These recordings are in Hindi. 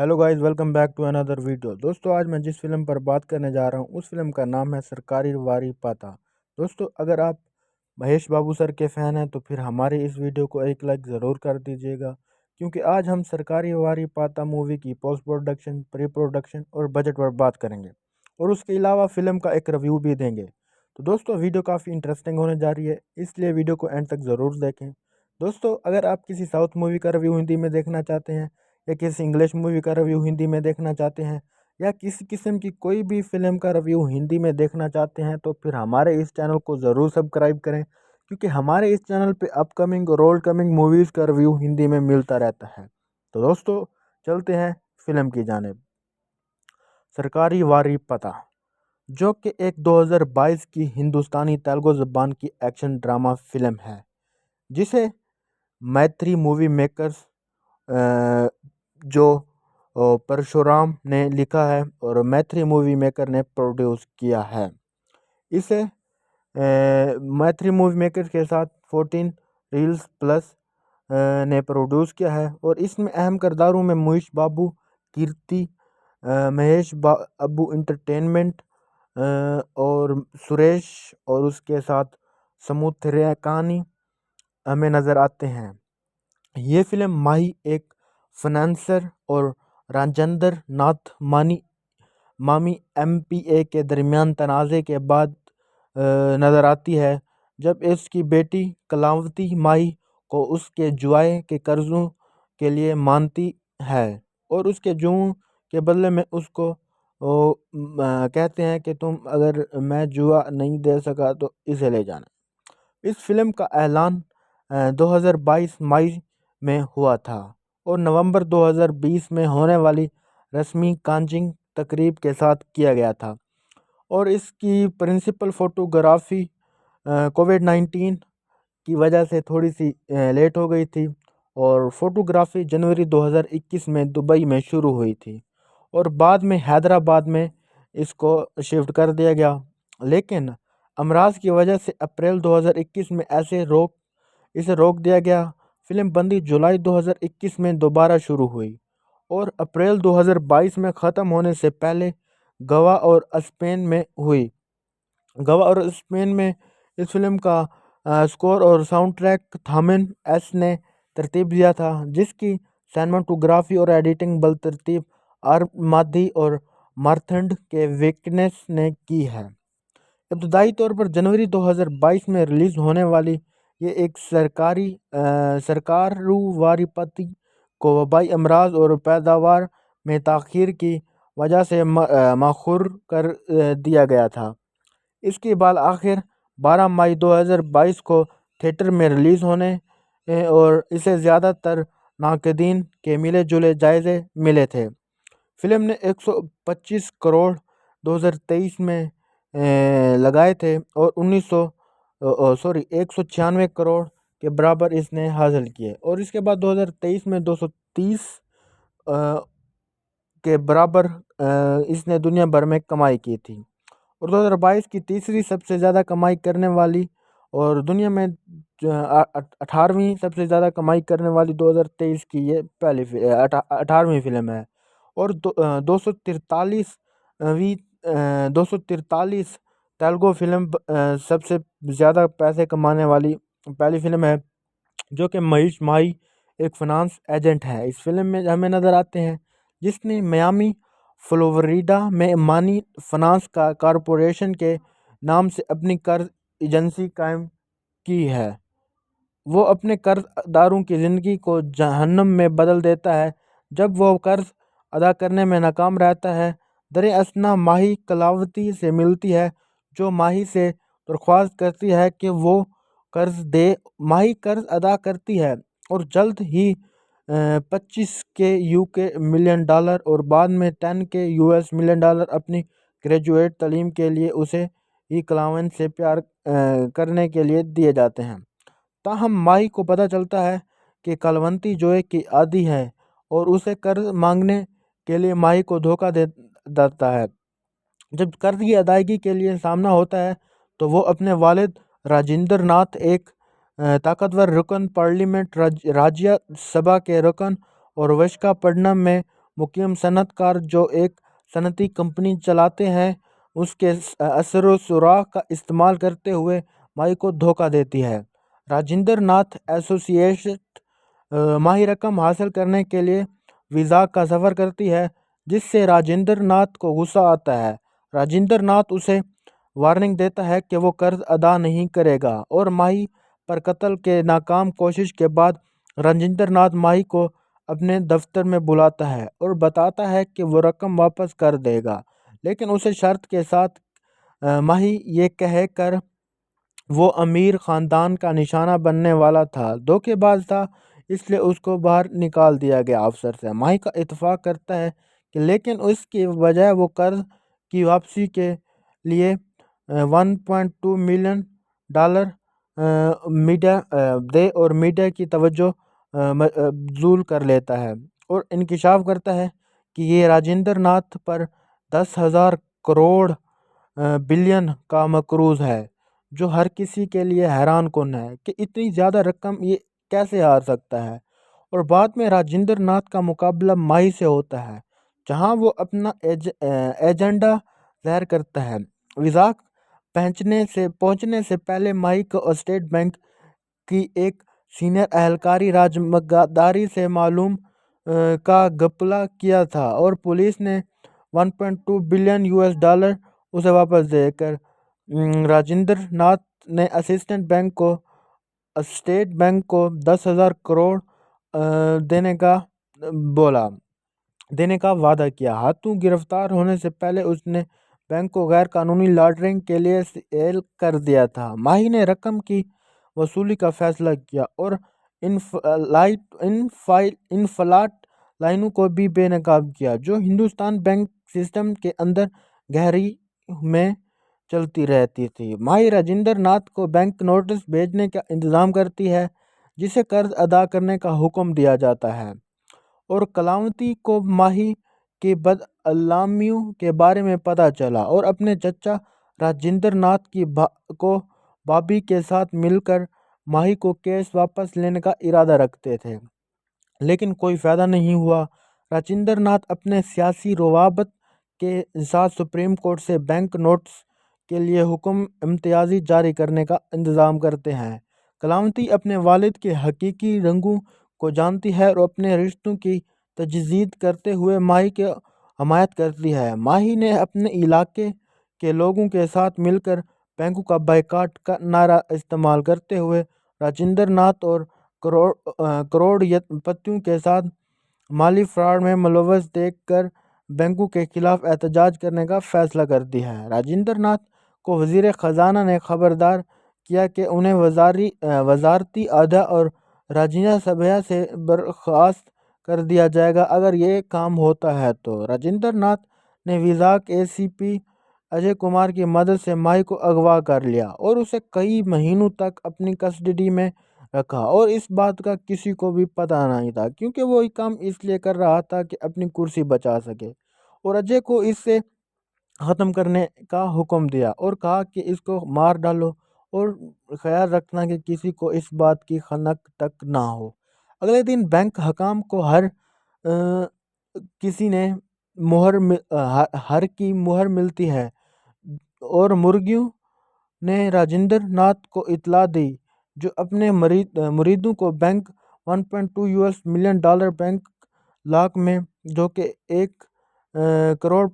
Hello guys, welcome back to another video. दोस्तों, आज मैं जिस फिल्म पर बात करने जा रहा हूँ उस फिल्म का नाम है सरकारी वारी पाता। दोस्तों, अगर आप महेश बाबू सर के फ़ैन हैं तो फिर हमारी इस वीडियो को एक लाइक ज़रूर कर दीजिएगा, क्योंकि आज हम सरकारी वारी पाता मूवी की पोस्ट प्रोडक्शन, प्री प्रोडक्शन और बजट पर बात करेंगे और उसके अलावा फ़िल्म का एक रिव्यू भी देंगे। तो दोस्तों, वीडियो काफ़ी इंटरेस्टिंग होने जा रही है, इसलिए वीडियो को एंड तक ज़रूर देखें। दोस्तों, अगर आप किसी साउथ मूवी का रिव्यू हिंदी में देखना चाहते हैं या किसी इंग्लिश मूवी का रिव्यू हिंदी में देखना चाहते हैं या किसी किस्म की कोई भी फिल्म का रिव्यू हिंदी में देखना चाहते हैं तो फिर हमारे इस चैनल को ज़रूर सब्सक्राइब करें, क्योंकि हमारे इस चैनल पे अपकमिंग और ओल्ड कमिंग मूवीज़ का रिव्यू हिंदी में मिलता रहता है। तो दोस्तों, चलते हैं फिल्म की जानिब। सरकारी वारी पता, जो कि एक 2022 की हिंदुस्तानी तेलुगु ज़बान की एक्शन ड्रामा फिल्म है, जिसे मैत्री मूवी मेकर्स जो परशुराम ने लिखा है और मैत्री मूवी मेकर ने प्रोड्यूस किया है। इसे मैत्री मूवी मेकर के साथ 14 रील्स प्लस ने प्रोड्यूस किया है और इसमें अहम किरदारों में मुकेश बाबू, कीर्ति, महेश बाबू इंटरटेनमेंट और सुरेश और उसके साथ समुद्रकानी हमें नज़र आते हैं। ये फिल्म माही एक फाइनेंसर और राजेंद्र नाथ मामी एमपीए के दरमियान तनाज़े के बाद नज़र आती है, जब इसकी बेटी कलावती माही को उसके जुए के कर्ज़ों के लिए मानती है और उसके जुए के बदले में उसको कहते हैं कि तुम अगर मैं जुआ नहीं दे सका तो इसे ले जाना। इस फिल्म का ऐलान 2022 मई में हुआ था और नवंबर 2020 में होने वाली रस्मी कांजिंग तकरीब के साथ किया गया था और इसकी प्रिंसिपल फ़ोटोग्राफी कोविड-19 की वजह से थोड़ी सी लेट हो गई थी और फोटोग्राफी जनवरी 2021 में दुबई में शुरू हुई थी और बाद में हैदराबाद में इसको शिफ्ट कर दिया गया, लेकिन अमराज की वजह से अप्रैल 2021 में इसे रोक दिया गया। फिल्म बंदी जुलाई 2021 में दोबारा शुरू हुई और अप्रैल 2022 में ख़त्म होने से पहले गोवा और स्पेन में हुई। गोवा और स्पेन में इस फिल्म का स्कोर और साउंड ट्रैक थामिन एस ने तरतीब दिया था, जिसकी सिनेमाटोग्राफी और एडिटिंग बलतरतीब आर माधी और मार्थंड के विकनेस ने की है। इब्तदाई तौर पर जनवरी 2022 में रिलीज़ होने वाली ये एक सरकारू वारीपति को वबाई अमराज और पैदावार में ताख़ीर की वजह से मखूर कर दिया गया था। इसके बाद आखिर 12 मई 2022 को थिएटर में रिलीज़ होने और इसे ज़्यादातर नाक़दीन के मिले जुले जायज़े मिले थे। फिल्म ने 125 करोड़ 2023 में लगाए थे और 196 करोड़ के बराबर इसने हासिल किए और इसके बाद 2023 में 230 के बराबर इसने दुनिया भर में कमाई की थी और 2022 की तीसरी सबसे ज़्यादा कमाई करने वाली और दुनिया में 18वीं सबसे ज़्यादा कमाई करने वाली 2023 की ये पहली 18वीं फिल्म है और 243 तेलुगु फिल्म सबसे ज़्यादा पैसे कमाने वाली पहली फिल्म है, जो कि महेश माही एक फाइनेंस एजेंट है। इस फिल्म में हमें नज़र आते हैं जिसने मियामी फ्लोरिडा में मानी फाइनेंस कॉरपोरेशन के नाम से अपनी कर्ज एजेंसी कायम की है। वो अपने कर्जदारों की ज़िंदगी को जहन्नम में बदल देता है जब वो कर्ज अदा करने में नाकाम रहता है। दरअसल माही कलावती से मिलती है, जो माही से दरख्वास्त करती है कि वो कर्ज दे। माही कर्ज अदा करती है और जल्द ही 25 के यूके मिलियन डॉलर और बाद में 10 के यूएस मिलियन डॉलर अपनी ग्रेजुएट तालीम के लिए उसे ही क्लाइंट से प्यार करने के लिए दिए जाते हैं। ताहम माही को पता चलता है कि कलावती जुए की आदी है और उसे कर्ज मांगने के लिए माही को धोखा दे देता है। जब कर्ज की अदायगी के लिए सामना होता है तो वो अपने वालिद राजेंद्र नाथ, एक ताकतवर रुकन पार्लियामेंट राज्य सभा के रुकन और विशाखापट्टनम में मुकीम सनतकार जो एक सनती कंपनी चलाते हैं उसके असर सुराग का इस्तेमाल करते हुए माही को धोखा देती है। राजेंद्र नाथ एसोसिएशन माही रकम हासिल करने के लिए वीज़ा का सफ़र करती है, जिससे राजेंद्र नाथ को गुस्सा आता है। राजेंद्र नाथ उसे वार्निंग देता है कि वो कर्ज अदा नहीं करेगा और माही पर कत्ल के नाकाम कोशिश के बाद राजेंद्र नाथ माही को अपने दफ्तर में बुलाता है और बताता है कि वो रकम वापस कर देगा, लेकिन उसे शर्त के साथ माही ये कह कर वो अमीर ख़ानदान का निशाना बनने वाला था, धोखेबाज था, इसलिए उसको बाहर निकाल दिया गया अफसर से। माही का इत्तेफाक करता है कि लेकिन उसकी बजाय वो कर्ज की वापसी के लिए 1.2 मिलियन डॉलर मीडिया दे और मीडिया की तवज्जो मबज़ूल कर लेता है और इंकिशाफ करता है कि ये राजेंद्र नाथ पर 10,000 करोड़ बिलियन का मकरूज़ है, जो हर किसी के लिए हैरान कुन है कि इतनी ज़्यादा रकम ये कैसे हार सकता है। और बाद में राजेंद्र नाथ का मुकाबला माही से होता है, जहां वो अपना एजेंडा ज़ाहिर करता है। विज़ाक पहुंचने से पहले माही को स्टेट बैंक की एक सीनियर अहलकारी राजमगादारी से मालूम का घपला किया था और पुलिस ने 1.2 बिलियन यूएस डॉलर उसे वापस देकर राजेंद्र नाथ ने स्टेट बैंक को 10,000 करोड़ देने का बोला देने का वादा किया। हाथों गिरफ्तार होने से पहले उसने बैंक को गैर कानूनी लॉन्ड्रिंग के लिए सेल कर दिया था। माही ने रकम की वसूली का फैसला किया और इनफ्लाट लाइनों को भी बेनकाब किया, जो हिंदुस्तान बैंक सिस्टम के अंदर गहरी में चलती रहती थी। माही राजेंद्र नाथ को बैंक नोटिस भेजने का इंतज़ाम करती है, जिसे कर्ज अदा करने का हुक्म दिया जाता है और कलावती को माही के बदअलामियों के बारे में पता चला और अपने चचा राजेंद्र नाथ को भाभी के साथ मिलकर माही को केस वापस लेने का इरादा रखते थे, लेकिन कोई फ़ायदा नहीं हुआ। राजेंद्र नाथ अपने सियासी रवाबत के साथ सुप्रीम कोर्ट से बैंक नोट्स के लिए हुक्म इम्तियाज़ी जारी करने का इंतज़ाम करते हैं। कलावती अपने वालिद के हकीकी रंगों को जानती है और अपने रिश्तों की तजदीद करते हुए माही की हमायत करती है। माही ने अपने इलाके के लोगों के साथ मिलकर बैंकों का बायकॉट का नारा इस्तेमाल करते हुए राजेंद्र नाथ और करोड़पतियों के साथ माली फ्रॉड में मुलव्वस देखकर बैंकों के खिलाफ एहतजाज करने का फैसला करती है। राजेंद्र नाथ को वज़ीर ख़जाना ने खबरदार किया कि उन्हें वजारती अहदा और राज्य सभा से बर्खास्त कर दिया जाएगा अगर ये काम होता है। तो राजेंद्र नाथ ने विज़ाक एसीपी अजय कुमार की मदद से माही को अगवा कर लिया और उसे कई महीनों तक अपनी कस्टडी में रखा और इस बात का किसी को भी पता नहीं था, क्योंकि वो ये काम इसलिए कर रहा था कि अपनी कुर्सी बचा सके। और अजय को इससे ख़त्म करने का हुक्म दिया और कहा कि इसको मार डालो और ख्याल रखना कि किसी को इस बात की खनक तक ना हो। अगले दिन बैंक हकाम को किसी ने हर की मुहर मिलती है और मुर्गियों ने राजेंद्र नाथ को इतला दी, जो अपने मुरीदों को bank 1.2 US million dollar bank lakh में, जो कि 1 करोड़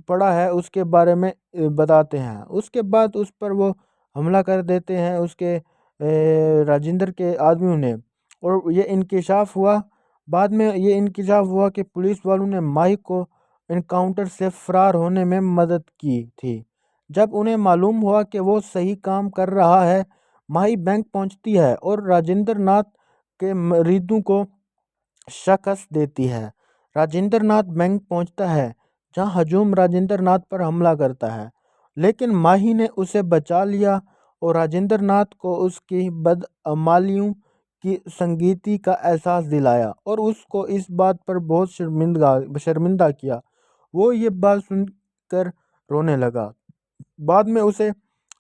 पड़ा है, उसके बारे में बताते हैं। उसके बाद उस पर वो हमला कर देते हैं उसके राजेंद्र के आदमियों ने और ये इंकशाफ हुआ। बाद में ये इंकशाफ हुआ कि पुलिस वालों ने माही को इनकाउंटर से फ़रार होने में मदद की थी। जब उन्हें मालूम हुआ कि वो सही काम कर रहा है, माही बैंक पहुंचती है और राजेंद्र नाथ के मुरीदों को शिकस्त देती है। राजेंद्र नाथ बैंक पहुंचता है, जहां हजूम राजेंद्र नाथ पर हमला करता है, लेकिन माही ने उसे बचा लिया और राजेंद्र नाथ को उसकी बदअमालियों की संगीति का एहसास दिलाया और उसको इस बात पर बहुत शर्मिंदा किया। वो ये बात सुनकर रोने लगा। बाद में उसे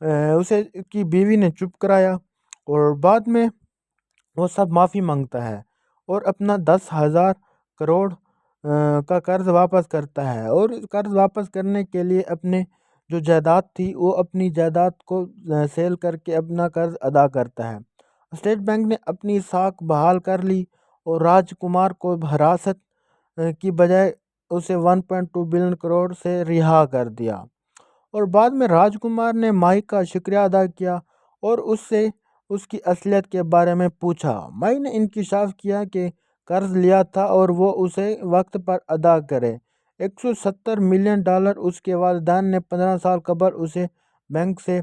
की बीवी ने चुप कराया और बाद में वो सब माफ़ी मांगता है और अपना 10,000 करोड़ का कर्ज वापस करता है और इस कर्ज वापस करने के लिए अपने जो जायदाद थी वो अपनी जायदाद को सेल करके अपना कर्ज अदा करता है। स्टेट बैंक ने अपनी साख बहाल कर ली और राजकुमार को हिरासत की बजाय उसे 1.2 बिलियन करोड़ से रिहा कर दिया। और बाद में राजकुमार ने माई का शुक्रिया अदा किया और उससे उसकी असलियत के बारे में पूछा। माई ने इंकिशाफ किया कि कर्ज लिया था और वो उसे वक्त पर अदा करे। 170 मिलियन डॉलर उसके वालिदैन ने 15 साल कबल उसे बैंक से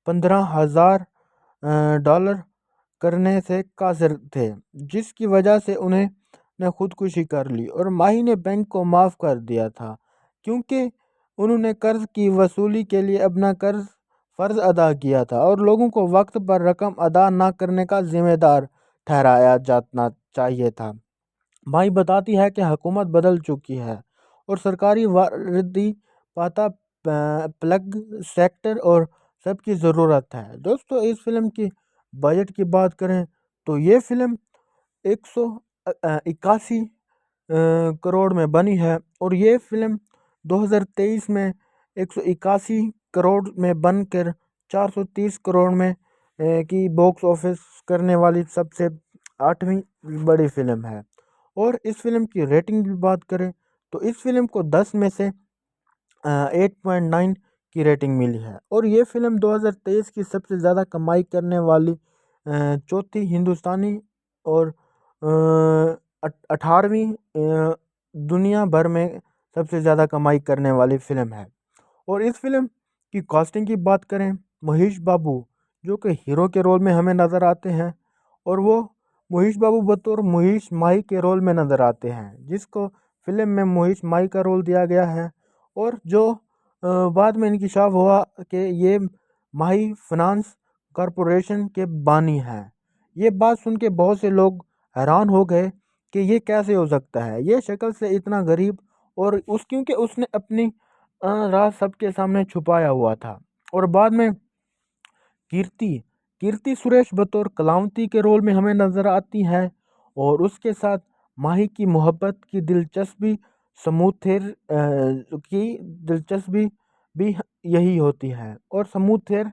15,000 डॉलर करने से कासिर थे, जिसकी वजह से उन्हें ने खुदकुशी कर ली और माही ने बैंक को माफ़ कर दिया था क्योंकि उन्होंने कर्ज की वसूली के लिए अपना फ़र्ज अदा किया था और लोगों को वक्त पर रकम अदा न करने का जिम्मेदार ठहराया जाना चाहिए था। माई बताती है कि हुकूमत बदल चुकी है और सरकारी वारदी पाता प्लग सेक्टर और सबकी ज़रूरत है। दोस्तों, इस फिल्म की बजट की बात करें तो ये फिल्म 181 करोड़ में बनी है और ये फिल्म 2023 में 181 करोड़ में बनकर 430 करोड़ में की बॉक्स ऑफिस करने वाली सबसे 8वीं बड़ी फिल्म है। और इस फिल्म की रेटिंग की बात करें तो इस फिल्म को 10 में से 8.9 की रेटिंग मिली है और ये फिल्म 2023 की सबसे ज़्यादा कमाई करने वाली चौथी हिंदुस्तानी और 18वीं दुनिया भर में सबसे ज़्यादा कमाई करने वाली फ़िल्म है। और इस फिल्म की कास्टिंग की बात करें, महेश बाबू जो कि हीरो के रोल में हमें नज़र आते हैं और वो महेश बाबू बतौर महेश माही के रोल में नज़र आते हैं, जिसको फिल्म में महेश माही का रोल दिया गया है। और जो बाद में इंकिशाफ हुआ कि ये माही फाइनेंस कॉरपोरेशन के बानी हैं। ये बात सुन के बहुत से लोग हैरान हो गए कि ये कैसे हो सकता है, ये शक्ल से इतना गरीब, और क्योंकि उसने अपनी राज सबके सामने छुपाया हुआ था। और बाद में कीर्ति कीर्ति सुरेश बतौर कलावती के रोल में हमें नज़र आती हैं और उसके साथ माही की मोहब्बत की दिलचस्पी समूथेर की दिलचस्पी भी यही होती है। और समूथेर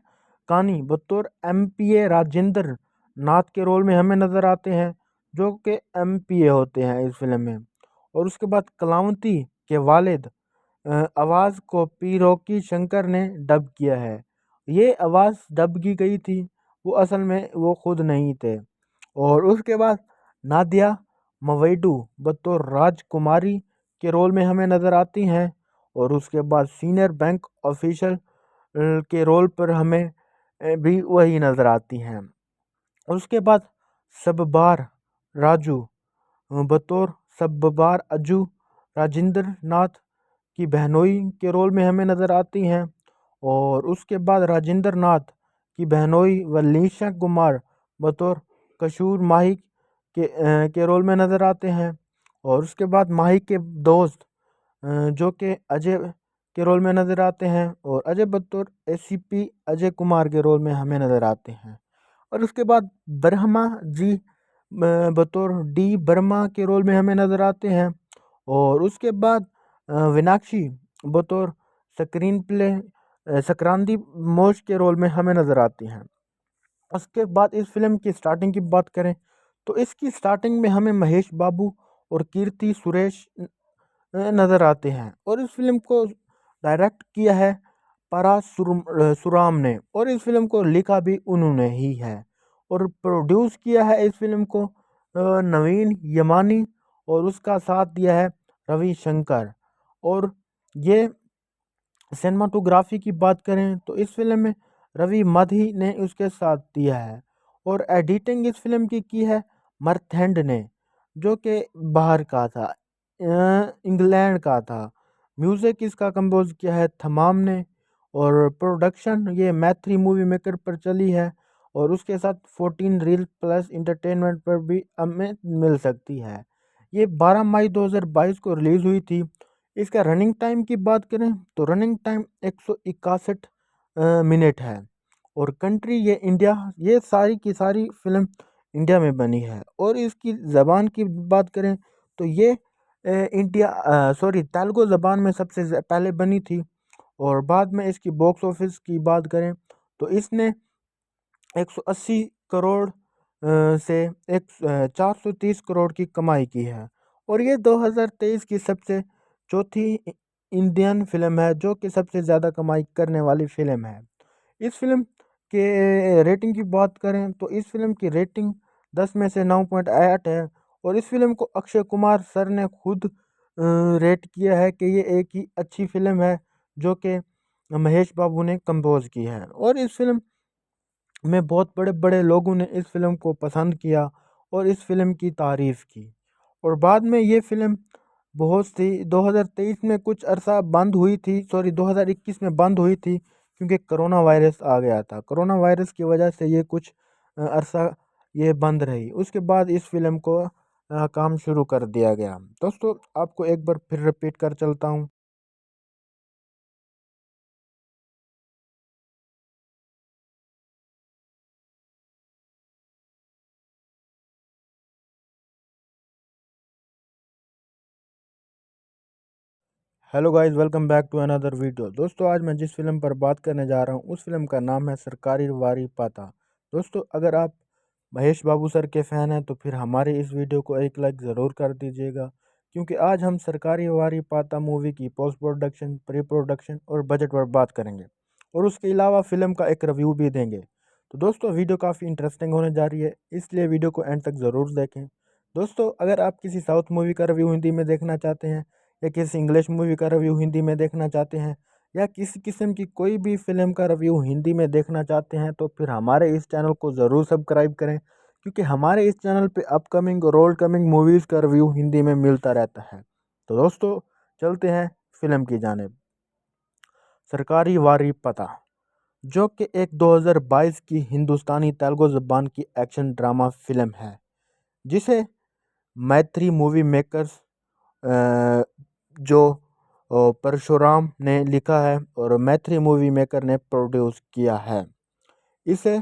कानी बतौर एमपीए राजेंद्र नाथ के रोल में हमें नज़र आते हैं, जो कि एमपीए होते हैं इस फिल्म में। और उसके बाद कलावती के वालिद आवाज़ को पी रॉकी शंकर ने डब किया है। ये आवाज़ डब की गई थी, वो असल में वो खुद नहीं थे। और उसके बाद नादिया मवेडू बतौर राजकुमारी के रोल में हमें नज़र आती हैं और उसके बाद सीनियर बैंक ऑफिशियल के रोल पर हमें भी वही नज़र आती हैं। उसके बाद सबबार राजू बतौर सबबार अज्जू राजेंद्र नाथ की बहनोई के रोल में हमें नज़र आती हैं। और उसके बाद राजेंद्र नाथ की बहनोई वलीशा कुमार बतौर कसूर माही के रोल में नज़र आते हैं। और उसके बाद माही के दोस्त जो कि अजय के रोल में नज़र आते हैं और अजय बतौर एसीपी अजय कुमार के रोल में हमें नज़र आते हैं। और उसके बाद ब्रह्मा जी बतौर डी वर्मा के रोल में हमें नज़र आते हैं। और उसके बाद विनाक्षी बतौर स्क्रीन प्ले संक्रांति मोश के रोल में हमें नज़र आती हैं। उसके बाद इस फिल्म की स्टार्टिंग की बात करें तो इसकी स्टार्टिंग में हमें महेश बाबू और कीर्ति सुरेश नज़र आते हैं। और इस फिल्म को डायरेक्ट किया है सुराम ने और इस फिल्म को लिखा भी उन्होंने ही है। और प्रोड्यूस किया है इस फिल्म को नवीन यमानी और उसका साथ दिया है रवि शंकर। और ये सिनेमाटोग्राफी की बात करें तो इस फिल्म में रवि माधी ने उसके साथ दिया है। और एडिटिंग इस फिल्म की है मर्थेंड ने, जो कि बाहर का था, इंग्लैंड का था। म्यूज़िक इसका कंपोज किया है थमाम ने और प्रोडक्शन ये मैथ्री मूवी मेकर पर चली है और उसके साथ 14 रील प्लस इंटरटेनमेंट पर भी हमें मिल सकती है। ये 12 मई 2022 को रिलीज़ हुई थी। इसका रनिंग टाइम की बात करें तो रनिंग टाइम 161 मिनट है। और कंट्री ये इंडिया, ये सारी की सारी फिल्म इंडिया में बनी है। और इसकी ज़बान की बात करें तो ये तेलुगु ज़बान में सबसे पहले बनी थी। और बाद में इसकी बॉक्स ऑफिस की बात करें तो इसने 180 करोड़ से 430 करोड़ की कमाई की है। और ये 2023 की सबसे चौथी इंडियन फिल्म है जो कि सबसे ज़्यादा कमाई करने वाली फिल्म है। इस फिल्म के रेटिंग की बात करें तो इस फिल्म की रेटिंग 10 में से 9.8 है। और इस फिल्म को अक्षय कुमार सर ने खुद रेट किया है कि ये एक ही अच्छी फिल्म है जो कि महेश बाबू ने कंपोज की है। और इस फिल्म में बहुत बड़े बड़े लोगों ने इस फिल्म को पसंद किया और इस फिल्म की तारीफ़ की। और बाद में ये फिल्म बहुत सी 2023 में कुछ अरसा बंद हुई थी, 2021 में बंद हुई थी क्योंकि कोरोना वायरस आ गया था। कोरोना वायरस की वजह से ये कुछ अरसा ये बंद रही। उसके बाद इस फिल्म को काम शुरू कर दिया गया। दोस्तों आपको एक बार फिर रिपीट कर चलता हूँ। Hello guys, welcome back to another video. दोस्तों आज मैं जिस फिल्म पर बात करने जा रहा हूँ उस फिल्म का नाम है सरकारी वारी पाता। दोस्तों अगर आप महेश बाबू सर के फ़ैन हैं तो फिर हमारे इस वीडियो को एक लाइक ज़रूर कर दीजिएगा, क्योंकि आज हम सरकारी वारी पाता मूवी की पोस्ट प्रोडक्शन, प्री प्रोडक्शन और बजट पर बात करेंगे और उसके अलावा फ़िल्म का एक रिव्यू भी देंगे। तो दोस्तों वीडियो काफ़ी इंटरेस्टिंग होने जा रही है, इसलिए वीडियो को एंड तक ज़रूर देखें। दोस्तों अगर आप किसी साउथ मूवी का रिव्यू हिंदी में देखना चाहते हैं या किसी इंग्लिश मूवी का रिव्यू हिंदी में देखना चाहते हैं या किसी किस्म की कोई भी फिल्म का रिव्यू हिंदी में देखना चाहते हैं तो फिर हमारे इस चैनल को ज़रूर सब्सक्राइब करें, क्योंकि हमारे इस चैनल पे अपकमिंग और ओल्ड कमिंग मूवीज़ का रिव्यू हिंदी में मिलता रहता है। तो दोस्तों चलते हैं फिल्म की जानिब। सरकारी वारी पता, जो कि एक 2022 की हिंदुस्तानी तेलुगु ज़बान की एक्शन ड्रामा फिल्म है जिसे मैत्री मूवी मेकर्स जो परशुराम ने लिखा है और मैत्री मूवी मेकर ने प्रोड्यूस किया है। इसे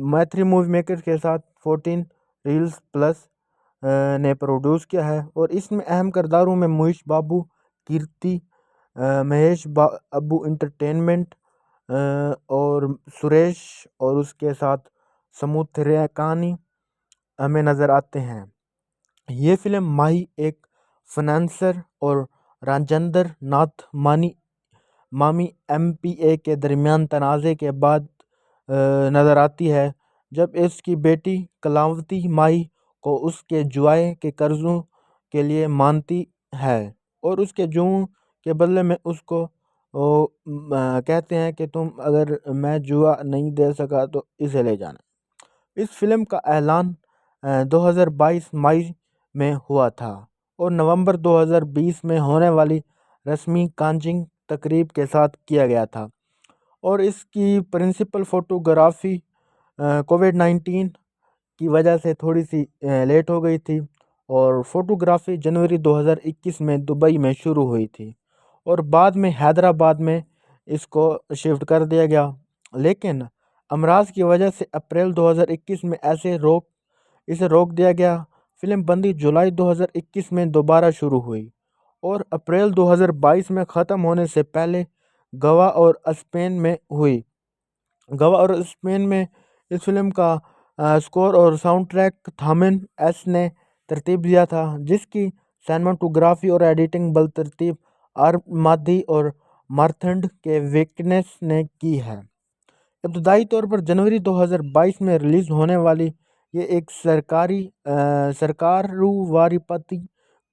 मैत्री मूवी मेकर के साथ 14 रील्स प्लस ने प्रोड्यूस किया है। और इसमें अहम किरदारों में मुकेश बाबू, कीर्ति, महेश बाबू इंटरटेनमेंट और सुरेश और उसके साथ समुद्रकानी हमें नज़र आते हैं। ये फिल्म माही एक फाइनेंसर और राजेंद्र नाथ मामी एमपीए के दरमियान तनाज़े के बाद नज़र आती है, जब इसकी बेटी कलावती माही को उसके जुए के कर्ज़ों के लिए मानती है और उसके जुए के बदले में उसको कहते हैं कि तुम अगर मैं जुआ नहीं दे सका तो इसे ले जाना। इस फिल्म का ऐलान 2022 मई में हुआ था और नवंबर 2020 में होने वाली रस्मी कांजिंग तकरीब के साथ किया गया था। और इसकी प्रिंसिपल फ़ोटोग्राफ़ी कोविड-19 की वजह से थोड़ी सी लेट हो गई थी और फोटोग्राफी जनवरी 2021 में दुबई में शुरू हुई थी और बाद में हैदराबाद में इसको शिफ्ट कर दिया गया। लेकिन अमराज की वजह से अप्रैल 2021 में इसे रोक दिया गया। फिल्म बंदी जुलाई 2021 में दोबारा शुरू हुई और अप्रैल 2022 में ख़त्म होने से पहले गोवा और स्पेन में हुई। गोवा और स्पेन में इस फिल्म का स्कोर और साउंड ट्रैक थामिन एस ने तरतीब दिया था, जिसकी सिनेमाटोग्राफी और एडिटिंग बलतरतीब आर माधी और मार्थंड के विकनेस ने की है। इब्तदाई तौर पर जनवरी 2022 में रिलीज़ होने वाली ये एक सरकारू वारीपति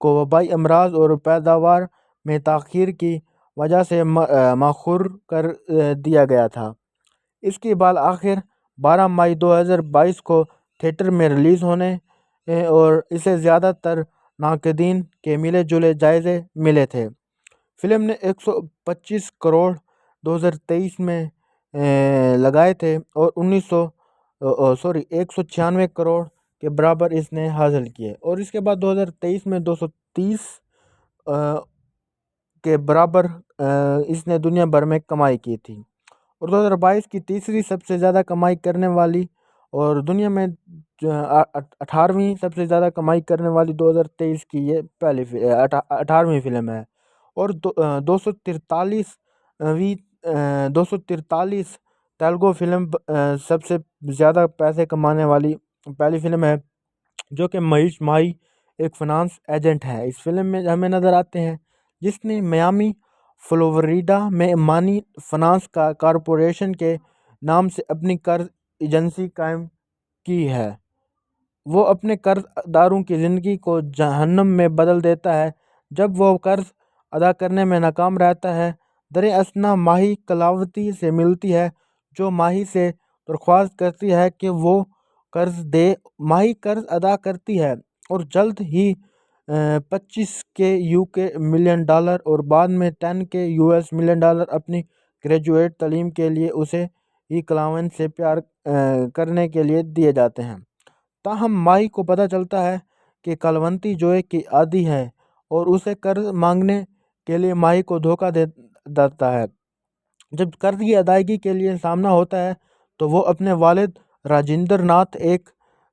को वबाई अमराज और पैदावार में ताख़ीर की वजह से मखूर कर दिया गया था। इसके बाद आखिर 12 मई 2022 को थिएटर में रिलीज़ होने और इसे ज़्यादातर नाक़दीन के मिले जुले जायज़े मिले थे। फिल्म ने 125 करोड़ 2023 में लगाए थे और 196 करोड़ के बराबर इसने हासिल किए और इसके बाद 2023 में 230 के बराबर इसने दुनिया भर में कमाई की थी और 2022 की तीसरी सबसे ज़्यादा कमाई करने वाली और दुनिया में 18वीं सबसे ज़्यादा कमाई करने वाली 2023 की ये पहली 18वीं फिल्म है। और 243 तेलुगु फिल्म सबसे ज़्यादा पैसे कमाने वाली पहली फिल्म है, जो कि महेश माही एक फाइनेंस एजेंट है। इस फिल्म में हमें नज़र आते हैं जिसने मियामी फ्लोरिडा में मानी फाइनेंस का कॉरपोरेशन के नाम से अपनी कर्ज एजेंसी कायम की है। वो अपने कर्जदारों की ज़िंदगी को जहन्नम में बदल देता है जब वो कर्ज अदा करने में नाकाम रहता है। दरअसल माही कलावती से मिलती है, जो माही से दरख्वास्त करती है कि वो कर्ज दे। माही कर्ज अदा करती है और जल्द ही 25 के यूके मिलियन डॉलर और बाद में 10 के यूएस मिलियन डॉलर अपनी ग्रेजुएट तालीम के लिए उसे ही क्लाइंट से प्यार करने के लिए दिए जाते हैं। ताहम माही को पता चलता है कि कलावती जोए की आदी है और उसे कर्ज मांगने के लिए माही को धोखा दे देता है। जब कर्ज की अदायगी के लिए सामना होता है तो वो अपने वालिद राजेंद्र नाथ, एक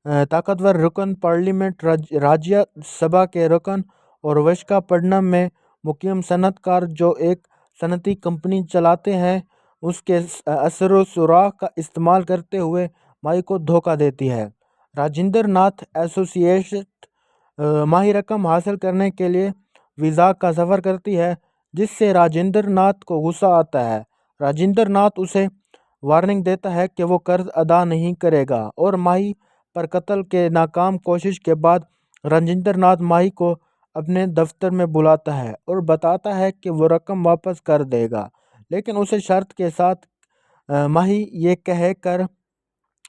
ताकतवर रुकन पार्लियामेंट, राज्यसभा के रुकन, और विशाखापट्टनम में मुकीम सनतकार जो एक सनती कंपनी चलाते हैं, उसके असर सुराग का इस्तेमाल करते हुए माही को धोखा देती है। राजेंद्र नाथ एसोसिएशन माही रकम हासिल करने के लिए वीज़ा का सफ़र करती है, जिससे राजेंद्र नाथ को गुस्सा आता है। राजेंद्र नाथ उसे वार्निंग देता है कि वो कर्ज अदा नहीं करेगा और माही पर कत्ल के नाकाम कोशिश के बाद राजेंद्र नाथ माही को अपने दफ्तर में बुलाता है और बताता है कि वो रकम वापस कर देगा, लेकिन उसे शर्त के साथ। माही ये कह कर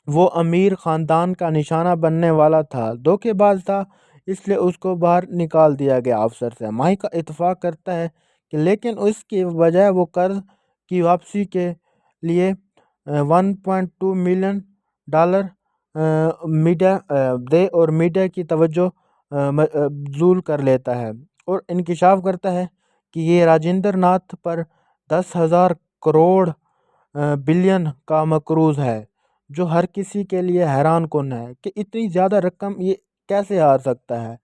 वो अमीर ख़ानदान का निशाना बनने वाला था, धोखेबाज था, इसलिए उसको बाहर निकाल दिया गया अफसर से। माही का इत्तेफाक करता है कि लेकिन उसकी बजाय वो कर्ज की वापसी के लिए 1.2 मिलियन डॉलर मीडिया दे और मीडिया की तवज्जो मबजूल कर लेता है और इंकशाफ करता है कि ये राजेंद्र नाथ पर 10,000 करोड़ बिलियन का मकरूज़ है, जो हर किसी के लिए हैरान कुन है कि इतनी ज़्यादा रकम ये कैसे हार सकता है।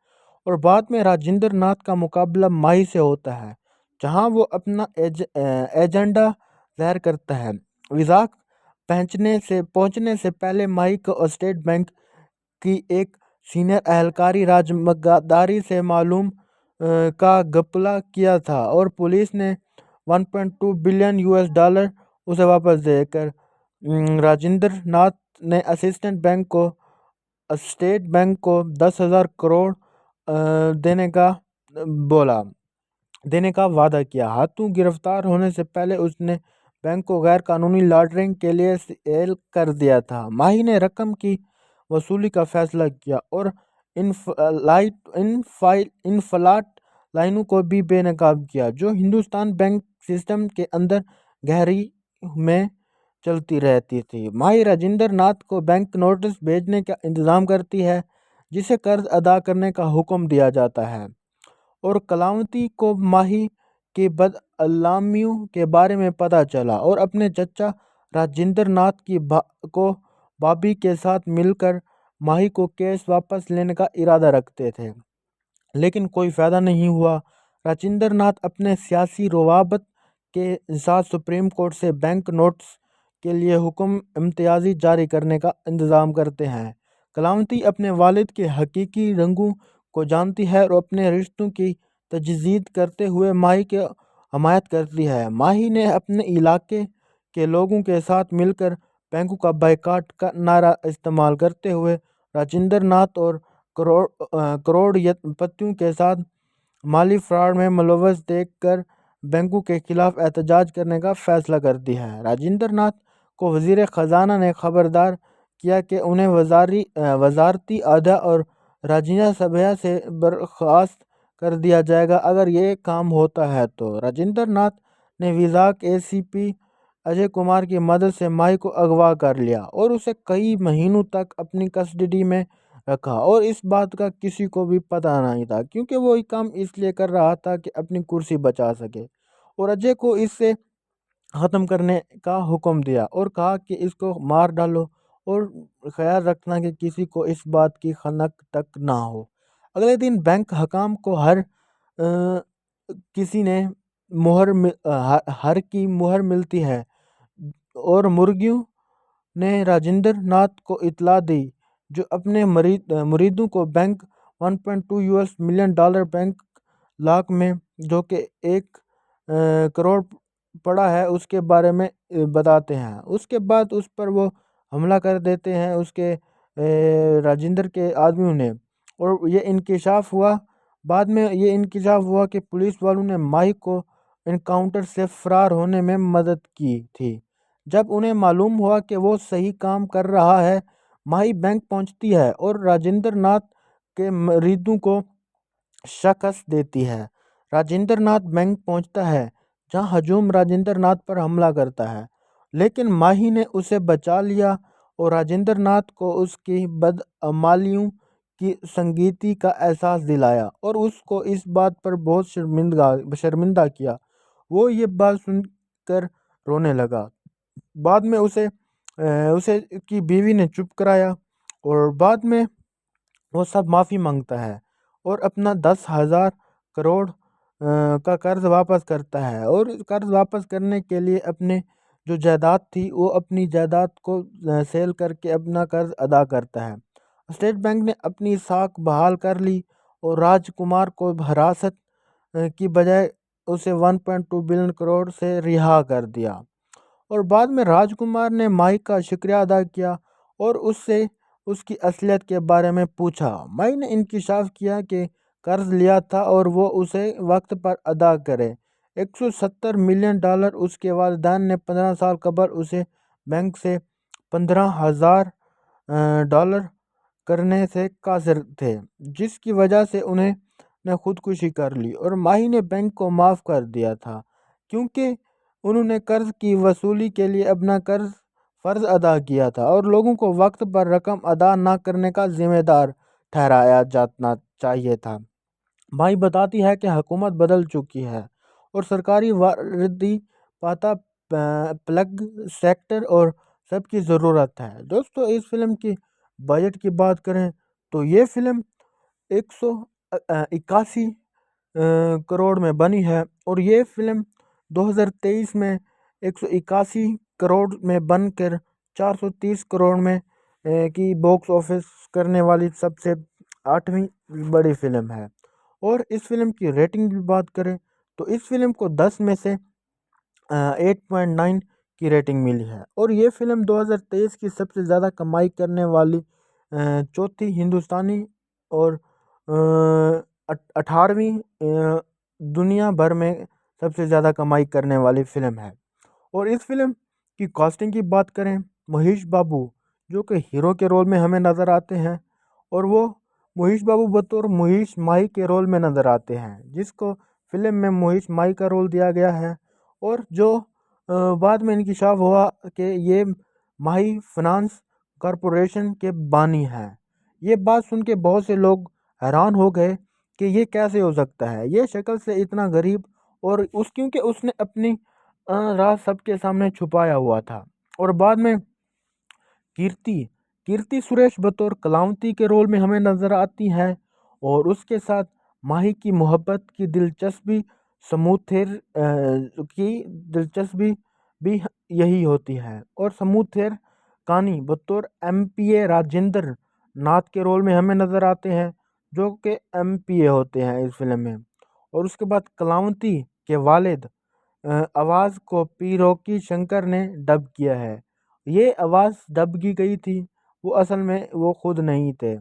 और बाद में राजेंद्र नाथ का मुकाबला माही से होता है, जहां वो अपना एजेंडा ज़ाहिर करता है। विजाक पहुंचने से पहले माही को स्टेट बैंक की एक सीनियर एहलकारी राजमगादारी से मालूम का घपला किया था और पुलिस ने 1.2 बिलियन यूएस डॉलर उसे वापस देकर राजेंद्र नाथ ने स्टेट बैंक को 10,000 करोड़ देने का बोला देने का वादा किया। हाथों गिरफ्तार होने से पहले उसने बैंक को गैर कानूनी लॉन्ड्रिंग के लिए सेल कर दिया था। माही ने रकम की वसूली का फैसला किया और इनफ्लाट लाइनों को भी बेनकाब किया, जो हिंदुस्तान बैंक सिस्टम के अंदर गहरी में चलती रहती थी। माही राजेंद्र नाथ को बैंक नोटिस भेजने का इंतज़ाम करती है, जिसे कर्ज अदा करने का हुक्म दिया जाता है। और कलावती को माही के बदअलामियों के बारे में पता चला और अपने चचा राजेंद्र नाथ को भाभी के साथ मिलकर माही को केस वापस लेने का इरादा रखते थे, लेकिन कोई फ़ायदा नहीं हुआ। राजेंद्र नाथ अपने सियासी रवाबत के साथ सुप्रीम कोर्ट से बैंक नोट्स के लिए हुक्म इम्तियाज़ी जारी करने का इंतज़ाम करते हैं। कलावती अपने वालिद के हकीकी रंगों को जानती है और अपने रिश्तों की तजदीद करते हुए माही की हमायत करती है। माही ने अपने इलाके के लोगों के साथ मिलकर बैंकों का बायकॉट का नारा इस्तेमाल करते हुए राजेंद्र नाथ और करोड़पतियों के साथ माली फ्रॉड में मुलव्वस देखकर बैंकों के खिलाफ एहतजाज करने का फैसला करती है। राजेंद्र नाथ को वज़ीर ख़जाना ने खबरदार किया कि उन्हें वजारती अहदा और राज्यसभा से बर्खास्त कर दिया जाएगा अगर ये काम होता है। तो राजेंद्र नाथ ने विजाक एसीपी अजय कुमार की मदद से माही को अगवा कर लिया और उसे कई महीनों तक अपनी कस्टडी में रखा और इस बात का किसी को भी पता नहीं था, क्योंकि वो ये काम इसलिए कर रहा था कि अपनी कुर्सी बचा सके। और अजय को इससे ख़त्म करने का हुक्म दिया और कहा कि इसको मार डालो और ख्याल रखना कि किसी को इस बात की खनक तक ना हो। अगले दिन बैंक हकाम को किसी ने हर की मुहर मिलती है और मुर्गियों ने राजेंद्र नाथ को इत्तला दी, जो अपने मुरीदों को bank 1.2 US million dollar bank lakh में, जो कि 1 करोड़ पड़ा है, उसके बारे में बताते हैं। उसके बाद उस पर वो हमला कर देते हैं उसके राजेंद्र के आदमियों ने, और ये इंकशाफ हुआ। बाद में ये इंकशाफ हुआ कि पुलिस वालों ने माही को इनकाउंटर से फरार होने में मदद की थी। जब उन्हें मालूम हुआ कि वो सही काम कर रहा है, माही बैंक पहुंचती है और राजेंद्र नाथ के मरीदों को शिकस्त देती है। राजेंद्र नाथ बैंक पहुंचता है, जहां हजूम राजेंद्र नाथ पर हमला करता है, लेकिन माही ने उसे बचा लिया और राजेंद्र नाथ को उसकी बदअमालियों की संगीति का एहसास दिलाया और उसको इस बात पर बहुत शर्मिंदा किया। वो ये बात सुनकर रोने लगा। बाद में उसे की बीवी ने चुप कराया और बाद में वो सब माफ़ी मांगता है और अपना 10,000 करोड़ का कर्ज वापस करता है, और कर्ज वापस करने के लिए अपने जो जायदाद थी वो अपनी जायदाद को सेल करके अपना कर्ज अदा करता है। स्टेट बैंक ने अपनी साख बहाल कर ली और राजकुमार को हिरासत की बजाय उसे 1.2 बिलियन करोड़ से रिहा कर दिया। और बाद में राजकुमार ने माई का शुक्रिया अदा किया और उससे उसकी असलियत के बारे में पूछा। माई ने इंकशाफ किया कि कर्ज लिया था और वो उसे वक्त पर अदा करे। 170 मिलियन डॉलर उसके वालिदैन ने 15 साल कबल उसे बैंक से 15,000 डॉलर करने से कासिर थे, जिसकी वजह से उन्हें ने खुदकुशी कर ली और माही ने बैंक को माफ़ कर दिया था, क्योंकि उन्होंने कर्ज की वसूली के लिए अपना फ़र्ज अदा किया था और लोगों को वक्त पर रकम अदा न करने का जिम्मेदार ठहराया जाना चाहिए था। माई बताती है कि हुकूमत बदल चुकी है और सरकारी वारदी पाता प्लग सेक्टर और सबकी ज़रूरत है। दोस्तों, इस फिल्म की बजट की बात करें तो ये फिल्म 181 करोड़ में बनी है और ये फिल्म 2023 में 181 करोड़ में बनकर 430 करोड़ में की बॉक्स ऑफिस करने वाली सबसे 8वीं बड़ी फिल्म है। और इस फिल्म की रेटिंग की बात करें तो इस फिल्म को 10 में से 8.9 की रेटिंग मिली है और ये फिल्म 2023 की सबसे ज़्यादा कमाई करने वाली चौथी हिंदुस्तानी और 18वीं दुनिया भर में सबसे ज़्यादा कमाई करने वाली फिल्म है। और इस फिल्म की कास्टिंग की बात करें, महेश बाबू जो कि हीरो के रोल में हमें नज़र आते हैं, और वो महेश बाबू बतौर महेश माही के रोल में नज़र आते हैं, जिसको फिल्म में महेश माही का रोल दिया गया है। और जो बाद में इंकशाफ हुआ कि ये माही फाइनेंस कॉरपोरेशन के बानी हैं। ये बात सुन के बहुत से लोग हैरान हो गए कि ये कैसे हो सकता है, ये शक्ल से इतना गरीब, और क्योंकि उसने अपनी राज सबके सामने छुपाया हुआ था। और बाद में कीर्ति कीर्ति सुरेश बतौर कलावती के रोल में हमें नज़र आती हैं और उसके साथ माही की मोहब्बत की दिलचस्पी की दिलचस्पी भी यही होती है। और समूथेर कानी बतौर एमपीए राजेंद्र नाथ के रोल में हमें नज़र आते हैं, जो कि एमपीए होते हैं इस फिल्म में। और उसके बाद कलावती के वालिद आवाज़ को पी रॉकी शंकर ने डब किया है। ये आवाज़ डब की गई थी, वो असल में वो खुद नहीं थे।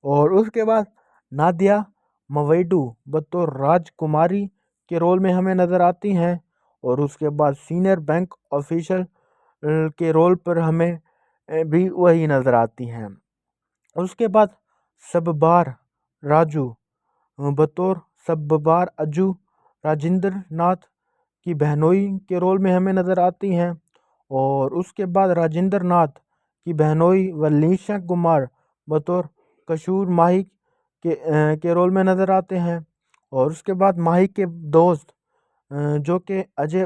और उसके बाद नादिया मवेडू बतौर राजकुमारी के रोल में हमें नज़र आती हैं और उसके बाद सीनियर बैंक ऑफिसर के रोल पर हमें भी वही नज़र आती हैं। उसके बाद सबबार राजू बतौर सबबार अज्जू राजेंद्र नाथ की बहनोई के रोल में हमें नज़र आती हैं। और उसके बाद राजेंद्र नाथ की बहनोई वलीशा कुमार बतौर कसूर माही के रोल में नज़र आते हैं। और उसके बाद माही के दोस्त जो कि अजय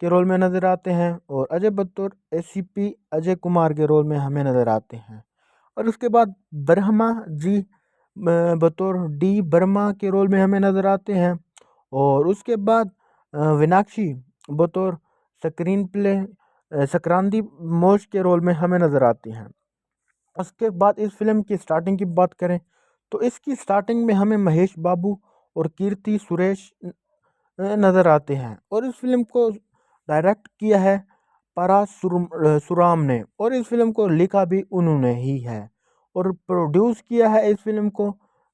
के रोल में नज़र आते हैं और अजय बतौर एसीपी अजय कुमार के रोल में हमें नज़र आते हैं। और उसके बाद ब्रह्मा जी बतौर डी वर्मा के रोल में हमें नज़र आते हैं। और उसके बाद मीनाक्षी बतौर स्क्रीन प्ले संक्रांति मोश के रोल में हमें नज़र आती हैं। उसके बाद इस फिल्म की स्टार्टिंग की बात करें तो इसकी स्टार्टिंग में हमें महेश बाबू और कीर्ति सुरेश नज़र आते हैं। और इस फिल्म को डायरेक्ट किया है सुराम ने और इस फिल्म को लिखा भी उन्होंने ही है। और प्रोड्यूस किया है इस फिल्म को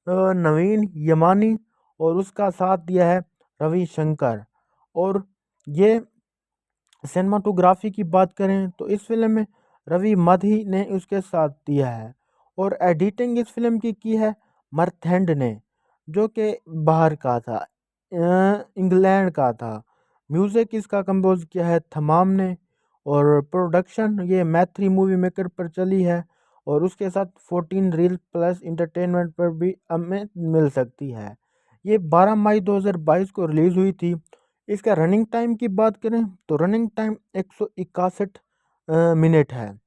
नवीन यमानी और उसका साथ दिया है रवि शंकर। और ये सिनेमाटोग्राफी की बात करें तो इस फिल्म में रवि माधी ने उसके साथ दिया है। और एडिटिंग इस फिल्म की है मर्थेंड ने, जो कि बाहर का था, इंग्लैंड का था। म्यूज़िक इसका कंपोज किया है थमाम ने। और प्रोडक्शन ये मैथ्री मूवी मेकर पर चली है और उसके साथ 14 रील प्लस इंटरटेनमेंट पर भी हमें मिल सकती है। ये 12 मई 2022 को रिलीज़ हुई थी। इसका रनिंग टाइम की बात करें तो रनिंग टाइम 161 मिनट है।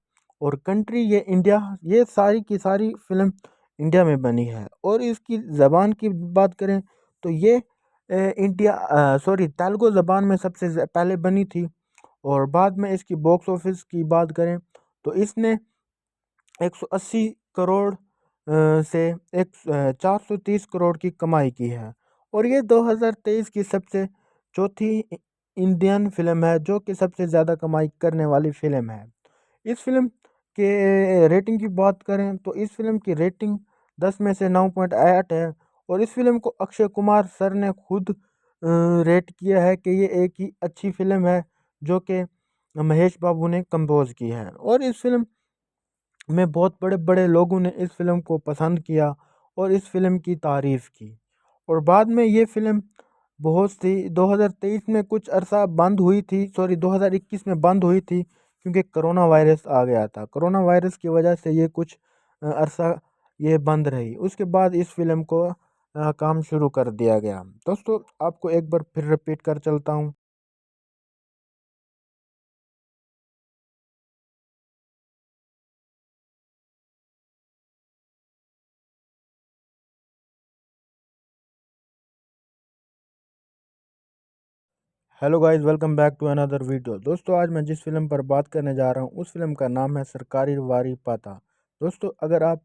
और कंट्री ये इंडिया, ये सारी की सारी फिल्म इंडिया में बनी है। और इसकी ज़बान की बात करें तो ये तेलुगु ज़बान में सबसे पहले बनी थी। और बाद में इसकी बॉक्स ऑफिस की बात करें तो इसने 180 करोड़ से 430 करोड़ की कमाई की है। और ये 2023 की सबसे चौथी इंडियन फिल्म है जो कि सबसे ज़्यादा कमाई करने वाली फिल्म है। इस फिल्म के रेटिंग की बात करें तो इस फिल्म की रेटिंग 10 में से 9.8 है। और इस फिल्म को अक्षय कुमार सर ने खुद रेट किया है कि ये एक ही अच्छी फिल्म है जो कि महेश बाबू ने कंपोज की है। और इस फिल्म में बहुत बड़े बड़े लोगों ने इस फिल्म को पसंद किया और इस फिल्म की तारीफ़ की। और बाद में ये फिल्म बहुत सी 2023 में कुछ अरसा बंद हुई थी, 2021 में बंद हुई थी क्योंकि कोरोना वायरस आ गया था। कोरोना वायरस की वजह से ये कुछ अरसा ये बंद रही। उसके बाद इस फिल्म को काम शुरू कर दिया गया। दोस्तों आपको एक बार फिर रिपीट कर चलता हूँ। Hello guys, welcome back to another video. दोस्तों आज मैं जिस फिल्म पर बात करने जा रहा हूँ उस फिल्म का नाम है सरकारी वारी पाता। दोस्तों अगर आप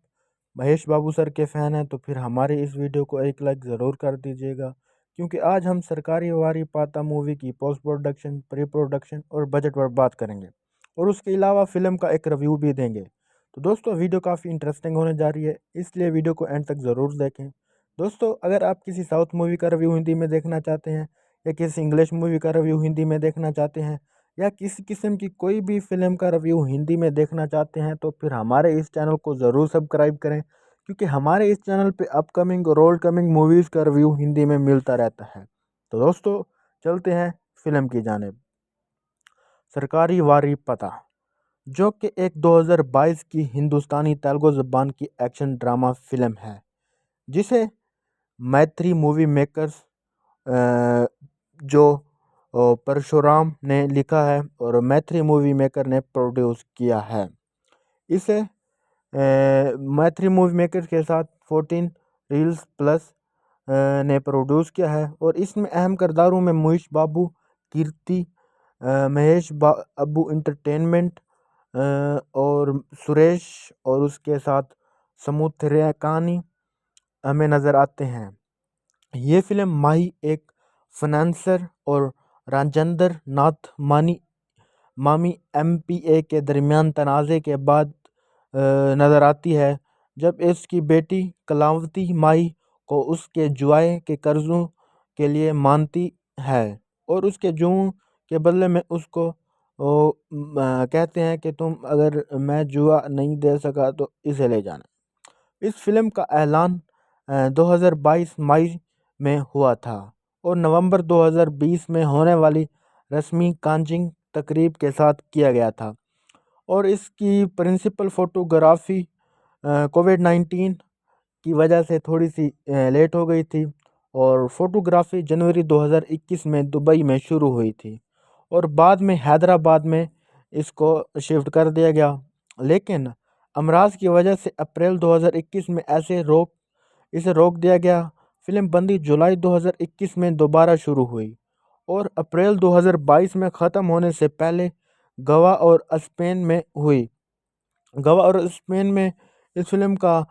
महेश बाबू सर के फ़ैन हैं तो फिर हमारे इस वीडियो को एक लाइक ज़रूर कर दीजिएगा, क्योंकि आज हम सरकारी वारी पाता मूवी की पोस्ट प्रोडक्शन, प्री प्रोडक्शन और बजट पर बात करेंगे और उसके अलावा फ़िल्म का एक रिव्यू भी देंगे। तो दोस्तों वीडियो काफ़ी इंटरेस्टिंग होने जा रही है, इसलिए वीडियो को एंड तक ज़रूर देखें। दोस्तों अगर आप किसी साउथ मूवी का रिव्यू हिंदी में देखना चाहते हैं या किसी इंग्लिश मूवी का रिव्यू हिंदी में देखना चाहते हैं या किसी किस्म की कोई भी फिल्म का रिव्यू हिंदी में देखना चाहते हैं तो फिर हमारे इस चैनल को ज़रूर सब्सक्राइब करें, क्योंकि हमारे इस चैनल पे अपकमिंग और ओल्ड कमिंग मूवीज़ का रिव्यू हिंदी में मिलता रहता है। तो दोस्तों चलते हैं फिल्म की जानिब। सरकारी वारी पता, जो कि एक 2022 की हिंदुस्तानी तेलुगु ज़बान की एक्शन ड्रामा फिल्म है जिसे मैत्री मूवी मेकर्स जो परशुराम ने लिखा है और मैत्री मूवी मेकर ने प्रोड्यूस किया है। इसे मैत्री मूवी मेकर के साथ 14 रील्स प्लस ने प्रोड्यूस किया है। और इसमें अहम किरदारों में महेश बाबू, कीर्ति, अबू इंटरटेनमेंट और सुरेश और उसके साथ समुद्रकानी हमें नज़र आते हैं। ये फिल्म माही एक फाइनेंसर और राजेंद्र नाथ मामी एमपीए के दरमियान तनाज़े के बाद नज़र आती है, जब इसकी बेटी कलावती माही को उसके जुआए के कर्ज़ों के लिए मानती है और उसके जुओं के बदले में उसको कहते हैं कि तुम अगर मैं जुआ नहीं दे सका तो इसे ले जाना। इस फिल्म का ऐलान 2022 मई में हुआ था और नवंबर 2020 में होने वाली रस्मी कांजिंग तकरीब के साथ किया गया था। और इसकी प्रिंसिपल फ़ोटोग्राफ़ी कोविड-19 की वजह से थोड़ी सी लेट हो गई थी और फ़ोटोग्राफ़ी जनवरी 2021 में दुबई में शुरू हुई थी। और बाद में हैदराबाद में इसको शिफ्ट कर दिया गया। लेकिन अमराज की वजह से अप्रैल 2021 में इसे रोक दिया गया। फिल्म बंदी जुलाई 2021 में दोबारा शुरू हुई और अप्रैल 2022 में ख़त्म होने से पहले गोवा और स्पेन में हुई। गोवा और स्पेन में इस फिल्म का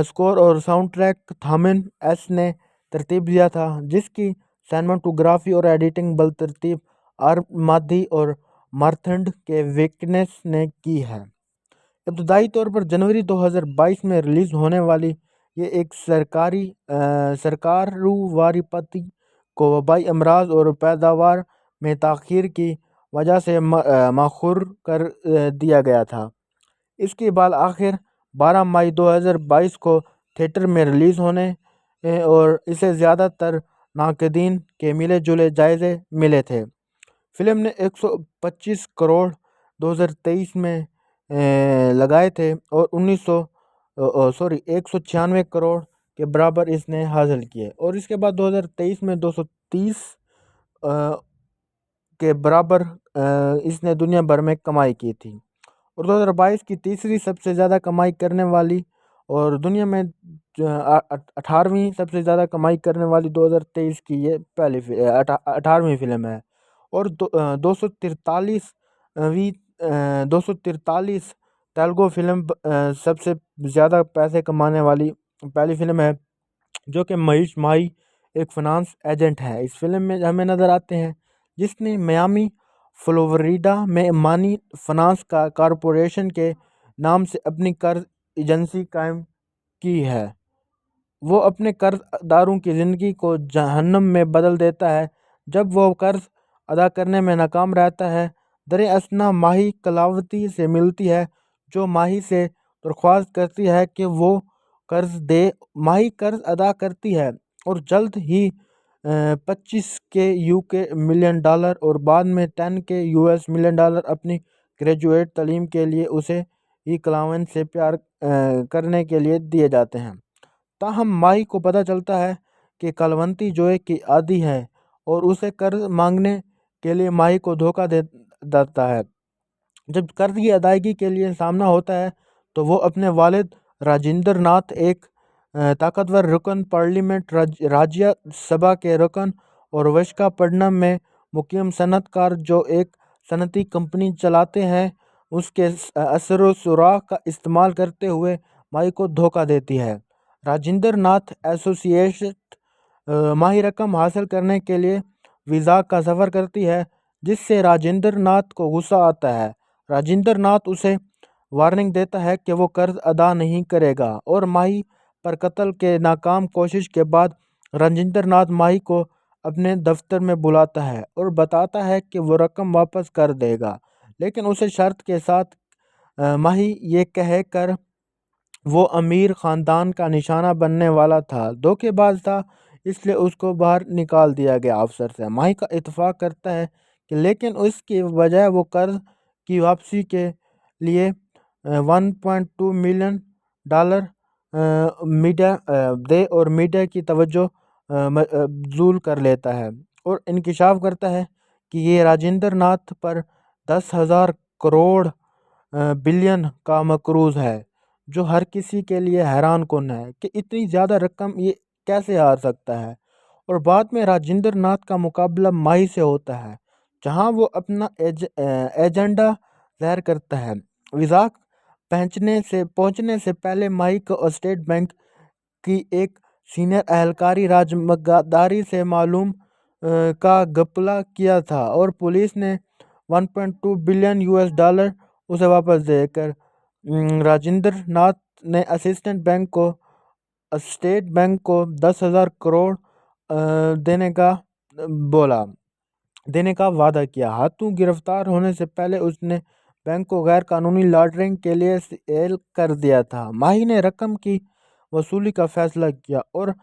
स्कोर और साउंड ट्रैक थामिन एस ने तरतीब दिया था, जिसकी सिनेमाटोग्राफी और एडिटिंग बलतरतीब आर और मार्थंड के विकनेस ने की है। इब्तदाई तौर पर जनवरी 2022 में रिलीज़ होने वाली ये एक सरकारू वारीपति को वबाई अमराज और पैदावार में ताख़ीर की वजह से मखूर कर दिया गया था। इसके बाद आखिर 12 मई 2022 को थिएटर में रिलीज़ होने और इसे ज़्यादातर नाक़दीन के मिले जुले जायज़े मिले थे। फिल्म ने 125 करोड़ 2023 में लगाए थे और 196 करोड़ के बराबर इसने हासिल किए और इसके बाद 2023 में 230 के बराबर इसने दुनिया भर में कमाई की थी और 2022 की तीसरी सबसे ज़्यादा कमाई करने वाली और दुनिया में 18वीं सबसे ज़्यादा कमाई करने वाली 2023 की ये पहली 18वीं फिल्म है और 243 तेलुगु फिल्म सबसे ज़्यादा पैसे कमाने वाली पहली फिल्म है, जो कि महेश माही एक फाइनेंस एजेंट है। इस फिल्म में हमें नज़र आते हैं जिसने मियामी फ्लोरिडा में मानी फाइनेंस कॉरपोरेशन के नाम से अपनी कर्ज एजेंसी कायम की है। वो अपने कर्जदारों की ज़िंदगी को जहन्नम में बदल देता है जब वो कर्ज अदा करने में नाकाम रहता है। दर-ए-असना माही कलावती से मिलती है, जो माही से दरख्वास्त करती है कि वो कर्ज दे। माही कर्ज अदा करती है और जल्द ही 25 के यूके मिलियन डॉलर और बाद में 10 के यूएस मिलियन डॉलर अपनी ग्रेजुएट तालीम के लिए उसे ही क्लाइंट से प्यार करने के लिए दिए जाते हैं। ताहम माही को पता चलता है कि कलावती जोए की आदी है और उसे कर्ज मांगने के लिए माही को धोखा दे देता है। जब कर्ज की अदायगी के लिए सामना होता है तो वो अपने वालिद राजेंद्र नाथ, एक ताकतवर रुकन पार्लियामेंट राज्यसभा के रुकन और विशाखापट्टनम में मुकीम सनअतकार जो एक सनअती कंपनी चलाते हैं, उसके असर सुराग का इस्तेमाल करते हुए माही को धोखा देती है। राजेंद्र नाथ एसोसिएट माही रकम हासिल करने के लिए वीज़ा का सफ़र करती है, जिससे राजेंद्र नाथ को गुस्सा आता है। राजेंद्र नाथ उसे वार्निंग देता है कि वो कर्ज अदा नहीं करेगा और माही पर कत्ल के नाकाम कोशिश के बाद राजेंद्र नाथ माही को अपने दफ्तर में बुलाता है और बताता है कि वो रकम वापस कर देगा, लेकिन उसे शर्त के साथ माही ये कह कर वो अमीर ख़ानदान का निशाना बनने वाला था, धोखेबाज था, इसलिए उसको बाहर निकाल दिया गया। अफसर से माही का इत्तेफाक करता है कि लेकिन उसकी बजाय वो कर्ज की वापसी के लिए 1.2 मिलियन डॉलर मीडिया दे और मीडिया की तवज्जो मबज़ूल कर लेता है और इंकिशाफ करता है कि ये राजेंद्र नाथ पर 10,000 करोड़ बिलियन का मकरूज़ है, जो हर किसी के लिए हैरान कुन है कि इतनी ज़्यादा रकम ये कैसे हार सकता है। और बाद में राजेंद्र नाथ का मुकाबला माही से होता है, जहां वो अपना एजेंडा ज़ाहिर करता है। विज़ाक पहुंचने से पहले माही को स्टेट बैंक की एक सीनियर एहलकारी राजमगादारी से मालूम का घपला किया था और पुलिस ने 1.2 बिलियन यूएस डॉलर उसे वापस देकर राजेंद्र नाथ ने स्टेट बैंक को 10,000 करोड़ देने का वादा किया। हाथों गिरफ्तार होने से पहले उसने बैंक को गैर कानूनी लॉन्ड्रिंग के लिए सेल कर दिया था। माही ने रकम की वसूली का फैसला किया और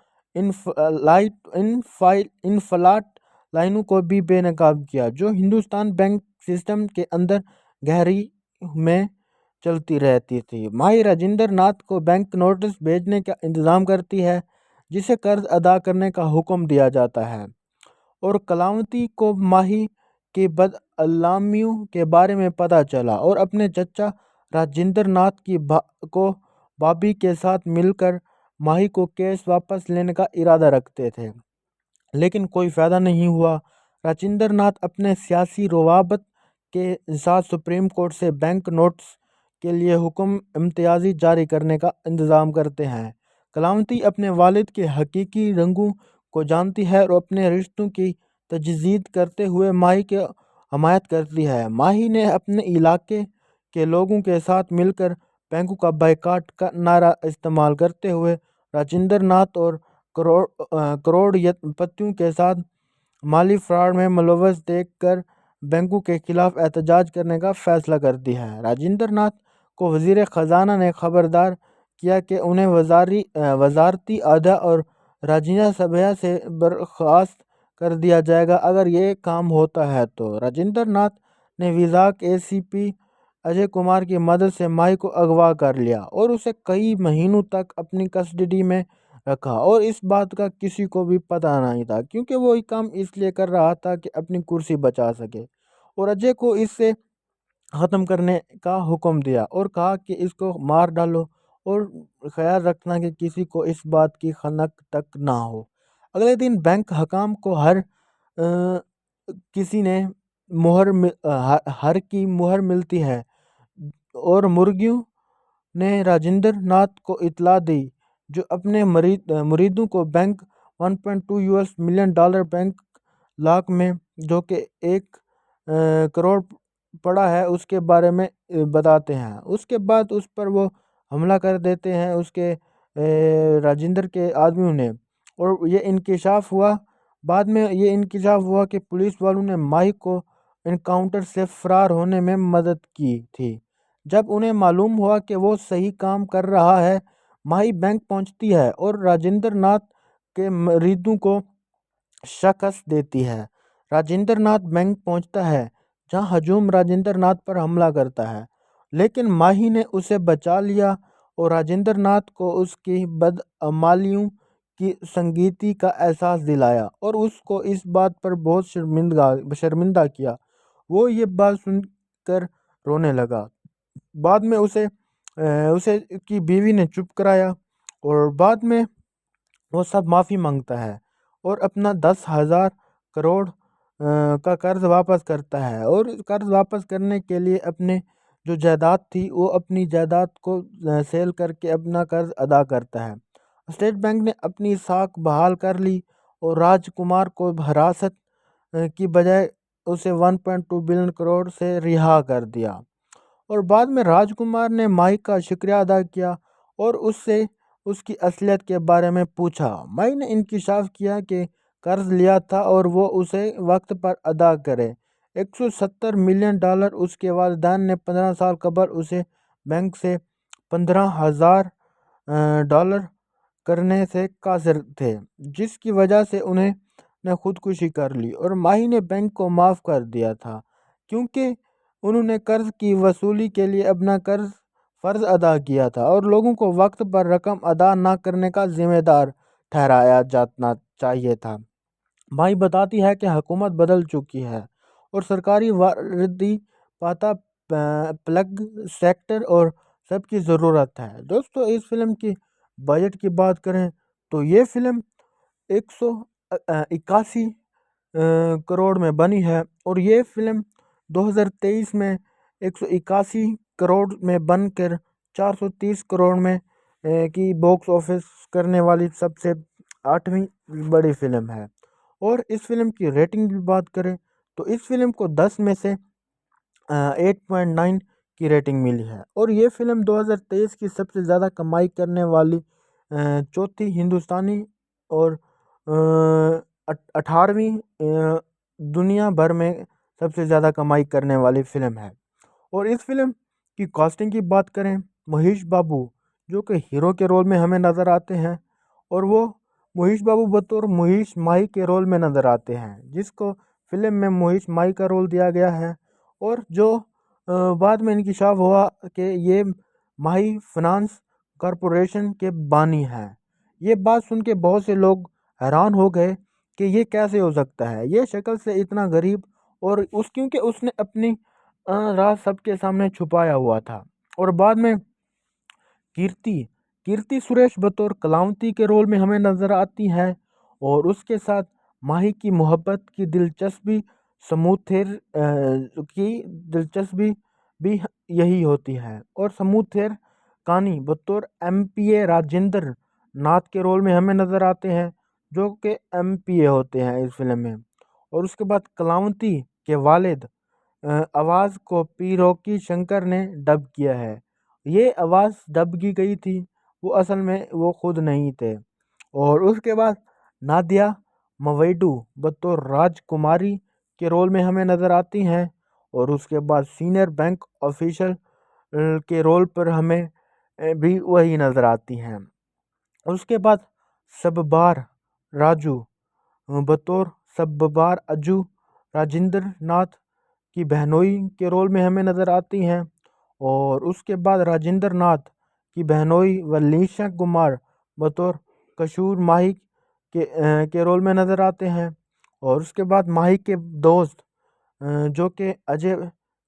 इनफ्लाट लाइनों को भी बेनकाब किया, जो हिंदुस्तान बैंक सिस्टम के अंदर गहरी में चलती रहती थी। माही राजेंद्र नाथ को बैंक नोटिस भेजने का इंतज़ाम करती है, जिसे कर्ज अदा करने का हुक्म दिया जाता है और कलावती को माही की बदअलामियों के बारे में पता चला और अपने चचा राजेंद्र नाथ को भाभी के साथ मिलकर माही को केस वापस लेने का इरादा रखते थे, लेकिन कोई फायदा नहीं हुआ। राजेंद्र नाथ अपने सियासी रवाबत के साथ सुप्रीम कोर्ट से बैंक नोट्स के लिए हुक्म इम्तियाजी जारी करने का इंतज़ाम करते हैं। कलावती अपने वालिद के हकीकी रंगों को जानती है और अपने रिश्तों की तजदीद करते हुए माही की हमायत करती है। माही ने अपने इलाके के लोगों के साथ मिलकर बैंकों का बायकॉट का नारा इस्तेमाल करते हुए राजेंद्र नाथ और करोड़पतियों के साथ माली फ्रॉड में मुलव्वस देखकर बैंकों के खिलाफ एहतजाज करने का फैसला करती है। राजेंद्र नाथ को वजीर ख़जाना ने खबरदार किया कि उन्हें वजारती अहदा और राज्य सभा से बर्खास्त कर दिया जाएगा अगर ये काम होता है। तो राजेंद्र नाथ ने विजाक एसीपी अजय कुमार की मदद से माही को अगवा कर लिया और उसे कई महीनों तक अपनी कस्टडी में रखा और इस बात का किसी को भी पता नहीं था, क्योंकि वो ये काम इसलिए कर रहा था कि अपनी कुर्सी बचा सके। और अजय को इससे ख़त्म करने का हुक्म दिया और कहा कि इसको मार डालो और ख्याल रखना कि किसी को इस बात की खनक तक ना हो। अगले दिन बैंक हकाम को किसी ने हर की मुहर मिलती है और मुर्गियों ने राजेंद्र नाथ को इतला दी, जो अपने मुरीदों को bank 1.2 US million dollar bank lakh में, जो कि 1 करोड़ पड़ा है, उसके बारे में बताते हैं। उसके बाद उस पर वो हमला कर देते हैं उसके राजेंद्र के आदमियों ने, और ये इंकशाफ हुआ बाद में ये इंकशाफ हुआ कि पुलिस वालों ने माही को इनकाउंटर से फरार होने में मदद की थी। जब उन्हें मालूम हुआ कि वो सही काम कर रहा है, माही बैंक पहुंचती है और राजेंद्र नाथ के मुरीदों को शिकस्त देती है। राजेंद्र नाथ बैंक पहुंचता है जहां हजूम राजेंद्र नाथ पर हमला करता है, लेकिन माही ने उसे बचा लिया और राजेंद्र नाथ को उसकी बदअमालियों की संगीति का एहसास दिलाया और उसको इस बात पर बहुत शर्मिंदा किया। वो ये बात सुनकर रोने लगा। बाद में उसे की बीवी ने चुप कराया और बाद में वो सब माफ़ी मांगता है और अपना 10,000 करोड़ का कर्ज वापस करता है और कर्ज वापस करने के लिए अपने जो जायदाद थी वो अपनी जायदाद को सेल करके अपना कर्ज अदा करता है। स्टेट बैंक ने अपनी साख बहाल कर ली और राजकुमार को हिरासत की बजाय उसे 1.2 बिलियन करोड़ से रिहा कर दिया। और बाद में राजकुमार ने माही का शुक्रिया अदा किया और उससे उसकी असलियत के बारे में पूछा। माही ने इंकशाफ किया कि कर्ज लिया था और वो उसे वक्त पर अदा करे। 170 मिलियन डॉलर उसके वालिदैन ने 15 साल कबल उसे बैंक से 15,000 डॉलर करने से कासिर थे, जिसकी वजह से उन्हें ने खुदकुशी कर ली और माही ने बैंक को माफ़ कर दिया था, क्योंकि उन्होंने कर्ज की वसूली के लिए अपना फ़र्ज अदा किया था और लोगों को वक्त पर रकम अदा न करने का जिम्मेदार ठहराया जाना चाहिए था। माही बताती है कि हुकूमत बदल चुकी है और सरकारी वारदी पाता प्लग सेक्टर और सबकी ज़रूरत है। दोस्तों, इस फिल्म की बजट की बात करें तो ये फिल्म 181 करोड़ में बनी है और ये फिल्म 2023 में 181 करोड़ में बनकर 430 करोड़ में की बॉक्स ऑफिस करने वाली सबसे 8वीं बड़ी फिल्म है। और इस फिल्म की रेटिंग की बात करें तो इस फिल्म को 10 में से 8.9 की रेटिंग मिली है और ये फिल्म 2023 की सबसे ज़्यादा कमाई करने वाली चौथी हिंदुस्तानी और 18वीं दुनिया भर में सबसे ज़्यादा कमाई करने वाली फ़िल्म है। और इस फिल्म की कास्टिंग की बात करें, महेश बाबू जो कि हीरो के रोल में हमें नज़र आते हैं और वो महेश बाबू बतौर मोहिश माही के रोल में नज़र आते हैं, जिसको फिल्म में मोहिश माही का रोल दिया गया है। और जो बाद में इंकशाफ हुआ कि ये माही फाइनेंस कॉरपोरेशन के बानी हैं। ये बात सुन के बहुत से लोग हैरान हो गए कि ये कैसे हो सकता है, ये शक्ल से इतना गरीब और क्योंकि उसने अपनी राज सबके सामने छुपाया हुआ था। और बाद में कीर्ति कीर्ति सुरेश बतौर कलावती के रोल में हमें नजर आती है। और उसके साथ माही की मोहब्बत की दिलचस्पी समूथेर की दिलचस्पी भी यही होती है। और समूथेर कानी बतौर एमपीए राजेंद्र नाथ के रोल में हमें नजर आते हैं, जो कि एमपीए होते हैं इस फिल्म में। और उसके बाद कलावती के वालिद आवाज़ को पी रॉकी शंकर ने डब किया है। ये आवाज़ डब की गई थी, वो असल में वो खुद नहीं थे। और उसके बाद नादिया मवेडू बतौर राजकुमारी के रोल में हमें नज़र आती हैं। और उसके बाद सीनियर बैंक ऑफिसर के रोल पर हमें भी वही नज़र आती हैं। और उसके बाद सबबार राजू बतौर सबबार अजू राजेंद्र नाथ की बहनोई के रोल में हमें नज़र आती हैं। और उसके बाद राजेंद्र नाथ की बहनोई वलीशा कुमार बतौर कसूर माही के रोल में नज़र आते हैं। और उसके बाद माही के दोस्त जो कि अजय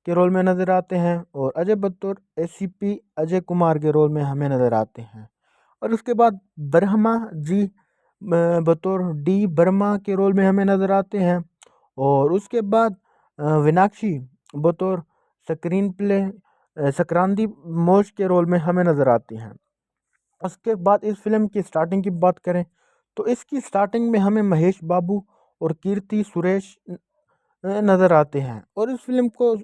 के रोल में नज़र आते हैं, और अजय बतौर एसीपी अजय कुमार के रोल में हमें नज़र आते हैं। और उसके बाद ब्रह्मा जी बतौर डी वर्मा के रोल में हमें नज़र आते हैं। और उसके बाद विनाक्षी बतौर स्क्रीन प्ले संक्रांति मोश के रोल में हमें नज़र आती हैं। उसके बाद इस फिल्म की स्टार्टिंग की बात करें तो इसकी स्टार्टिंग में हमें महेश बाबू और कीर्ति सुरेश नज़र आते हैं। और इस फिल्म को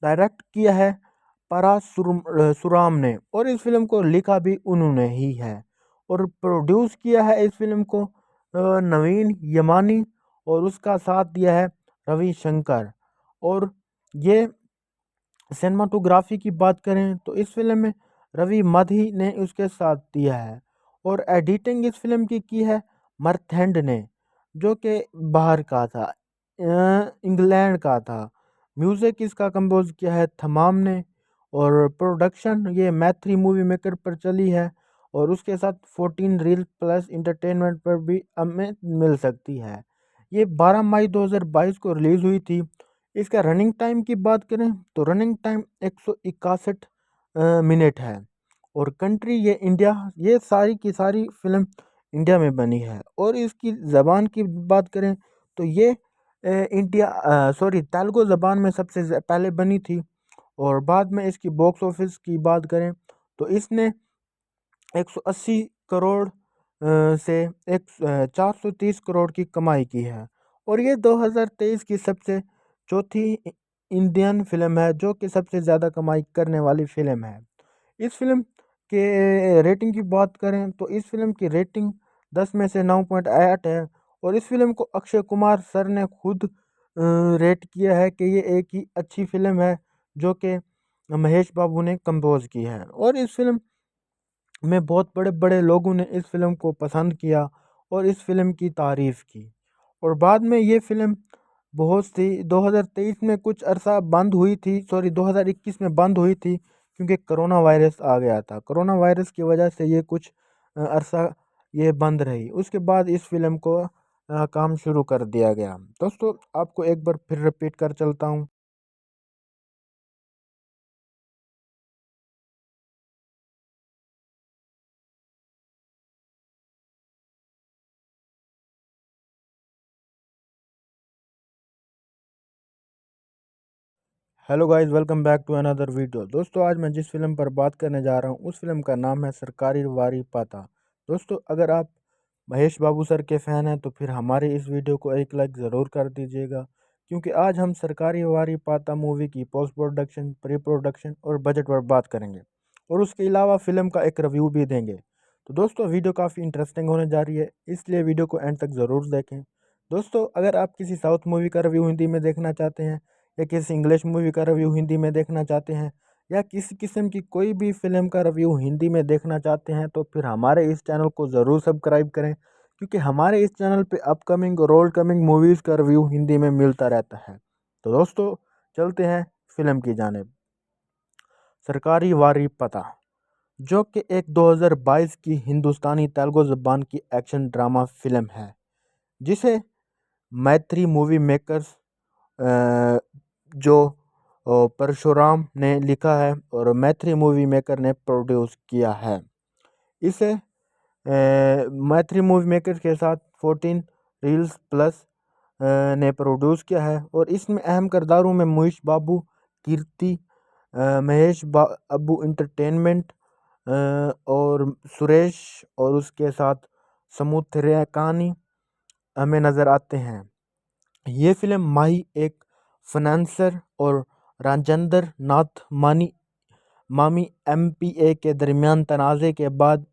डायरेक्ट किया है सुराम ने, और इस फिल्म को लिखा भी उन्होंने ही है। और प्रोड्यूस किया है इस फिल्म को नवीन यमानी, और उसका साथ दिया है रवि शंकर। और ये सिनेमाटोग्राफी की बात करें तो इस फिल्म में रवि मधी ने उसके साथ दिया है। और एडिटिंग इस फिल्म की है मर्थेंड ने, जो कि बाहर का था, इंग्लैंड का था। म्यूज़िक इसका कंपोज किया है थमाम ने। और प्रोडक्शन ये मैथ्री मूवी मेकर पर चली है, और उसके साथ 14 रील प्लस इंटरटेनमेंट पर भी हमें मिल सकती है। ये 12 मई 2022 को रिलीज़ हुई थी। इसका रनिंग टाइम की बात करें तो रनिंग टाइम 161 मिनट है। और कंट्री ये इंडिया, ये सारी की सारी फिल्म इंडिया में बनी है। और इसकी ज़बान की बात करें तो ये तेलुगु ज़बान में सबसे पहले बनी थी। और बाद में इसकी बॉक्स ऑफिस की बात करें तो इसने 180 करोड़ से 430 करोड़ की कमाई की है। और ये 2023 की सबसे चौथी इंडियन फिल्म है जो कि सबसे ज़्यादा कमाई करने वाली फिल्म है। इस फिल्म के रेटिंग की बात करें तो इस फिल्म की रेटिंग 10 में से 9.8 है। और इस फिल्म को अक्षय कुमार सर ने खुद रेट किया है कि ये एक ही अच्छी फिल्म है जो कि महेश बाबू ने कंपोज की है। और इस फिल्म में बहुत बड़े बड़े लोगों ने इस फिल्म को पसंद किया और इस फिल्म की तारीफ़ की। और बाद में ये फिल्म बहुत सी 2023 में कुछ अरसा बंद हुई थी, 2021 में बंद हुई थी, क्योंकि कोरोना वायरस आ गया था। कोरोना वायरस की वजह से ये कुछ अरसा ये बंद रही। उसके बाद इस फिल्म को काम शुरू कर दिया गया। दोस्तों आपको एक बार फिर रिपीट कर चलता हूँ। Hello guys, welcome back to another video. दोस्तों आज मैं जिस फिल्म पर बात करने जा रहा हूँ उस फिल्म का नाम है सरकारी वारी पाता। दोस्तों अगर आप महेश बाबू सर के फ़ैन हैं तो फिर हमारे इस वीडियो को एक लाइक ज़रूर कर दीजिएगा, क्योंकि आज हम सरकारी वारी पाता मूवी की पोस्ट प्रोडक्शन, प्री प्रोडक्शन और बजट पर बात करेंगे, और उसके अलावा फ़िल्म का एक रिव्यू भी देंगे। तो दोस्तों वीडियो काफ़ी इंटरेस्टिंग होने जा रही है, इसलिए वीडियो को एंड तक ज़रूर देखें। दोस्तों अगर आप किसी साउथ मूवी का रिव्यू हिंदी में देखना चाहते हैं, या किसी इंग्लिश मूवी का रिव्यू हिंदी में देखना चाहते हैं, या किसी किस्म की कोई भी फिल्म का रिव्यू हिंदी में देखना चाहते हैं, तो फिर हमारे इस चैनल को ज़रूर सब्सक्राइब करें, क्योंकि हमारे इस चैनल पे अपकमिंग और ओल्ड कमिंग मूवीज़ का रिव्यू हिंदी में मिलता रहता है। तो दोस्तों चलते हैं फिल्म की जानिब। सरकारी वारी पता, जो कि एक 2022 की हिंदुस्तानी तेलुगु ज़बान की एक्शन ड्रामा फिल्म है, जिसे मैत्री मूवी मेकर्स जो परशुराम ने लिखा है और मैत्री मूवी मेकर ने प्रोड्यूस किया है। इसे मैत्री मूवी मेकर के साथ 14 रील्स प्लस ने प्रोड्यूस किया है और इसमें अहम किरदारों में महेश बाबू, कीर्ति, महेश बाबू इंटरटेनमेंट और सुरेश और उसके साथ समुद्रकानी हमें नज़र आते हैं। ये फिल्म माही एक फाइनेंसर और राजेंद्र नाथ मामी एमपीए के दरमियान तनाज़े के बाद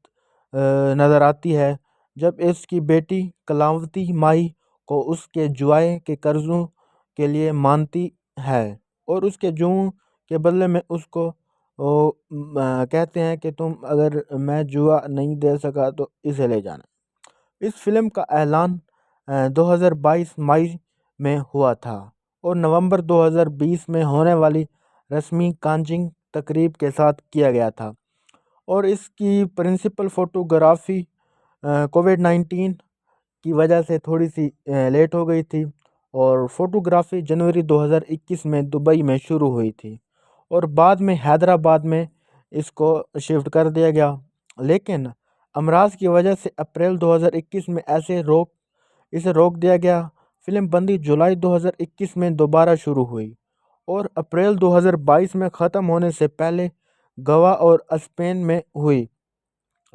नज़र आती है, जब इसकी बेटी कलावती माही को उसके जुए के कर्जों के लिए मानती है और उसके जुए के बदले में उसको कहते हैं कि तुम अगर मैं जुआ नहीं दे सका तो इसे ले जाना। इस फिल्म का ऐलान 2022 मई में हुआ था और नवंबर 2020 में होने वाली रस्मी लॉन्चिंग तकरीब के साथ किया गया था और इसकी प्रिंसिपल फोटोग्राफी कोविड-19 की वजह से थोड़ी सी लेट हो गई थी और फोटोग्राफी जनवरी 2021 में दुबई में शुरू हुई थी और बाद में हैदराबाद में इसको शिफ्ट कर दिया गया, लेकिन अमराज की वजह से अप्रैल 2021 में इसे रोक दिया गया। फिल्म बंदी जुलाई 2021 में दोबारा शुरू हुई और अप्रैल 2022 में ख़त्म होने से पहले गोवा और स्पेन में हुई।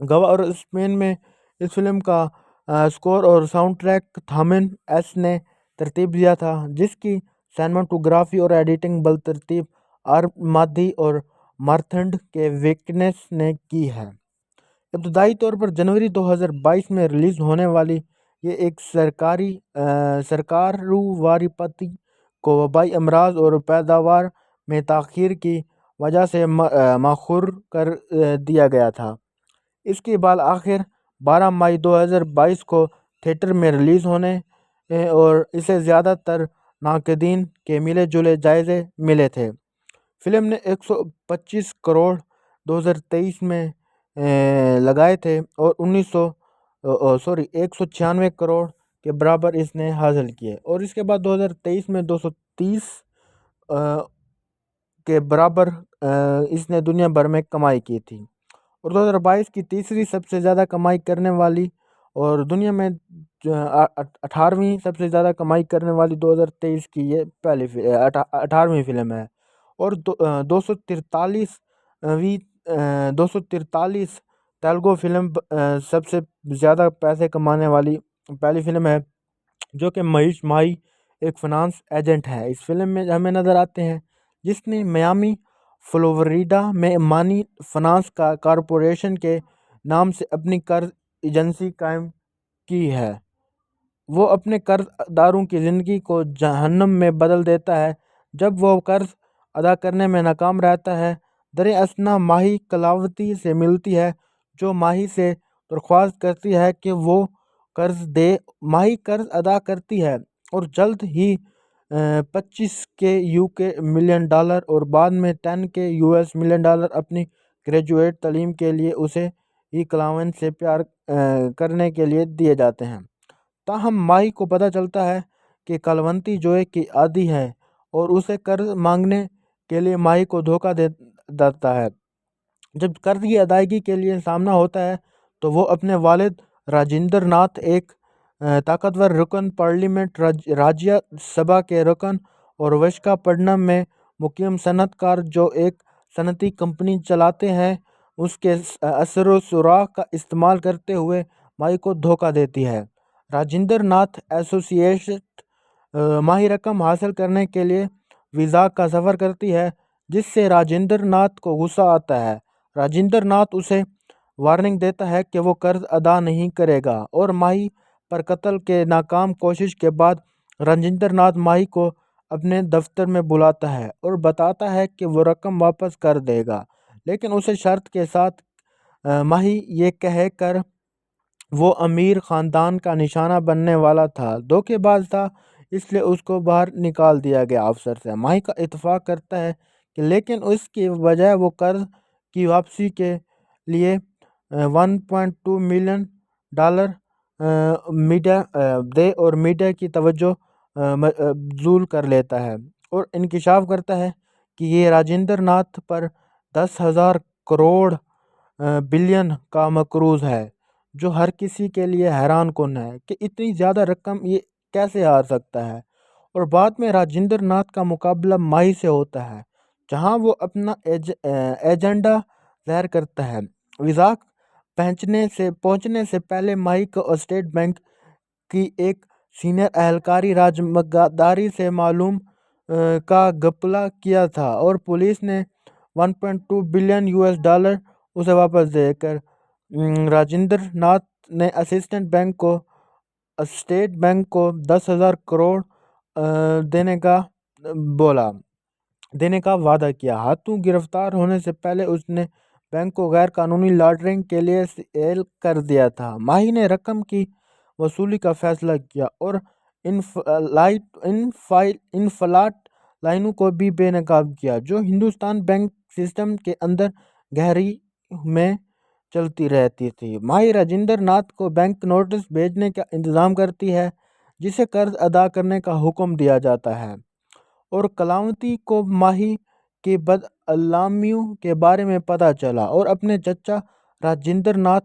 गोवा और स्पेन में इस फिल्म का स्कोर और साउंड ट्रैक थामिन एस ने तरतीब दिया था, जिसकी सिनेमाटोग्राफी और एडिटिंग बलतरतीब आरमादी और मार्थंड के विकनेस ने की है। इब्तदाई तौर पर जनवरी 2022 में रिलीज़ होने वाली ये एक सरकारू वारीपति को वबाई अमराज और पैदावार में ताख़ीर की वजह से मखूर कर दिया गया था। इसके बाद आखिर 12 मई 2022 को थिएटर में रिलीज़ होने और इसे ज़्यादातर नाक़दीन के मिले जुले जायज़े मिले थे। फिल्म ने 125 करोड़ 2023 में लगाए थे और 196 करोड़ के बराबर इसने हासिल किए और इसके बाद 2023 में 230 के बराबर इसने दुनिया भर में कमाई की थी और 2022 की तीसरी सबसे ज़्यादा कमाई करने वाली और दुनिया में 18वीं सबसे ज़्यादा कमाई करने वाली 2023 की ये पहली 18वीं फिल्म है और 243 तेलुगु फिल्म सबसे ज़्यादा पैसे कमाने वाली पहली फिल्म है, जो कि महेश माही एक फाइनेंस एजेंट है। इस फिल्म में हमें नज़र आते हैं जिसने मियामी फ्लोरिडा में मानी फाइनेंस कॉरपोरेशन के नाम से अपनी कर्ज एजेंसी कायम की है। वो अपने कर्जदारों की ज़िंदगी को जहन्नम में बदल देता है जब वो कर्ज अदा करने में नाकाम रहता है। दरअसल माही कलावती से मिलती है, जो माही से दरख्वास्त करती है कि वो कर्ज दे। माही कर्ज अदा करती है और जल्द ही 25 के यूके मिलियन डॉलर और बाद में 10 के यूएस मिलियन डॉलर अपनी ग्रेजुएट तालीम के लिए उसे ही क्लाइंट से प्यार करने के लिए दिए जाते हैं। ताहम माही को पता चलता है कि कलावती जुए की आदी है और उसे कर्ज मांगने के लिए माही को धोखा दे देता है। जब कर्ज की अदायगी के लिए सामना होता है तो वो अपने वालिद राजेंद्र नाथ, एक ताकतवर रुकन पार्लियामेंट राज्य सभा के रुकन और विशाखापट्टनम में मुकीम सनतकार जो एक सनती कंपनी चलाते हैं, उसके असर सुराग का इस्तेमाल करते हुए माही को धोखा देती है। राजेंद्र नाथ एसोसिएशन माही रकम हासिल करने के लिए वीज़ा का सफ़र करती है, जिससे राजेंद्र नाथ को गुस्सा आता है। राजेंद्र नाथ उसे वार्निंग देता है कि वो कर्ज अदा नहीं करेगा और माही पर कत्ल के नाकाम कोशिश के बाद राजेंद्र नाथ माही को अपने दफ्तर में बुलाता है और बताता है कि वो रकम वापस कर देगा, लेकिन उसे शर्त के साथ माही ये कह कर वो अमीर ख़ानदान का निशाना बनने वाला था, धोखेबाज था, इसलिए उसको बाहर निकाल दिया गया अफसर से। माही का इत्तेफाक करता है कि लेकिन उसकी बजाय वो कर्ज की वापसी के लिए 1.2 मिलियन डॉलर मीडिया दे और मीडिया की तवज्जो वसूल कर लेता है और इंकशाफ करता है कि ये राजेंद्र नाथ पर 10,000 करोड़ बिलियन का मकरूज़ है, जो हर किसी के लिए हैरान कुन है कि इतनी ज़्यादा रकम ये कैसे हार सकता है। और बाद में राजेंद्र नाथ का मुकाबला माही से होता है, जहां वो अपना एजेंडा ज़ाहिर करता है। विजाक पहुंचने से पहले माही को स्टेट बैंक की एक सीनियर एहलकारी राजमगादारी से मालूम का घपला किया था और पुलिस ने 1.2 बिलियन यूएस डॉलर उसे वापस देकर राजेंद्र नाथ ने स्टेट बैंक को 10,000 करोड़ देने का बोला देने का वादा किया। हाथों गिरफ्तार होने से पहले उसने बैंक को गैर कानूनी लॉन्ड्रिंग के लिए सेल कर दिया था। माही ने रकम की वसूली का फैसला किया और इनफ्लाट लाइनों को भी बेनकाब किया, जो हिंदुस्तान बैंक सिस्टम के अंदर गहरी में चलती रहती थी। माही राजेंद्र नाथ को बैंक नोटिस भेजने का इंतजाम करती है, जिसे कर्ज अदा करने का हुक्म दिया जाता है। और कलावती को माही के बदअलामियों के बारे में पता चला और अपने चचा राजेंद्र नाथ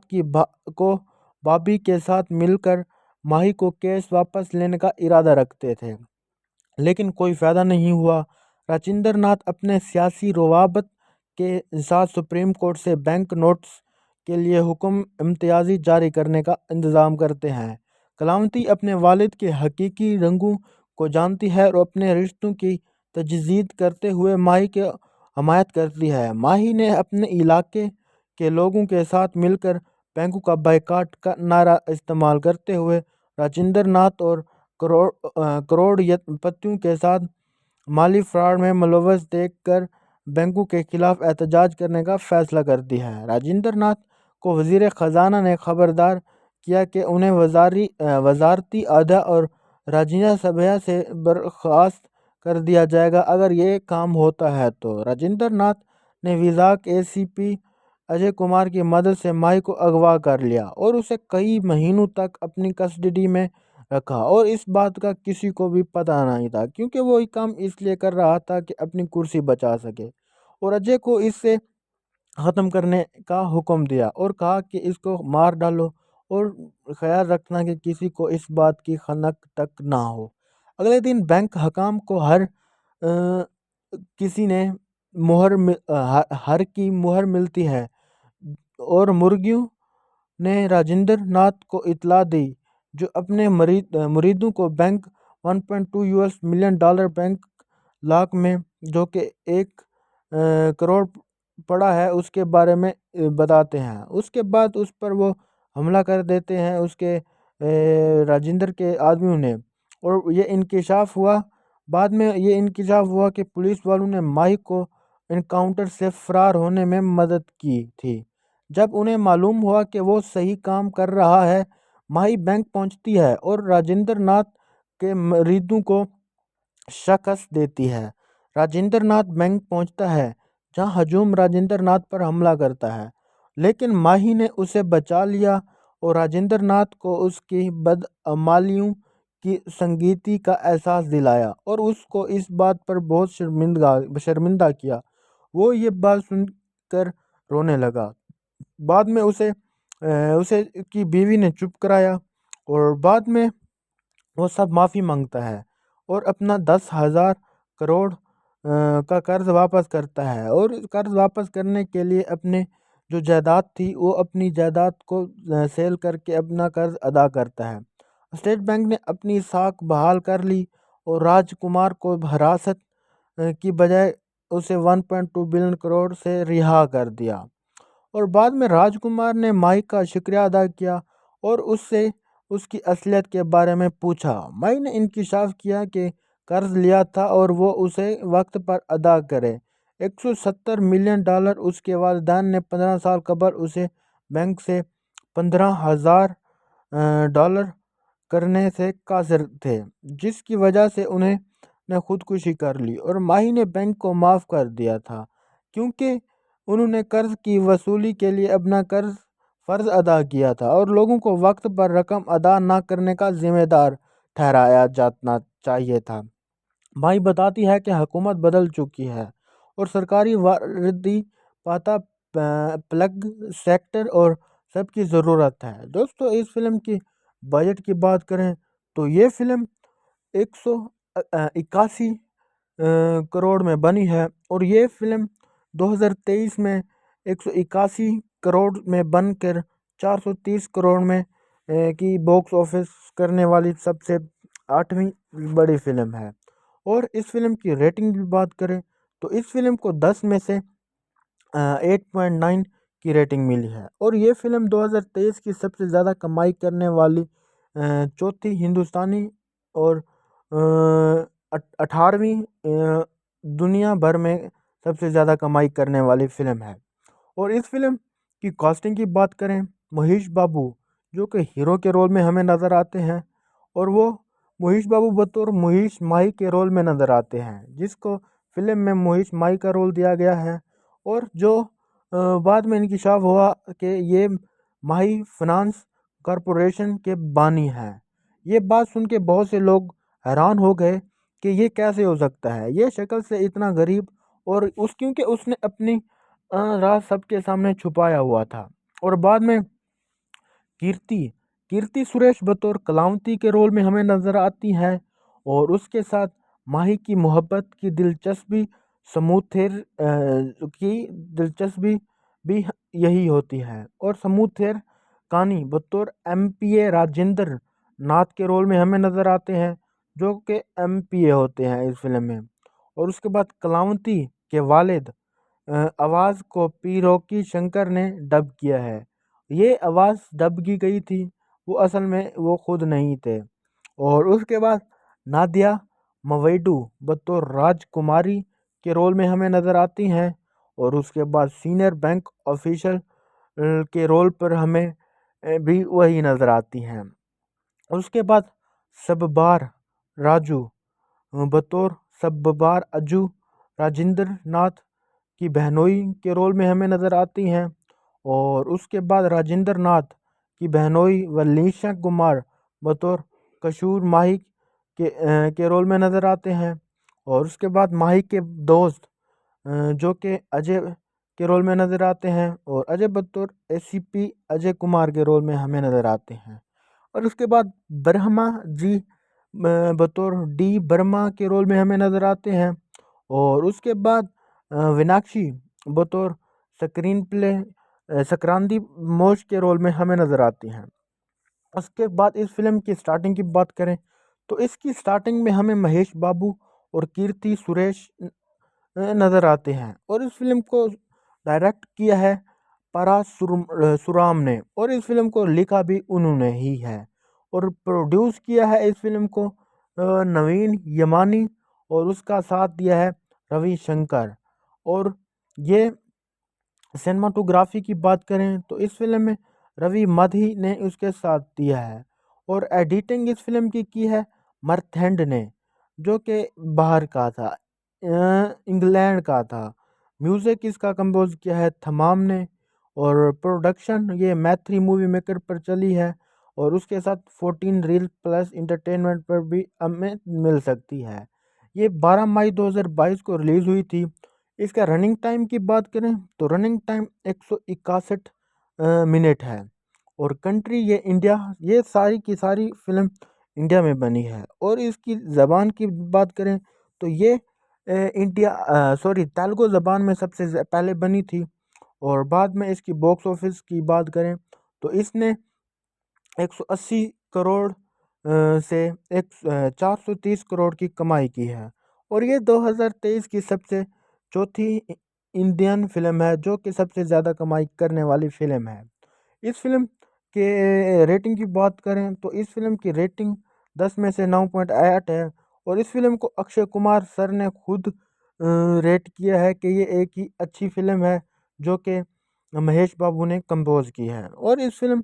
को भाभी के साथ मिलकर माही को केस वापस लेने का इरादा रखते थे, लेकिन कोई फायदा नहीं हुआ। राजेंद्र नाथ अपने सियासी रवाबत के साथ सुप्रीम कोर्ट से बैंक नोट्स के लिए हुक्म इम्तियाजी जारी करने का इंतज़ाम करते हैं। कलावती अपने वालिद के हकीकी रंगों को जानती है और अपने रिश्तों की तजदीद करते हुए माही की हमायत करती है। माही ने अपने इलाके के लोगों के साथ मिलकर बैंकों का बायकॉट का नारा इस्तेमाल करते हुए राजेंद्र नाथ और करोड़पतियों के साथ माली फ्रॉड में मुलव्वस देखकर बैंकों के खिलाफ एहतजाज करने का फैसला करती है। राजेंद्र नाथ को वजीर ख़जाना ने खबरदार किया कि उन्हें वजारती अहदा और राज्यसभा से बर्खास्त कर दिया जाएगा अगर ये काम होता है। तो राजेंद्र नाथ ने विजाक एसीपी अजय कुमार की मदद से माही को अगवा कर लिया और उसे कई महीनों तक अपनी कस्टडी में रखा और इस बात का किसी को भी पता नहीं था, क्योंकि वो ये काम इसलिए कर रहा था कि अपनी कुर्सी बचा सके। और अजय को इससे ख़त्म करने का हुक्म दिया और कहा कि इसको मार डालो और ख्याल रखना कि किसी को इस बात की खनक तक ना हो। अगले दिन बैंक हकाम को किसी ने हर की मुहर मिलती है और मुर्गियों ने राजेंद्र नाथ को इतला दी, जो अपने मुरीदों को bank 1.2 US million dollar bank lakh में, जो कि 1 करोड़ पड़ा है, उसके बारे में बताते हैं। उसके बाद उस पर वो हमला कर देते हैं उसके राजेंद्र के आदमियों ने और ये इंकशाफ हुआ। बाद में ये इंकशाफ हुआ कि पुलिस वालों ने माही को इनकाउंटर से फरार होने में मदद की थी। जब उन्हें मालूम हुआ कि वो सही काम कर रहा है, माही बैंक पहुंचती है और राजेंद्र नाथ के मुरीदों को शिकस्त देती है। राजेंद्र नाथ बैंक पहुंचता है, जहां हजूम राजेंद्र नाथ पर हमला करता है, लेकिन माही ने उसे बचा लिया और राजेंद्र नाथ को उसकी बदअमालियों की संगीति का एहसास दिलाया और उसको इस बात पर बहुत शर्मिंदा किया। वो ये बात सुनकर रोने लगा। बाद में उसे की बीवी ने चुप कराया और बाद में वो सब माफ़ी मांगता है और अपना 10,000 करोड़ का कर्ज वापस करता है और कर्ज वापस करने के लिए अपने जो जायदाद थी वो अपनी जायदाद को सेल करके अपना कर्ज अदा करता है। स्टेट बैंक ने अपनी साख बहाल कर ली और राजकुमार को हिरासत की बजाय उसे 1.2 बिलियन करोड़ से रिहा कर दिया। और बाद में राजकुमार ने माही का शुक्रिया अदा किया और उससे उसकी असलियत के बारे में पूछा। माही ने इंकशाफ किया कि कर्ज लिया था और वो उसे वक्त पर अदा करे। 170 मिलियन डॉलर उसके वालिदैन ने 15 साल कबल उसे बैंक से 15,000 डॉलर करने से कासिर थे, जिसकी वजह से उन्हें ने खुदकुशी कर ली और माही ने बैंक को माफ़ कर दिया था, क्योंकि उन्होंने कर्ज की वसूली के लिए अपना फ़र्ज़ अदा किया था और लोगों को वक्त पर रकम अदा ना करने का ज़िम्मेदार ठहराया जाना चाहिए था। माही बताती है कि हुकूमत बदल चुकी है और सरकारी वर्दी पाता प्लग सेक्टर और सबकी ज़रूरत है। दोस्तों इस फिल्म की बजट की बात करें तो ये फिल्म 181 करोड़ में बनी है और ये फिल्म 2023 में 181 करोड़ में बनकर 430 करोड़ में की बॉक्स ऑफिस करने वाली सबसे 8वीं बड़ी फिल्म है। और इस फिल्म की रेटिंग की बात करें तो इस फिल्म को 10 में से 8.9 की रेटिंग मिली है और ये फिल्म 2023 की सबसे ज़्यादा कमाई करने वाली चौथी हिंदुस्तानी और 18वीं दुनिया भर में सबसे ज़्यादा कमाई करने वाली फिल्म है। और इस फिल्म की कास्टिंग की बात करें, महेश बाबू जो कि हीरो के रोल में हमें नज़र आते हैं और वो महेश बाबू बतौर महेश माही के रोल में नज़र आते हैं, जिसको फिल्म में महेश माही का रोल दिया गया है। और जो बाद में इंकशाफ हुआ कि ये माही फाइनेंस कॉरपोरेशन के बानी हैं। ये बात सुन के बहुत से लोग हैरान हो गए कि ये कैसे हो सकता है, ये शक्ल से इतना गरीब, और क्योंकि उसने अपनी राज सबके सामने छुपाया हुआ था। और बाद में कीर्ति कीर्ति सुरेश बतौर कलावती के रोल में हमें नज़र आती हैं और उसके साथ माही की मोहब्बत की दिलचस्पी समूथेर की दिलचस्पी भी यही होती है। और समूथेर कानी बतौर एमपीए राजेंद्र नाथ के रोल में हमें नज़र आते हैं, जो कि एमपीए होते हैं इस फिल्म में। और उसके बाद कलावती के वालिद आवाज़ को पी रॉकी शंकर ने डब किया है। ये आवाज़ डब की गई थी, वो असल में वो खुद नहीं थे। और उसके बाद नादिया मवेडू बतौर राजकुमारी के रोल में हमें नज़र आती हैं और उसके बाद सीनियर बैंक ऑफिशियल के रोल पर हमें भी वही नज़र आती हैं। उसके बाद सबबार राजू बतौर सबबार अज्जू राजेंद्र नाथ की बहनोई के रोल में हमें नज़र आती हैं। और उसके बाद राजेंद्र नाथ की बहनोई वलीशा कुमार बतौर कसूर माही के रोल में नज़र आते हैं। और उसके बाद माही के दोस्त जो कि अजय के रोल में नज़र आते हैं और अजय बतौर एसीपी अजय कुमार के रोल में हमें नज़र आते हैं। और उसके बाद ब्रह्मा जी बतौर डी वर्मा के रोल में हमें नज़र आते हैं। और उसके बाद विनाक्षी बतौर स्क्रीन प्ले संक्रांति मोश के रोल में हमें नज़र आती हैं। उसके बाद इस फिल्म की स्टार्टिंग की बात करें तो इसकी स्टार्टिंग में हमें महेश बाबू और कीर्ति सुरेश नज़र आते हैं। और इस फिल्म को डायरेक्ट किया है सुराम ने और इस फिल्म को लिखा भी उन्होंने ही है। और प्रोड्यूस किया है इस फिल्म को नवीन यमानी और उसका साथ दिया है रवि शंकर। और ये सिनेमाटोग्राफी की बात करें तो इस फिल्म में रवि मधी ने उसके साथ दिया है। और एडिटिंग इस फिल्म की है मर्थेंड ने, जो कि बाहर का था, इंग्लैंड का था। म्यूज़िक इसका कंपोज किया है थमाम ने और प्रोडक्शन ये मैथ्री मूवी मेकर पर चली है और उसके साथ 14 रील प्लस इंटरटेनमेंट पर भी हमें मिल सकती है। ये 12 मई 2022 को रिलीज़ हुई थी। इसका रनिंग टाइम की बात करें तो रनिंग टाइम 161 मिनट है। और कंट्री ये इंडिया, ये सारी की सारी फिल्म इंडिया में बनी है। और इसकी ज़बान की बात करें तो ये तेलुगु ज़बान में सबसे पहले बनी थी। और बाद में इसकी बॉक्स ऑफिस की बात करें तो इसने 180 करोड़ से 430 करोड़ की कमाई की है। और ये 2023 की सबसे चौथी इंडियन फिल्म है जो कि सबसे ज़्यादा कमाई करने वाली फिल्म है। इस फिल्म के रेटिंग की बात करें तो इस फिल्म की रेटिंग 10 में से 9.8 है। और इस फिल्म को अक्षय कुमार सर ने खुद रेट किया है कि ये एक ही अच्छी फिल्म है जो कि महेश बाबू ने कंपोज की है। और इस फिल्म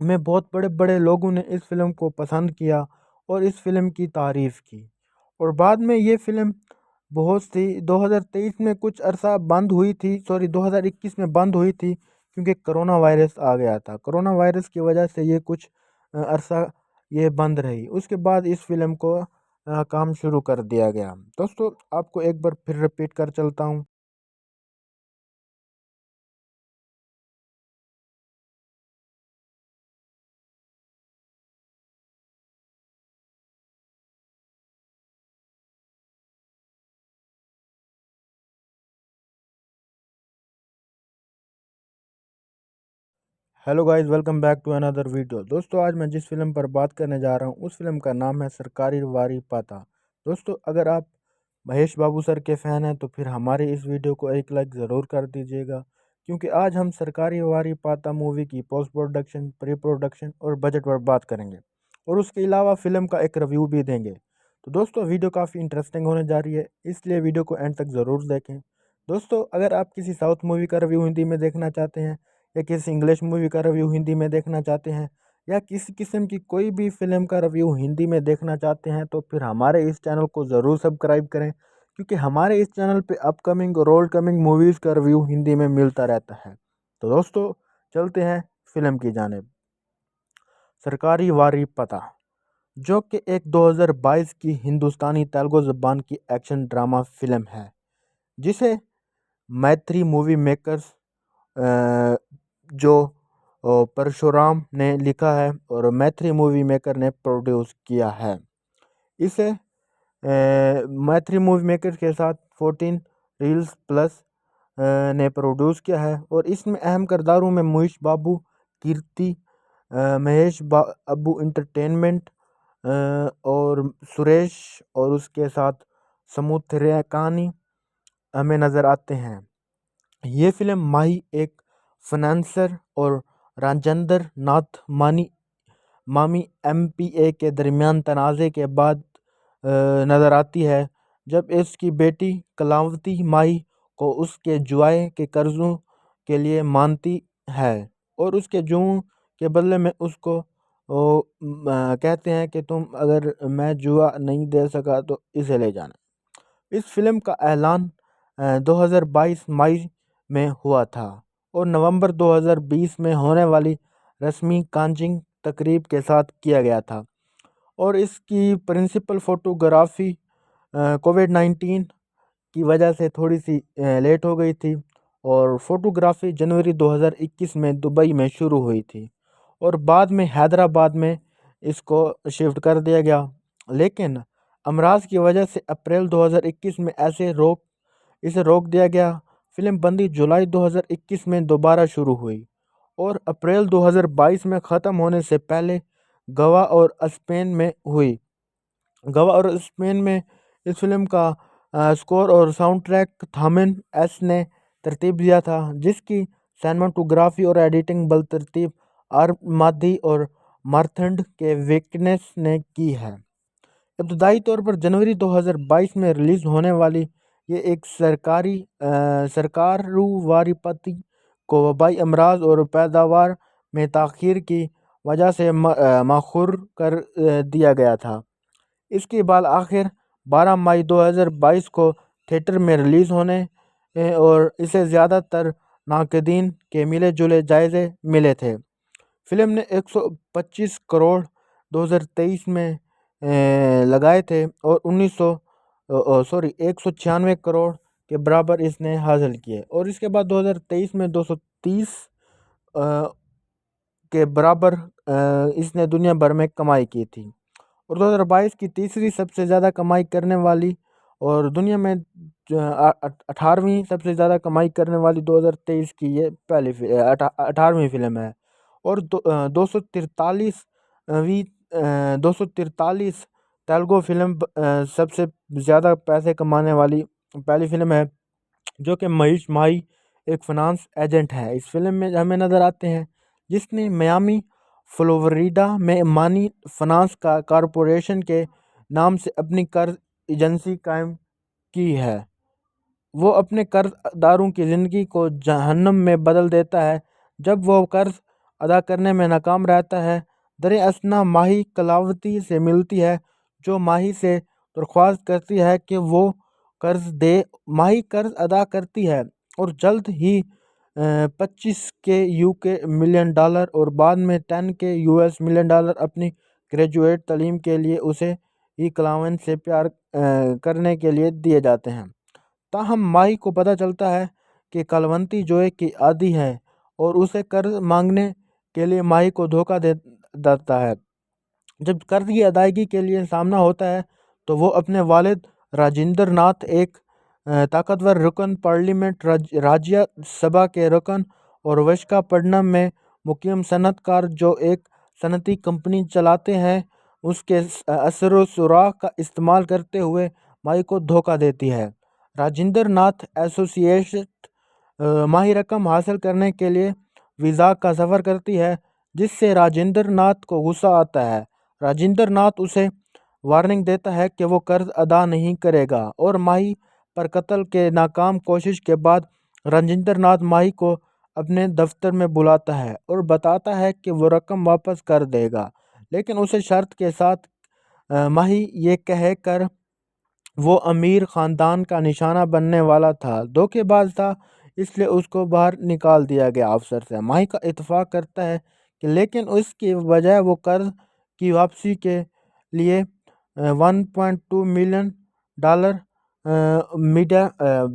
में बहुत बड़े बड़े लोगों ने इस फिल्म को पसंद किया और इस फिल्म की तारीफ़ की। और बाद में ये फिल्म बहुत सी 2023 में कुछ अरसा बंद हुई थी, 2021 में बंद हुई थी क्योंकि कोरोना वायरस आ गया था। कोरोना वायरस की वजह से ये कुछ अरसा ये बंद रही। उसके बाद इस फिल्म को काम शुरू कर दिया गया। दोस्तों आपको एक बार फिर रिपीट कर चलता हूँ। Hello guys, welcome back to another video. दोस्तों आज मैं जिस फिल्म पर बात करने जा रहा हूँ उस फिल्म का नाम है सरकारी वारी पाता। दोस्तों अगर आप महेश बाबू सर के फ़ैन हैं तो फिर हमारे इस वीडियो को एक लाइक ज़रूर कर दीजिएगा, क्योंकि आज हम सरकारी वारी पाता मूवी की पोस्ट प्रोडक्शन, प्री प्रोडक्शन और बजट पर बात करेंगे और उसके अलावा फ़िल्म का एक रिव्यू भी देंगे। तो दोस्तों वीडियो काफ़ी इंटरेस्टिंग होने जा रही है, इसलिए वीडियो को एंड तक ज़रूर देखें। दोस्तों अगर आप किसी साउथ मूवी का रिव्यू हिंदी में देखना चाहते हैं या किसी इंग्लिश मूवी का रिव्यू हिंदी में देखना चाहते हैं या किसी किस्म की कोई भी फिल्म का रिव्यू हिंदी में देखना चाहते हैं तो फिर हमारे इस चैनल को ज़रूर सब्सक्राइब करें, क्योंकि हमारे इस चैनल पे अपकमिंग और ओल्ड कमिंग मूवीज़ का रिव्यू हिंदी में मिलता रहता है। तो दोस्तों चलते हैं फिल्म की जानिब। सरकारी वारी पता, जो कि एक 2022 की हिंदुस्तानी तेलुगु ज़बान की एक्शन ड्रामा फिल्म है, जिसे मैत्री मूवी मेकर्स जो परशुराम ने लिखा है और मैत्री मूवी मेकर ने प्रोड्यूस किया है। इसे मैत्री मूवी मेकर के साथ 14 रील्स प्लस ने प्रोड्यूस किया है और इसमें अहम किरदारों में मुकेश बाबू, कीर्ति, महेश बाबू एंटरटेनमेंट और सुरेश और उसके साथ समुद्रकानी हमें नज़र आते हैं। ये फिल्म माही एक फाइनेंसर और राजेंद्र नाथ मामी एमपीए के दरमियान तनाज़े के बाद नज़र आती है, जब इसकी बेटी कलावती माही को उसके जुए के कर्जों के लिए मानती है और उसके जुए के बदले में उसको कहते हैं कि तुम अगर मैं जुआ नहीं दे सका तो इसे ले जाना। इस फिल्म का ऐलान 2022 मई में हुआ था और नवंबर 2020 में होने वाली रस्मी कांजिंग तकरीब के साथ किया गया था और इसकी प्रिंसिपल फ़ोटोग्राफी कोविड-19 की वजह से थोड़ी सी लेट हो गई थी और फोटोग्राफी जनवरी 2021 में दुबई में शुरू हुई थी और बाद में हैदराबाद में इसको शिफ्ट कर दिया गया, लेकिन अमराज की वजह से अप्रैल 2021 में इसे रोक दिया गया। फिल्म बंदी जुलाई 2021 में दोबारा शुरू हुई और अप्रैल 2022 में ख़त्म होने से पहले गोवा और स्पेन में हुई। गोवा और स्पेन में इस फिल्म का स्कोर और साउंड ट्रैक थामिन एस ने तरतीब दिया था, जिसकी सिनेमाटोग्राफी और एडिटिंग बलतरतीब आर मादी और मार्थंड के विकनेस ने की है। इब्तदाई तौर पर जनवरी 2022 में रिलीज़ होने वाली ये एक सरकारू वारीपति को वबाई अमराज और पैदावार में ताख़ीर की वजह से मखूर कर दिया गया था। इसके बाद आखिर 12 मई 2022 को थिएटर में रिलीज़ होने और इसे ज़्यादातर नाक़दीन के मिले जुले जायज़े मिले थे। फिल्म ने 125 करोड़ 2023 में लगाए थे और 196 करोड़ के बराबर इसने हासिल किए और इसके बाद 2023 में 230 के बराबर इसने दुनिया भर में कमाई की थी और 2022 की तीसरी सबसे ज़्यादा कमाई करने वाली और दुनिया में 18वीं सबसे ज़्यादा कमाई करने वाली 2023 की ये पहली 18वीं फिल्म है और 243 तेलुगु फिल्म सबसे ज़्यादा पैसे कमाने वाली पहली फिल्म है, जो कि महेश माही एक फाइनेंस एजेंट है। इस फिल्म में हमें नज़र आते हैं जिसने मियामी फ्लोरिडा में मानी फाइनेंस का कॉरपोरेशन के नाम से अपनी कर्ज एजेंसी कायम की है। वो अपने कर्जदारों की ज़िंदगी को जहन्नम में बदल देता है जब वो कर्ज अदा करने में नाकाम रहता है। दरअसल माही कलावती से मिलती है, जो माही से दरख्वास्त करती है कि वो कर्ज दे। माही कर्ज अदा करती है और जल्द ही 25 के यूके मिलियन डॉलर और बाद में 10 के यूएस मिलियन डॉलर अपनी ग्रेजुएट तालीम के लिए उसे ही क्लाइंट से प्यार करने के लिए दिए जाते हैं। ताहम माही को पता चलता है कि कलवंती जोए की आदी है और उसे कर्ज मांगने के लिए माही को धोखा दे देता है। जब कर्ज की अदायगी के लिए सामना होता है तो वो अपने वालिद राजेंद्र नाथ, एक ताकतवर रुकन पार्लियामेंट, राज्यसभा के रुकन और विशाखापट्टनम में मुकीम सनतकार जो एक सनती कंपनी चलाते हैं, उसके असर सुराग का इस्तेमाल करते हुए माही को धोखा देती है। राजेंद्र नाथ एसोसिएशन माही रकम हासिल करने के लिए वीज़ा का सफ़र करती है, जिससे राजेंद्र नाथ को गुस्सा आता है। राजेंद्र नाथ उसे वार्निंग देता है कि वो कर्ज अदा नहीं करेगा और माही पर कत्ल के नाकाम कोशिश के बाद राजेंद्र नाथ माही को अपने दफ्तर में बुलाता है और बताता है कि वो रकम वापस कर देगा, लेकिन उसे शर्त के साथ। माही ये कह कर वो अमीर ख़ानदान का निशाना बनने वाला था, धोखेबाज था, इसलिए उसको बाहर निकाल दिया गया अफसर से। माही का इत्तेफाक करता है कि लेकिन उसकी बजाय वो कर्ज की वापसी के लिए 1.2 मिलियन डॉलर मीडिया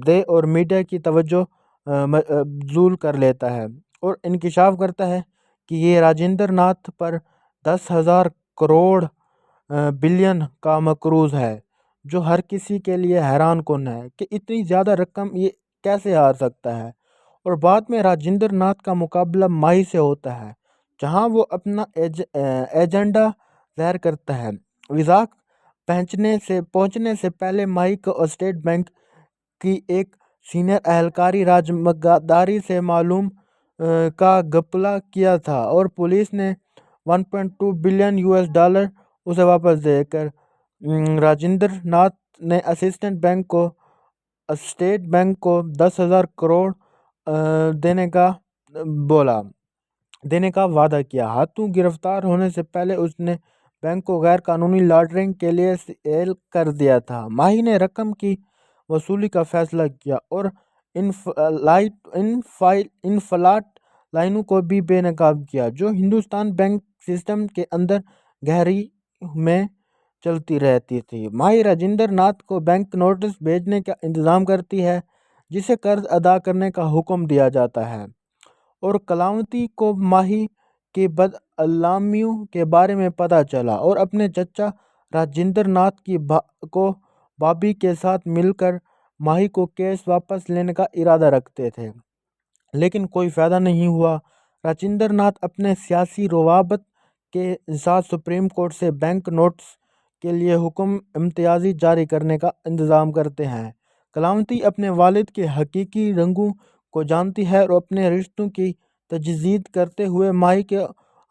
दे और मीडिया की तवज्जो मबजूल कर लेता है और इंकिशाफ करता है कि ये राजेंद्र नाथ पर 10,000 करोड़ बिलियन का मकरूज़ है, जो हर किसी के लिए हैरान कुन है कि इतनी ज़्यादा रकम ये कैसे हार सकता है। और बाद में राजेंद्र नाथ का मुकाबला माही से होता है, जहां वो अपना एजेंडा ज़ाहिर करता है। विजाक पहुंचने से पहले माही को स्टेट बैंक की एक सीनियर अहलकारी राजमगादारी से मालूम का घपला किया था और पुलिस ने 1.2 बिलियन यूएस डॉलर उसे वापस देकर राजेंद्र नाथ ने स्टेट बैंक को 10,000 करोड़ देने का बोला देने का वादा किया। हाथों गिरफ्तार होने से पहले उसने बैंक को गैर कानूनी लॉन्ड्रिंग के लिए सेल कर दिया था। माही ने रकम की वसूली का फैसला किया और इनफलाट लाइनों को भी बेनकाब किया, जो हिंदुस्तान बैंक सिस्टम के अंदर गहरी में चलती रहती थी। माही राजेंद्र नाथ को बैंक नोटिस भेजने का इंतज़ाम करती है, जिसे कर्ज अदा करने का हुक्म दिया जाता है और कलावती को माही के बदअलामियों के बारे में पता चला और अपने चचा राजेंद्र नाथ को भाभी के साथ मिलकर माही को केस वापस लेने का इरादा रखते थे, लेकिन कोई फ़ायदा नहीं हुआ। राजेंद्र नाथ अपने सियासी रवाबत के साथ सुप्रीम कोर्ट से बैंक नोट्स के लिए हुक्म इम्तियाज़ी जारी करने का इंतज़ाम करते हैं। कलावती अपने वालिद के हकीकी रंगों को जानती है और अपने रिश्तों की तजदीद करते हुए माही की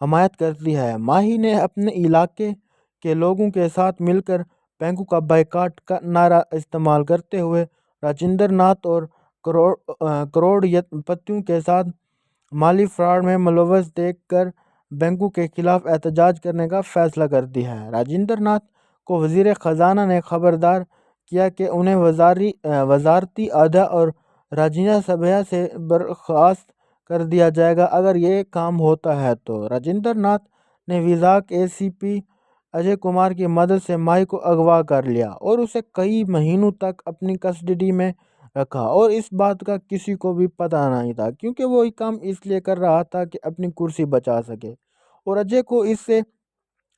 हमायत करती है। माही ने अपने इलाके के लोगों के साथ मिलकर बैंकों का बायकॉट का नारा इस्तेमाल करते हुए राजेंद्र नाथ और करोड़पतियों के साथ माली फ्रॉड में मुलव्वस देखकर बैंकों के खिलाफ एहतजाज करने का फैसला करती है। राजेंद्र नाथ को वज़ीर ख़जाना ने खबरदार किया कि उन्हें वजारती अहदा और राज्यसभा से बर्खास्त कर दिया जाएगा अगर ये काम होता है। तो राजेंद्र नाथ ने विजाक एसीपी अजय कुमार की मदद से माही को अगवा कर लिया और उसे कई महीनों तक अपनी कस्टडी में रखा और इस बात का किसी को भी पता नहीं था, क्योंकि वो ये काम इसलिए कर रहा था कि अपनी कुर्सी बचा सके। और अजय को इससे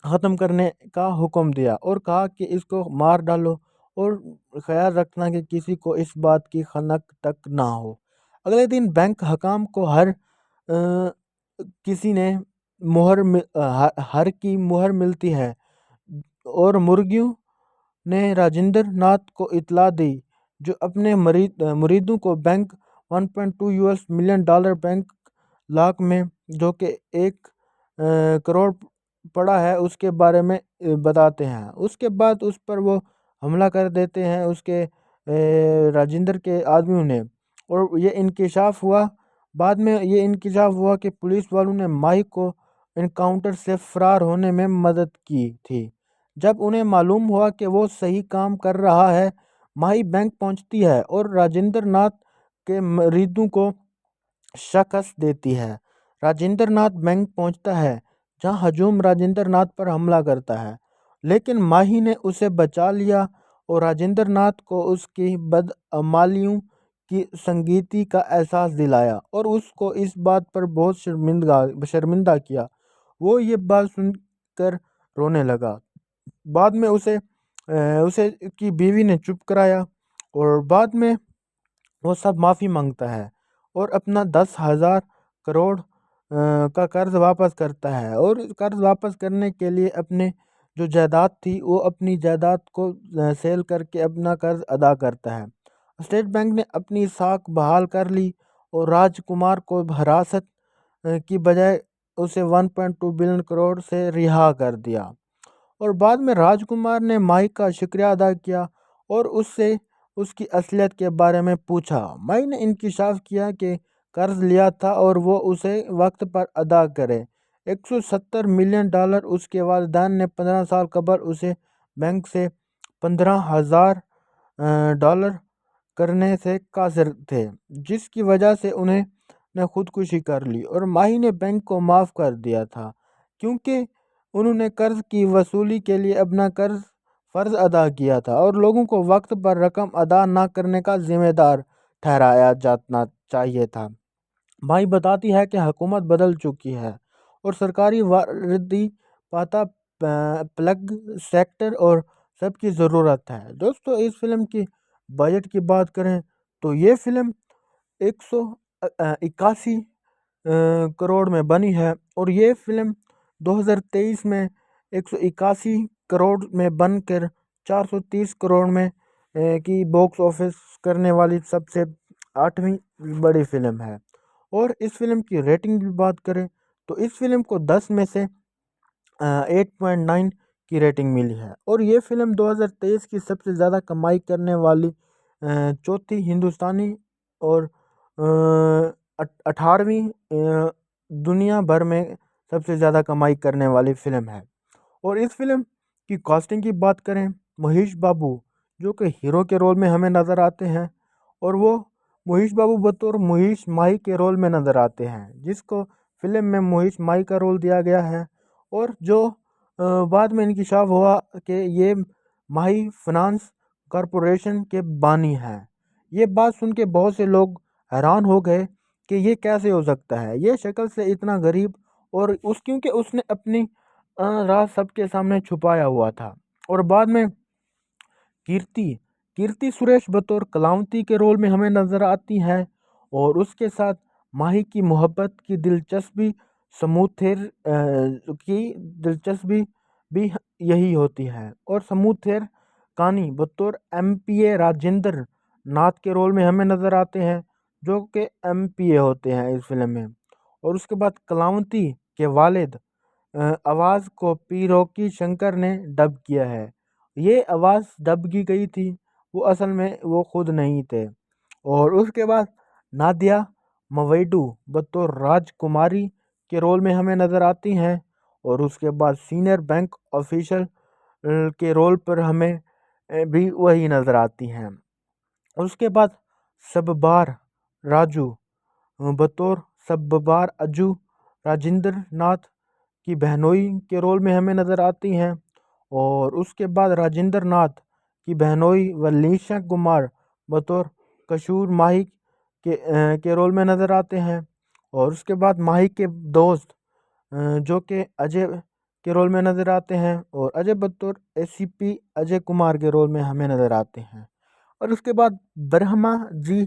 ख़त्म करने का हुक्म दिया और कहा कि इसको मार डालो और ख्याल रखना कि किसी को इस बात की खनक तक ना हो। अगले दिन बैंक हकाम को किसी ने हर की मुहर मिलती है और मुर्गियों ने राजेंद्र नाथ को इतला दी, जो अपने मुरीदों को bank 1.2 US million dollar bank lakh में, जो कि 1 करोड़ पड़ा है, उसके बारे में बताते हैं। उसके बाद उस पर वो हमला कर देते हैं उसके राजेंद्र के आदमियों ने और ये इंकशाफ हुआ। बाद में ये इंकशाफ हुआ कि पुलिस वालों ने माही को इनकाउंटर से फ़रार होने में मदद की थी। जब उन्हें मालूम हुआ कि वो सही काम कर रहा है, माही बैंक पहुंचती है और राजेंद्र नाथ के मुरीदों को शिकस्त देती है। राजेंद्र नाथ बैंक पहुंचता है जहां हजूम राजेंद्र नाथ पर हमला करता है, लेकिन माही ने उसे बचा लिया और राजेंद्र नाथ को उसकी बदअमालियों की संगीति का एहसास दिलाया और उसको इस बात पर बहुत शर्मिंदा किया। वो ये बात सुनकर रोने लगा। बाद में उसे की बीवी ने चुप कराया और बाद में वो सब माफ़ी मांगता है और अपना 10,000 करोड़ का कर्ज वापस करता है और कर्ज वापस करने के लिए अपने जो जायदाद थी वो अपनी जायदाद को सेल करके अपना कर्ज अदा करता है। स्टेट बैंक ने अपनी साख बहाल कर ली और राजकुमार को हिरासत की बजाय उसे 1.2 बिलियन करोड़ से रिहा कर दिया। और बाद में राजकुमार ने माई का शुक्रिया अदा किया और उससे उसकी असलियत के बारे में पूछा। माई ने इंकिशाफ किया कि कर्ज लिया था और वो उसे वक्त पर अदा करे। 170 मिलियन डॉलर उसके वालिदैन ने 15 साल कबल उसे बैंक से 15,000 डॉलर करने से कासिर थे, जिसकी वजह से उन्हें ने खुदकुशी कर ली और माही ने बैंक को माफ़ कर दिया था क्योंकि उन्होंने कर्ज की वसूली के लिए अपना फ़र्ज अदा किया था और लोगों को वक्त पर रकम अदा न करने का जिम्मेदार ठहराया जाना चाहिए था। माई बताती है कि हुकूमत बदल चुकी है और सरकारी वर्दी पाता प्लग सेक्टर और सबकी ज़रूरत है। दोस्तों, इस फिल्म की बजट की बात करें तो ये फिल्म 181 करोड़ में बनी है और ये फिल्म 2023 में 181 करोड़ में बनकर 430 करोड़ में की बॉक्स ऑफिस करने वाली सबसे 8वीं बड़ी फिल्म है। और इस फिल्म की रेटिंग की बात करें तो इस फिल्म को 10 में से 8.9 की रेटिंग मिली है और ये फिल्म 2023 की सबसे ज़्यादा कमाई करने वाली चौथी हिंदुस्तानी और 18वीं दुनिया भर में सबसे ज़्यादा कमाई करने वाली फिल्म है। और इस फिल्म की कास्टिंग की बात करें, महेश बाबू जो कि हीरो के रोल में हमें नज़र आते हैं और वो महेश बाबू बतौर महेश माही के रोल में नज़र आते हैं, जिसको फिल्म में महेश माही का रोल दिया गया है। और जो बाद में इंकिशाफ हुआ कि ये माही फाइनेंस कॉरपोरेशन के बानी हैं। ये बात सुन के बहुत से लोग हैरान हो गए कि ये कैसे हो सकता है, ये शक्ल से इतना गरीब और क्योंकि उसने अपनी राज सबके सामने छुपाया हुआ था। और बाद में कीर्ति कीर्ति सुरेश बतौर कलावती के रोल में हमें नज़र आती हैं और उसके साथ माही की मोहब्बत की दिलचस्पी की दिलचस्पी भी यही होती है। और समूथेर कानी बतौर एमपीए राजेंद्र नाथ के रोल में हमें नज़र आते हैं, जो कि एमपीए होते हैं इस फिल्म में। और उसके बाद कलावती के वालिद आवाज़ को पी रॉकी शंकर ने डब किया है। ये आवाज़ डब की गई थी, वो असल में वो खुद नहीं थे। और उसके बाद नादिया मवेडू बतौर राजकुमारी के रोल में हमें नज़र आती हैं और उसके बाद सीनियर बैंक ऑफिशियल के रोल पर हमें भी वही नज़र आती हैं। उसके बाद सबबार राजू बतौर सबबार अजू राजेंद्र नाथ की बहनोई के रोल में हमें नज़र आती हैं। और उसके बाद राजेंद्र नाथ की बहनोई वलीशा कुमार बतौर कसूर माही के रोल में नज़र आते हैं। और उसके बाद माही के दोस्त जो कि अजय के रोल में नज़र आते हैं और अजय बतौर एसीपी अजय कुमार के रोल में हमें नज़र आते हैं। और उसके बाद ब्रह्मा जी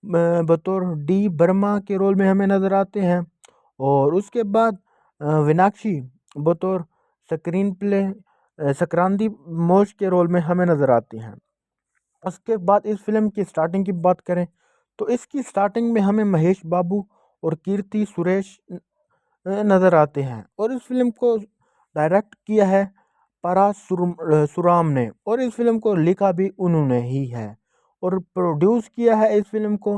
बतौर डी वर्मा के रोल में हमें नज़र आते हैं। और उसके बाद विनाक्षी बतौर स्क्रीन प्ले संक्रांति मोश के रोल में हमें नज़र आती हैं। उसके बाद इस फिल्म की स्टार्टिंग की बात करें तो इसकी स्टार्टिंग में हमें महेश बाबू और कीर्ति सुरेश नज़र आते हैं और इस फिल्म को डायरेक्ट किया है सुराम ने और इस फिल्म को लिखा भी उन्होंने ही है और प्रोड्यूस किया है इस फिल्म को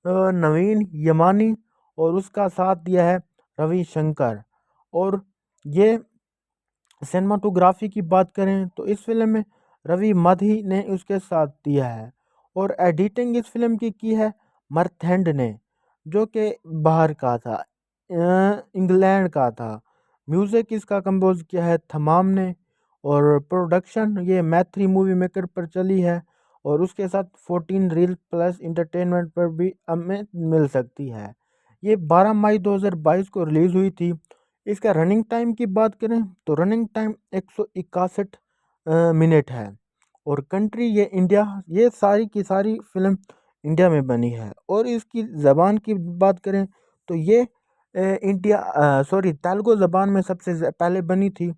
नवीन यमानी और उसका साथ दिया है रवि शंकर। और ये सिनेमाटोग्राफी की बात करें तो इस फिल्म में रवि मधी ने उसके साथ दिया है और एडिटिंग इस फिल्म की है मर्थेंड ने, जो कि बाहर का था, इंग्लैंड का था म्यूज़िक इसका कंपोज किया है थमाम ने, और प्रोडक्शन ये मैथ्री मूवी मेकर पर चली है, और उसके साथ 14 रील प्लस इंटरटेनमेंट पर भी हमें मिल सकती है। ये 12 मई 2022 को रिलीज़ हुई थी। इसका रनिंग टाइम की बात करें तो रनिंग टाइम 161 मिनट है, और कंट्री ये इंडिया, ये सारी की सारी फिल्म इंडिया में बनी है। और इसकी ज़बान की बात करें तो ये तेलुगु ज़बान में सबसे पहले बनी थी,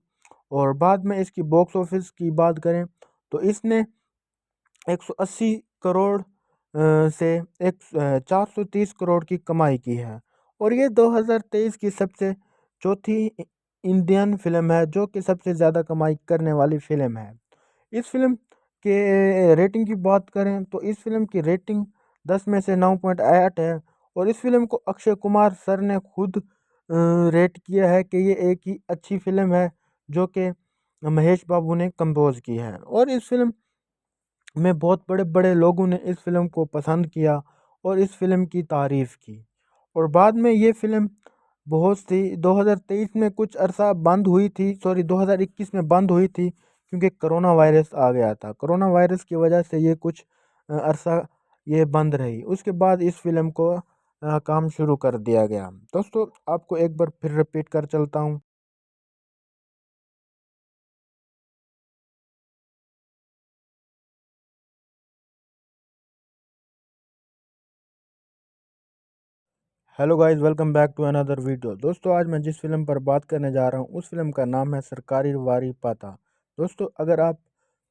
और बाद में इसकी बॉक्स ऑफिस की बात करें तो इसने 180 करोड़ से 430 करोड़ की कमाई की है, और ये 2023 की सबसे चौथी इंडियन फिल्म है जो कि सबसे ज़्यादा कमाई करने वाली फिल्म है। इस फिल्म के रेटिंग की बात करें तो इस फिल्म की रेटिंग 10 में से 9.8 है, और इस फिल्म को अक्षय कुमार सर ने खुद रेट किया है कि ये एक ही अच्छी फिल्म है जो कि महेश बाबू ने कंपोज की है। और इस फिल्म में बहुत बड़े बड़े लोगों ने इस फिल्म को पसंद किया और इस फिल्म की तारीफ़ की, और बाद में ये फिल्म बहुत सी 2023 में कुछ अरसा बंद हुई थी, 2021 में बंद हुई थी, क्योंकि कोरोना वायरस आ गया था। कोरोना वायरस की वजह से ये कुछ अरसा ये बंद रही। उसके बाद इस फिल्म को काम शुरू कर दिया गया। दोस्तों, आपको एक बार फिर रिपीट कर चलता हूँ। Hello guys, welcome back to another video. दोस्तों, आज मैं जिस फिल्म पर बात करने जा रहा हूँ उस फिल्म का नाम है सरकारी वारी पाता। दोस्तों, अगर आप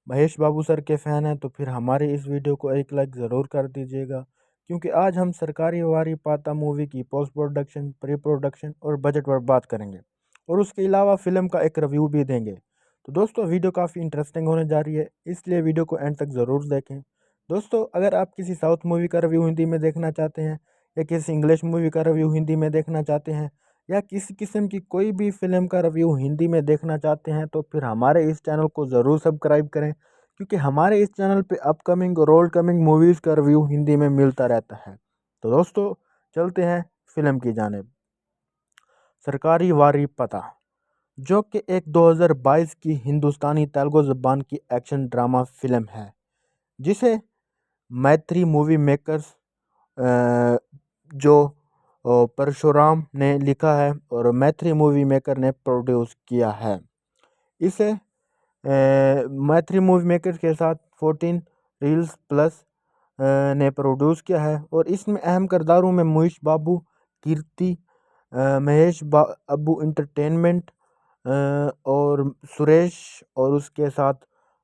महेश बाबू सर के फ़ैन हैं तो फिर हमारे इस वीडियो को एक लाइक ज़रूर कर दीजिएगा, क्योंकि आज हम सरकारी वारी पाता मूवी की पोस्ट प्रोडक्शन, प्री प्रोडक्शन और बजट पर बात करेंगे, और उसके अलावा फ़िल्म का एक रिव्यू भी देंगे। तो दोस्तों, वीडियो काफ़ी इंटरेस्टिंग होने जा रही है, इसलिए वीडियो को एंड तक ज़रूर देखें। दोस्तों, अगर आप किसी साउथ मूवी का रिव्यू हिंदी में देखना चाहते हैं, या किसी इंग्लिश मूवी का रिव्यू हिंदी में देखना चाहते हैं, या किसी किस्म की कोई भी फिल्म का रिव्यू हिंदी में देखना चाहते हैं, तो फिर हमारे इस चैनल को ज़रूर सब्सक्राइब करें, क्योंकि हमारे इस चैनल पे अपकमिंग और ओल्ड कमिंग मूवीज़ का रिव्यू हिंदी में मिलता रहता है। तो दोस्तों, चलते हैं फिल्म की जानिब। सरकारी वारी पता, जो कि एक 2022 की हिंदुस्तानी तेलुगु ज़बान की एक्शन ड्रामा फिल्म है, जिसे मैत्री मूवी मेकर्स जो परशुराम ने लिखा है और मैत्री मूवी मेकर ने प्रोड्यूस किया है। इसे मैत्री मूवी मेकर के साथ 14 रील्स प्लस ने प्रोड्यूस किया है, और इसमें अहम किरदारों में मुकेश बाबू, कीर्ति, महेश बाबू इंटरटेनमेंट, और सुरेश, और उसके साथ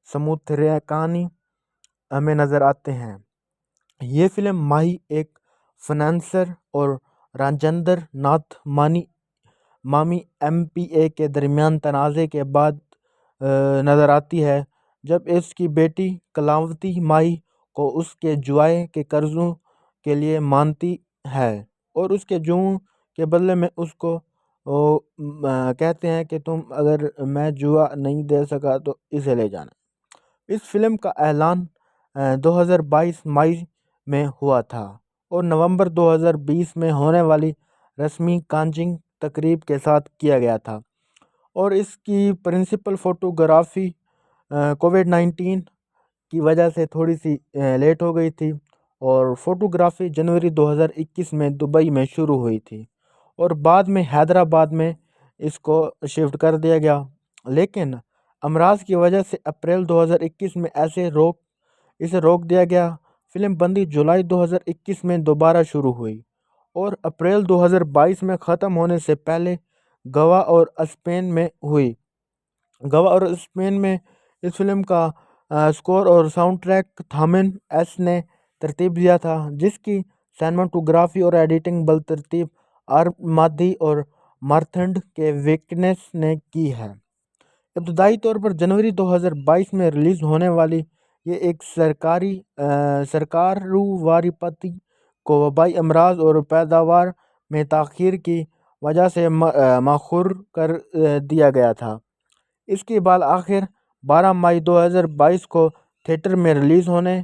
समुद्रकानी हमें नज़र आते हैं। ये फिल्म माही एक फाइनेंसर और राजेंद्र नाथ मामी एमपीए के दरमियान तनाज़े के बाद नज़र आती है, जब इसकी बेटी कलावती माही को उसके जुए के कर्ज़ों के लिए मानती है, और उसके जुए के बदले में उसको कहते हैं कि तुम अगर मैं जुआ नहीं दे सका तो इसे ले जाना। इस फिल्म का ऐलान 2022 मई में हुआ था, और नवंबर 2020 में होने वाली रस्मी कांजिंग तकरीब के साथ किया गया था, और इसकी प्रिंसिपल फ़ोटोग्राफ़ी कोविड-19 की वजह से थोड़ी सी लेट हो गई थी, और फोटोग्राफी जनवरी 2021 में दुबई में शुरू हुई थी, और बाद में हैदराबाद में इसको शिफ्ट कर दिया गया। लेकिन अमराज की वजह से अप्रैल 2021 में इसे रोक दिया गया। फिल्म बंदी जुलाई 2021 में दोबारा शुरू हुई, और अप्रैल 2022 में ख़त्म होने से पहले गोवा और स्पेन में हुई। गोवा और स्पेन में इस फिल्म का स्कोर और साउंड ट्रैक थामिन एस ने तरतीब दिया था, जिसकी सिनेमाटोग्राफी और एडिटिंग बलतरतीब आर माधी और मार्थंड के विकनेस ने की है। इब्तदाई तौर पर जनवरी 2022 में रिलीज़ होने वाली ये एक सरकारू वारीपति को वबाई अमराज और पैदावार में ताख़ीर की वजह से मखूर कर दिया गया था। इसके बाद आखिर 12 मई 2022 को थिएटर में रिलीज़ होने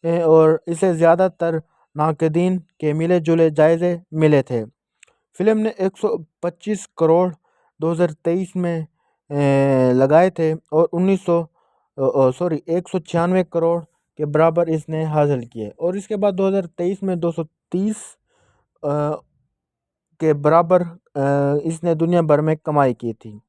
और इसे ज़्यादातर नाक़दीन के मिले जुले जायज़े मिले थे। फिल्म ने 125 करोड़ 2023 में लगाए थे और 196 करोड़ के बराबर इसने हासिल किए। और इसके बाद 2023 में 230 के बराबर इसने दुनिया भर में कमाई की थी।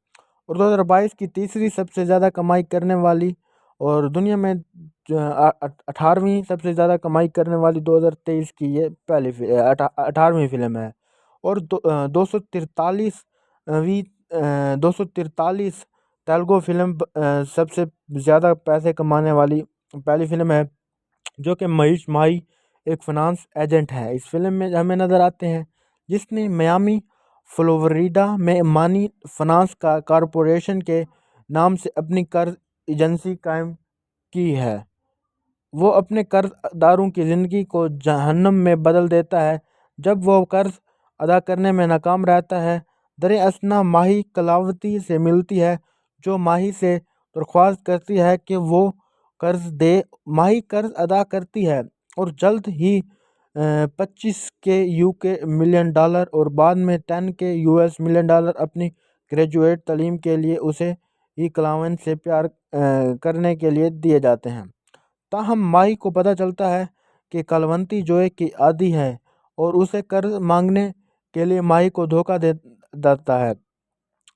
और 2022 की तीसरी सबसे ज़्यादा कमाई करने वाली और दुनिया में 18वीं सबसे ज़्यादा कमाई करने वाली 2023 की ये पहली 18वीं फिल्म है। और 243 तेलुगु फिल्म सबसे ज़्यादा पैसे कमाने वाली पहली फिल्म है, जो कि महेश माही एक फाइनेंस एजेंट है। इस फिल्म में हमें नज़र आते हैं जिसने मियामी फ्लोरिडा में मानी फाइनेंस का कॉरपोरेशन के नाम से अपनी कर्ज एजेंसी कायम की है। वो अपने कर्जदारों की ज़िंदगी को जहन्नम में बदल देता है जब वो कर्ज अदा करने में नाकाम रहता है। दरअसल माही कलावती से मिलती है, जो माही से दरख्वास्त करती है कि वो कर्ज दे। माही कर्ज अदा करती है और जल्द ही 25 के यूके मिलियन डॉलर और बाद में 10 के यूएस मिलियन डॉलर अपनी ग्रेजुएट तालीम के लिए उसे ही क्लाइंट से प्यार करने के लिए दिए जाते हैं। ताहम माही को पता चलता है कि कलावती जोए की आदी है और उसे कर्ज मांगने के लिए माही को धोखा दे देता है।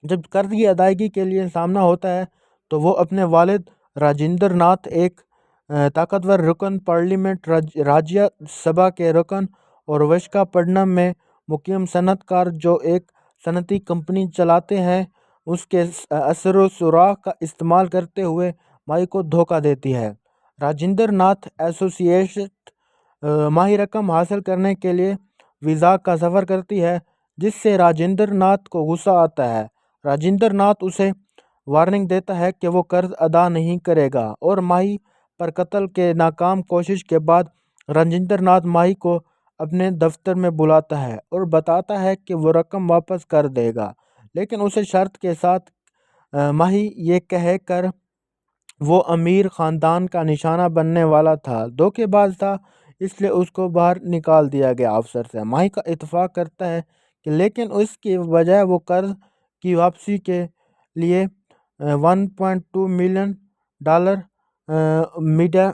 जब कर्ज की अदायगी के लिए सामना होता है तो वो अपने वालिद राजेंद्र नाथ, एक ताकतवर रुकन पार्लियामेंट राज्य सभा के रुकन, और विशाखापट्टनम में मुकीम सनतकार जो एक सनती कंपनी चलाते हैं, उसके असर सुराग का इस्तेमाल करते हुए माही को धोखा देती है। राजेंद्र नाथ एसोसिएशन माही रकम हासिल करने के लिए वीज़ा का सफ़र करती है, जिससे राजेंद्र नाथ को गुस्सा आता है। राजेंद्र नाथ उसे वार्निंग देता है कि वो कर्ज अदा नहीं करेगा और माही पर कत्ल के नाकाम कोशिश के बाद राजेंद्र नाथ माही को अपने दफ्तर में बुलाता है और बताता है कि वो रकम वापस कर देगा, लेकिन उसे शर्त के साथ। माही ये कह कर वो अमीर ख़ानदान का निशाना बनने वाला था, धोखेबाज था, इसलिए उसको बाहर निकाल दिया गया अफसर से। माही का इत्तेफाक करता है कि लेकिन उसकी बजाय वो कर्ज की वापसी के लिए 1.2 मिलियन डॉलर मीडिया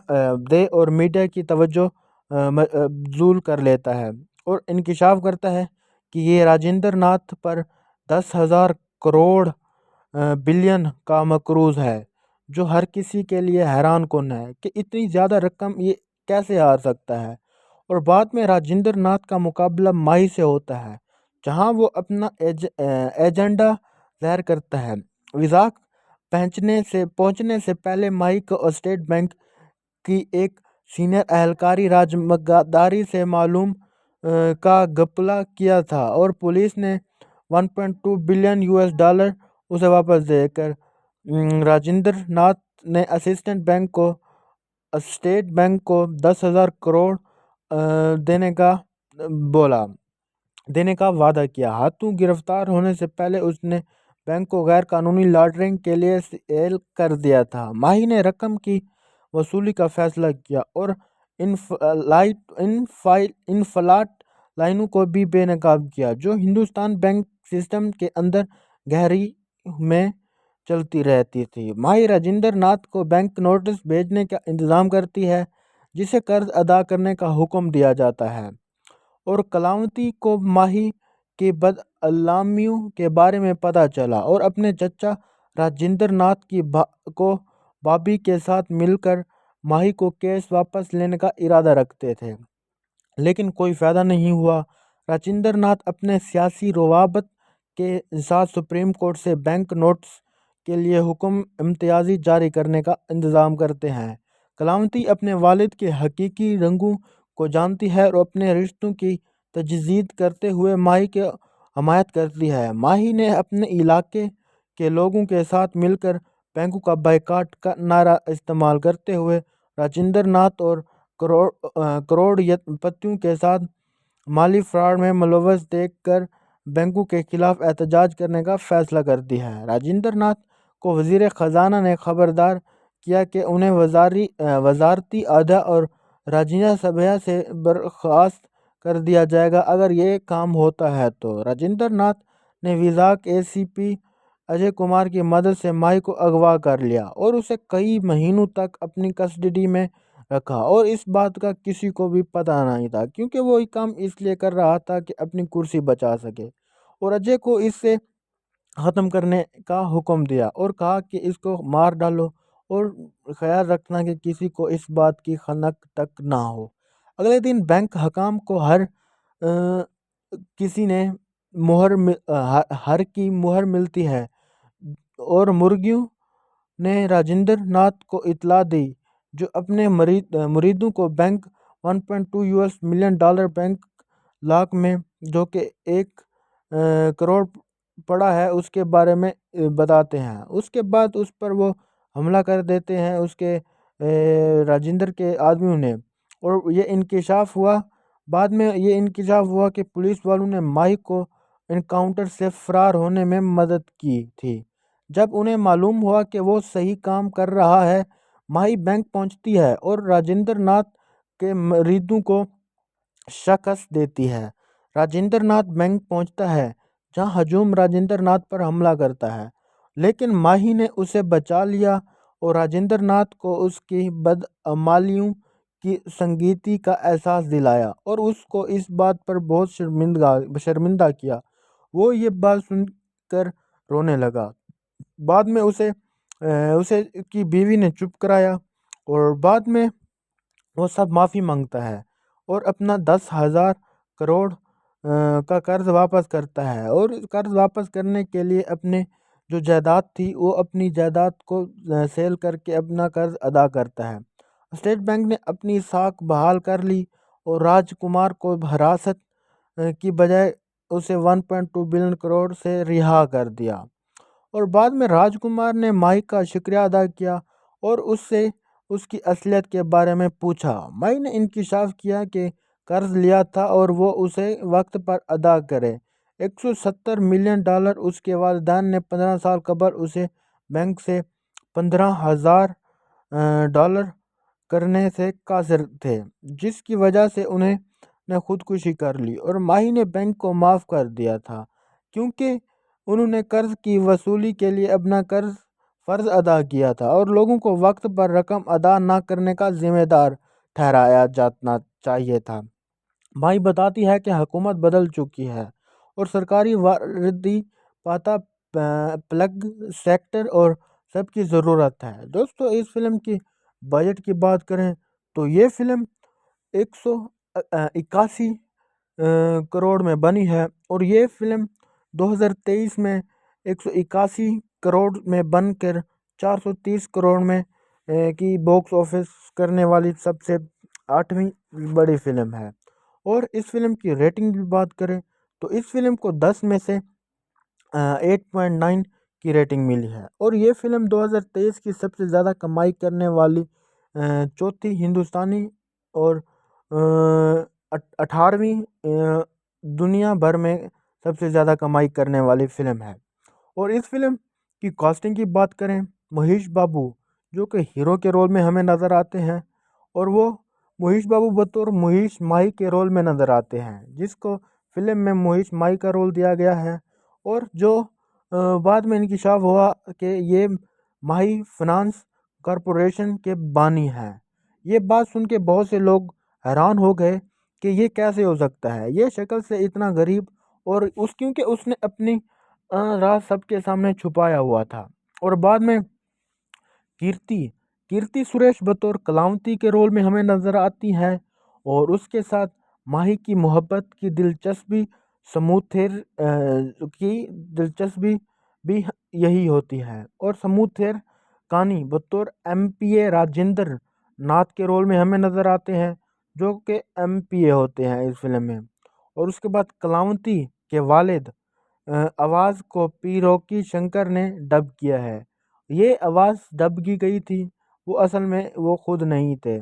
दे और मीडिया की तवज्जो बज़ूल कर लेता है और इंकशाफ करता है कि ये राजेंद्र नाथ पर 10,000 करोड़ बिलियन का मकरूज़ है, जो हर किसी के लिए हैरान कुन है कि इतनी ज़्यादा रकम ये कैसे हार सकता है। और बाद में राजेंद्र नाथ का मुकाबला माही से होता है, जहां वो अपना एजेंडा ज़ाहिर करता है। विजाक पहुंचने से पहले माही को स्टेट बैंक की एक सीनियर एहलकारी राजमगादारी से मालूम का घपला किया था और पुलिस ने 1.2 बिलियन यूएस डॉलर उसे वापस देकर राजेंद्र नाथ ने स्टेट बैंक को 10,000 करोड़ देने का बोला देने का वादा किया। हाथों गिरफ्तार होने से पहले उसने बैंक को गैर कानूनी लॉन्ड्रिंग के लिए सेल कर दिया था। माही ने रकम की वसूली का फैसला किया और इनफ्लाट लाइनों को भी बेनकाब किया, जो हिंदुस्तान बैंक सिस्टम के अंदर गहरी में चलती रहती थी। माही राजेंद्र नाथ को बैंक नोटिस भेजने का इंतज़ाम करती है, जिसे कर्ज अदा करने का हुक्म दिया जाता है। और कलावती को माही के बदअलामियों के बारे में पता चला और अपने चचा राजेंद्र नाथ को भाभी के साथ मिलकर माही को केस वापस लेने का इरादा रखते थे, लेकिन कोई फ़ायदा नहीं हुआ। राजेंद्र नाथ अपने सियासी रवाबत के साथ सुप्रीम कोर्ट से बैंक नोट्स के लिए हुक्म इम्तियाज़ी जारी करने का इंतज़ाम करते हैं। कलावती अपने वालिद के हकीकी रंगों को जानती है और अपने रिश्तों की तजदीद करते हुए माही की हमायत करती है। माही ने अपने इलाके के लोगों के साथ मिलकर बैंकों का बायकॉट का नारा इस्तेमाल करते हुए राजेंद्र नाथ और करोड़पतियों के साथ माली फ्रॉड में मुलव्वस देखकर बैंकों के खिलाफ एहतजाज करने का फैसला करती है। राजेंद्र नाथ को वज़ीर ख़जाना ने खबरदार किया कि उन्हें वजारती अहदा और राज्य सभा से बर्खास्त कर दिया जाएगा अगर ये काम होता है। तो राजेंद्र नाथ ने विजाक एसीपी अजय कुमार की मदद से माही को अगवा कर लिया और उसे कई महीनों तक अपनी कस्टडी में रखा और इस बात का किसी को भी पता नहीं था, क्योंकि वो ये काम इसलिए कर रहा था कि अपनी कुर्सी बचा सके। और अजय को इससे ख़त्म करने का हुक्म दिया और कहा कि इसको मार डालो और ख्याल रखना कि किसी को इस बात की खनक तक ना हो। अगले दिन बैंक हकाम को किसी ने हर की मुहर मिलती है और मुर्गियों ने राजेंद्र नाथ को इत्तला दी, जो अपने मुरीदों को bank 1.2 US million dollar bank lakh में, जो कि 1 करोड़ पड़ा है, उसके बारे में बताते हैं। उसके बाद उस पर वो हमला कर देते हैं उसके राजेंद्र के आदमियों ने, और ये इंकशाफ हुआ। बाद में ये इंकशाफ हुआ कि पुलिस वालों ने माही को इनकाउंटर से फरार होने में मदद की थी। जब उन्हें मालूम हुआ कि वो सही काम कर रहा है, माही बैंक पहुंचती है और राजेंद्र नाथ के मरीदों को शिकस्त देती है। राजेंद्र नाथ बैंक पहुंचता है, जहां हजूम राजेंद्र नाथ पर हमला करता है, लेकिन माही ने उसे बचा लिया और राजेंद्र नाथ को उसकी बदअमालियों की संगीति का एहसास दिलाया और उसको इस बात पर बहुत शर्मिंदा किया। वो ये बात सुनकर रोने लगा। बाद में उसे की बीवी ने चुप कराया और बाद में वो सब माफ़ी मांगता है और अपना 10,000 करोड़ का कर्ज वापस करता है, और कर्ज वापस करने के लिए अपने जो जायदाद थी वो अपनी जायदाद को सेल करके अपना कर्ज अदा करता है। स्टेट बैंक ने अपनी साख बहाल कर ली और राजकुमार को हिरासत की बजाय उसे 1.2 बिलियन करोड़ से रिहा कर दिया। और बाद में राजकुमार ने माही का शुक्रिया अदा किया और उससे उसकी असलियत के बारे में पूछा। माही ने इंकशाफ किया कि कर्ज लिया था और वो उसे वक्त पर अदा करे। 170 मिलियन डॉलर उसके वालिदैन ने 15 साल कबल उसे बैंक से 15,000 डॉलर करने से कासिर थे, जिसकी वजह से उन्हें ने खुदकुशी कर ली और माही ने बैंक को माफ़ कर दिया था, क्योंकि उन्होंने कर्ज की वसूली के लिए अपना फ़र्ज अदा किया था और लोगों को वक्त पर रकम अदा न करने का जिम्मेदार ठहराया जाना चाहिए था। माही बताती है कि हुकूमत बदल चुकी है और सरकारी वर्दी पाता प्लग सेक्टर और सबकी ज़रूरत है। दोस्तों, इस फिल्म की बजट की बात करें तो ये फिल्म 181 करोड़ में बनी है और ये फिल्म 2023 में 181 करोड़ में बनकर 430 करोड़ में की बॉक्स ऑफिस करने वाली सबसे 8वीं बड़ी फिल्म है। और इस फिल्म की रेटिंग की बात करें तो इस फिल्म को 10 में से 8.9 की रेटिंग मिली है और ये फिल्म 2023 की सबसे ज़्यादा कमाई करने वाली चौथी हिंदुस्तानी और 18वीं दुनिया भर में सबसे ज़्यादा कमाई करने वाली फ़िल्म है। और इस फिल्म की कास्टिंग की बात करें, महेश बाबू जो कि हीरो के रोल में हमें नज़र आते हैं, और वो महेश बाबू बतौर महेश माही के रोल में नज़र आते हैं, जिसको फिल्म में महेश माही का रोल दिया गया है। और जो बाद में इंकशाफ हुआ कि ये माही फाइनेंस कॉरपोरेशन के बानी हैं। ये बात सुन के बहुत से लोग हैरान हो गए कि ये कैसे हो सकता है, ये शक्ल से इतना गरीब, और क्योंकि उसने अपनी राज सबके सामने छुपाया हुआ था। और बाद में कीर्ति कीर्ति सुरेश बतौर कलावती के रोल में हमें नज़र आती है और उसके साथ माही की मोहब्बत की दिलचस्पी की दिलचस्पी भी यही होती है। और समूथेर कानी बतौर एमपीए राजेंद्र नाथ के रोल में हमें नज़र आते हैं, जो कि एमपीए होते हैं इस फिल्म में। और उसके बाद कलावती के वालिद आवाज़ को पी रॉकी शंकर ने डब किया है। ये आवाज़ डब की गई थी, वो असल में वो खुद नहीं थे।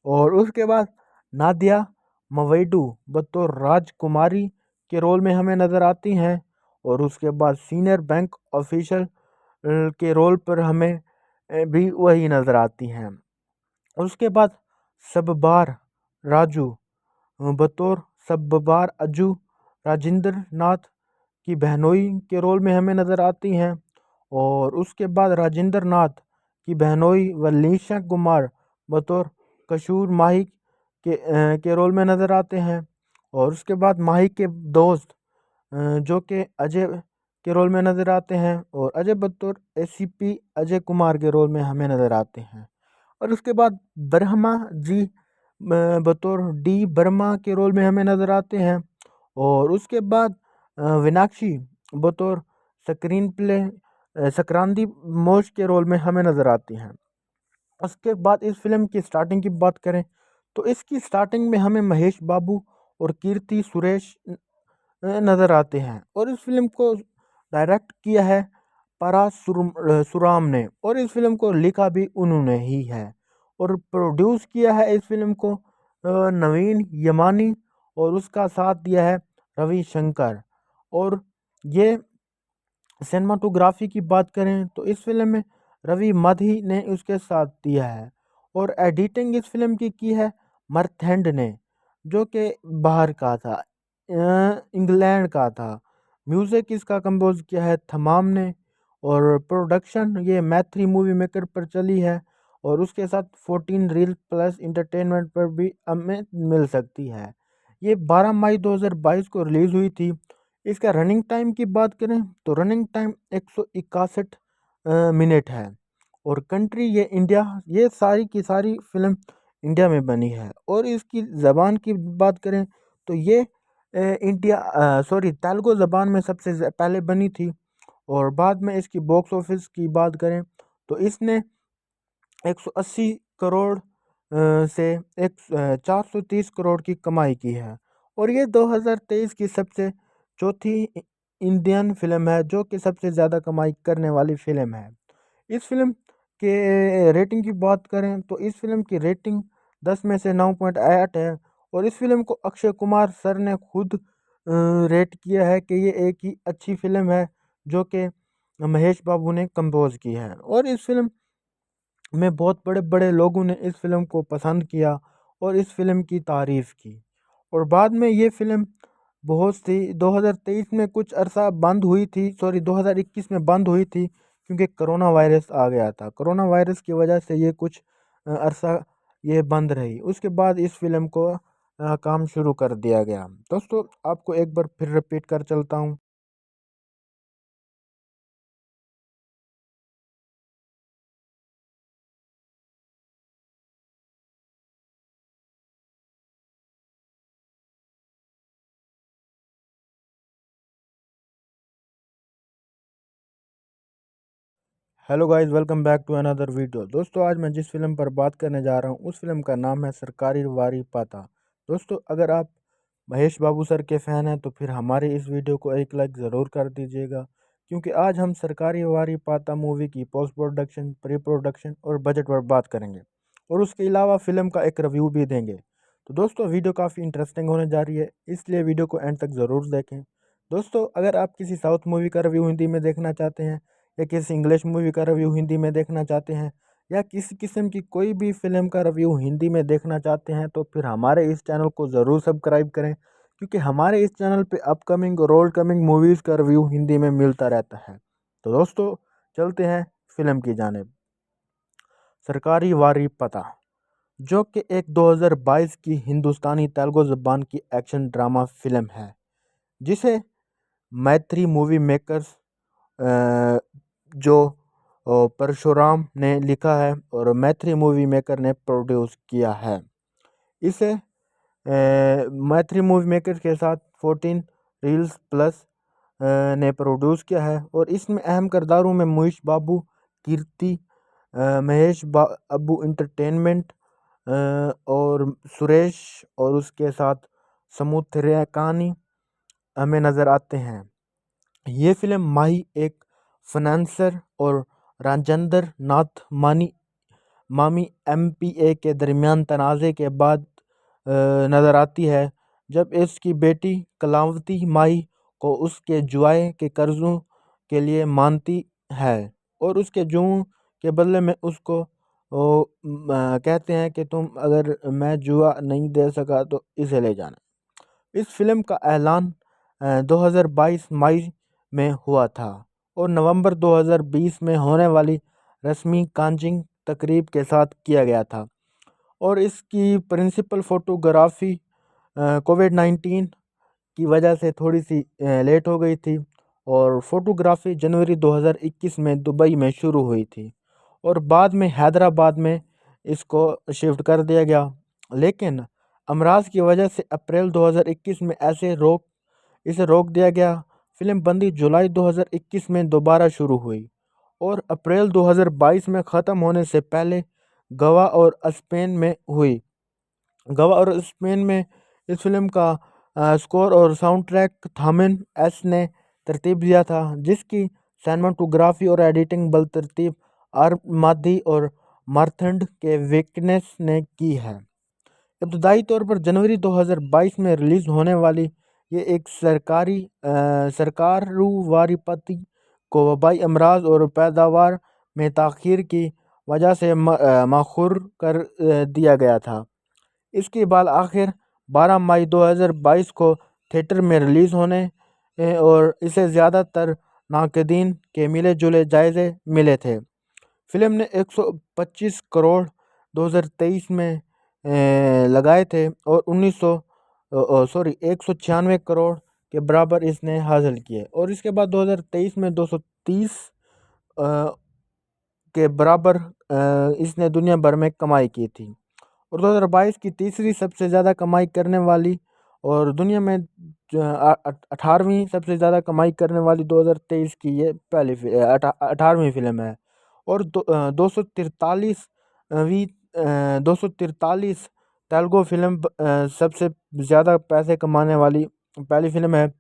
और उसके बाद नादिया मवेडू बतौर राजकुमारी के रोल में हमें नज़र आती हैं और उसके बाद सीनियर बैंक ऑफिशियल के रोल पर हमें भी वही नज़र आती हैं। उसके बाद सबबार राजू बतौर सबबार अज्जू राजेंद्र नाथ की बहनोई के रोल में हमें नज़र आती हैं। और उसके बाद राजेंद्र नाथ की बहनोई वलीशा कुमार बतौर कसूर माही के रोल में नज़र आते हैं। और उसके बाद माही के दोस्त जो कि अजय के रोल में नज़र आते हैं, और अजय बतौर एसीपी अजय कुमार के रोल में हमें नज़र आते हैं। और उसके बाद ब्रह्मा जी बतौर डी वर्मा के रोल में हमें नज़र आते हैं। और उसके बाद विनाक्षी बतौर स्क्रीन प्ले संक्रांति मोश के रोल में हमें नज़र आती हैं। उसके बाद इस फिल्म की स्टार्टिंग की बात करें तो इसकी स्टार्टिंग में हमें महेश बाबू और कीर्ति सुरेश नज़र आते हैं। और इस फिल्म को डायरेक्ट किया है सुराम ने, और इस फिल्म को लिखा भी उन्होंने ही है। और प्रोड्यूस किया है इस फिल्म को नवीन यमानी, और उसका साथ दिया है रवि शंकर। और ये सिनेमाटोग्राफी की बात करें तो इस फिल्म में रवि मधी ने उसके साथ दिया है। और एडिटिंग इस फिल्म की है मर्थेंड ने, जो कि बाहर का था, इंग्लैंड का था। म्यूज़िक इसका कंपोज किया है थमाम ने। और प्रोडक्शन ये मैथ्री मूवी मेकर पर चली है, और उसके साथ 14 रील प्लस इंटरटेनमेंट पर भी हमें मिल सकती है। ये 12 मई 2022 को रिलीज़ हुई थी। इसका रनिंग टाइम की बात करें तो रनिंग टाइम 161 मिनट है। और कंट्री ये इंडिया, ये सारी की सारी फिल्म इंडिया में बनी है। और इसकी ज़बान की बात करें तो ये तेलुगु ज़बान में सबसे पहले बनी थी। और बाद में इसकी बॉक्स ऑफिस की बात करें तो इसने 180 करोड़ से 430 करोड़ की कमाई की है। और ये 2023 की सबसे चौथी इंडियन फिल्म है जो कि सबसे ज़्यादा कमाई करने वाली फिल्म है। इस फिल्म के रेटिंग की बात करें तो इस फिल्म की रेटिंग 10 में से 9.8 है। और इस फिल्म को अक्षय कुमार सर ने खुद रेट किया है कि ये एक ही अच्छी फिल्म है जो कि महेश बाबू ने कंपोज की है। और इस फिल्म में बहुत बड़े बड़े लोगों ने इस फिल्म को पसंद किया और इस फिल्म की तारीफ़ की। और बाद में ये फिल्म बहुत सी 2023 में कुछ अरसा बंद हुई थी, 2021 में बंद हुई थी, क्योंकि कोरोना वायरस आ गया था। कोरोना वायरस की वजह से ये कुछ अरसा ये बंद रही। उसके बाद इस फिल्म को काम शुरू कर दिया गया। दोस्तों आपको एक बार फिर रिपीट कर चलता हूँ। Hello guys, welcome back to another video. दोस्तों आज मैं जिस फिल्म पर बात करने जा रहा हूँ उस फिल्म का नाम है सरकारी वारी पाता। दोस्तों अगर आप महेश बाबू सर के फ़ैन हैं तो फिर हमारे इस वीडियो को एक लाइक ज़रूर कर दीजिएगा, क्योंकि आज हम सरकारी वारी पाता मूवी की पोस्ट प्रोडक्शन, प्री प्रोडक्शन और बजट पर बात करेंगे, और उसके अलावा फ़िल्म का एक रिव्यू भी देंगे। तो दोस्तों वीडियो काफ़ी इंटरेस्टिंग होने जा रही है, इसलिए वीडियो को एंड तक ज़रूर देखें। दोस्तों अगर आप किसी साउथ मूवी का रिव्यू हिंदी में देखना चाहते हैं, या किसी इंग्लिश मूवी का रिव्यू हिंदी में देखना चाहते हैं, या किसी किस्म की कोई भी फिल्म का रिव्यू हिंदी में देखना चाहते हैं, तो फिर हमारे इस चैनल को ज़रूर सब्सक्राइब करें, क्योंकि हमारे इस चैनल पे अपकमिंग और ओल्ड कमिंग मूवीज़ का रिव्यू हिंदी में मिलता रहता है। तो दोस्तों चलते हैं फिल्म की जानिब। सरकारी वारी पता, जो कि एक 2022 की हिंदुस्तानी तेलुगु ज़बान की एक्शन ड्रामा फिल्म है, जिसे मैत्री मूवी मेकर्स जो परशुराम ने लिखा है और मैत्री मूवी मेकर ने प्रोड्यूस किया है। इसे मैत्री मूवी मेकर के साथ 14 रील्स प्लस ने प्रोड्यूस किया है। और इसमें अहम किरदारों में महेश बाबू, कीर्ति, अबू इंटरटेनमेंट और सुरेश, और उसके साथ समुद्रकानी हमें नज़र आते हैं। ये फिल्म माही एक फाइनेंसर और राजेंद्र नाथ मामी एमपीए के दरमियान तनाज़े के बाद नज़र आती है, जब इसकी बेटी कलावती माही को उसके जुआए के कर्ज़ों के लिए मानती है, और उसके जुओं के बदले में उसको कहते हैं कि तुम अगर मैं जुआ नहीं दे सका तो इसे ले जाना। इस फिल्म का ऐलान 2022 मई में हुआ था, और नवंबर 2020 में होने वाली रस्मी लॉन्चिंग तकरीब के साथ किया गया था। और इसकी प्रिंसिपल फ़ोटोग्राफ़ी कोविड-19 की वजह से थोड़ी सी लेट हो गई थी और फ़ोटोग्राफ़ी जनवरी 2021 में दुबई में शुरू हुई थी और बाद में हैदराबाद में इसको शिफ्ट कर दिया गया। लेकिन अमराज की वजह से अप्रैल 2021 में इसे रोक दिया गया। फिल्म बंदी जुलाई 2021 में दोबारा शुरू हुई और अप्रैल 2022 में ख़त्म होने से पहले गोवा और स्पेन में हुई। गोवा और स्पेन में इस फिल्म का स्कोर और साउंड ट्रैक थामिन एस ने तरतीब दिया था, जिसकी सिनेमाटोग्राफी और एडिटिंग बलतरतीब आरमादी और मार्थंड के विकनेस ने की है। इब्तदाई तौर पर जनवरी 2022 में रिलीज़ होने वाली ये एक सरकारोवारी पति को वबाई अमराज और पैदावार में ताख़ीर की वजह से मअखूर कर दिया गया था। इसके बाद आखिर 12 मई 2022 को थिएटर में रिलीज़ होने और इसे ज़्यादातर नाक़दीन के मिले जुले जायज़े मिले थे। फिल्म ने 125 करोड़ 2023 में लगाए थे और 196 करोड़ के बराबर इसने हासिल किए और इसके बाद 2023 में 230 के बराबर इसने दुनिया भर में कमाई की थी और 2022 की तीसरी सबसे ज़्यादा कमाई करने वाली और दुनिया में 18वीं सबसे ज़्यादा कमाई करने वाली 2023 की ये 18वीं फिल्म है और 243 तेलुगु फिल्म सबसे ज़्यादा पैसे कमाने वाली पहली फिल्म है,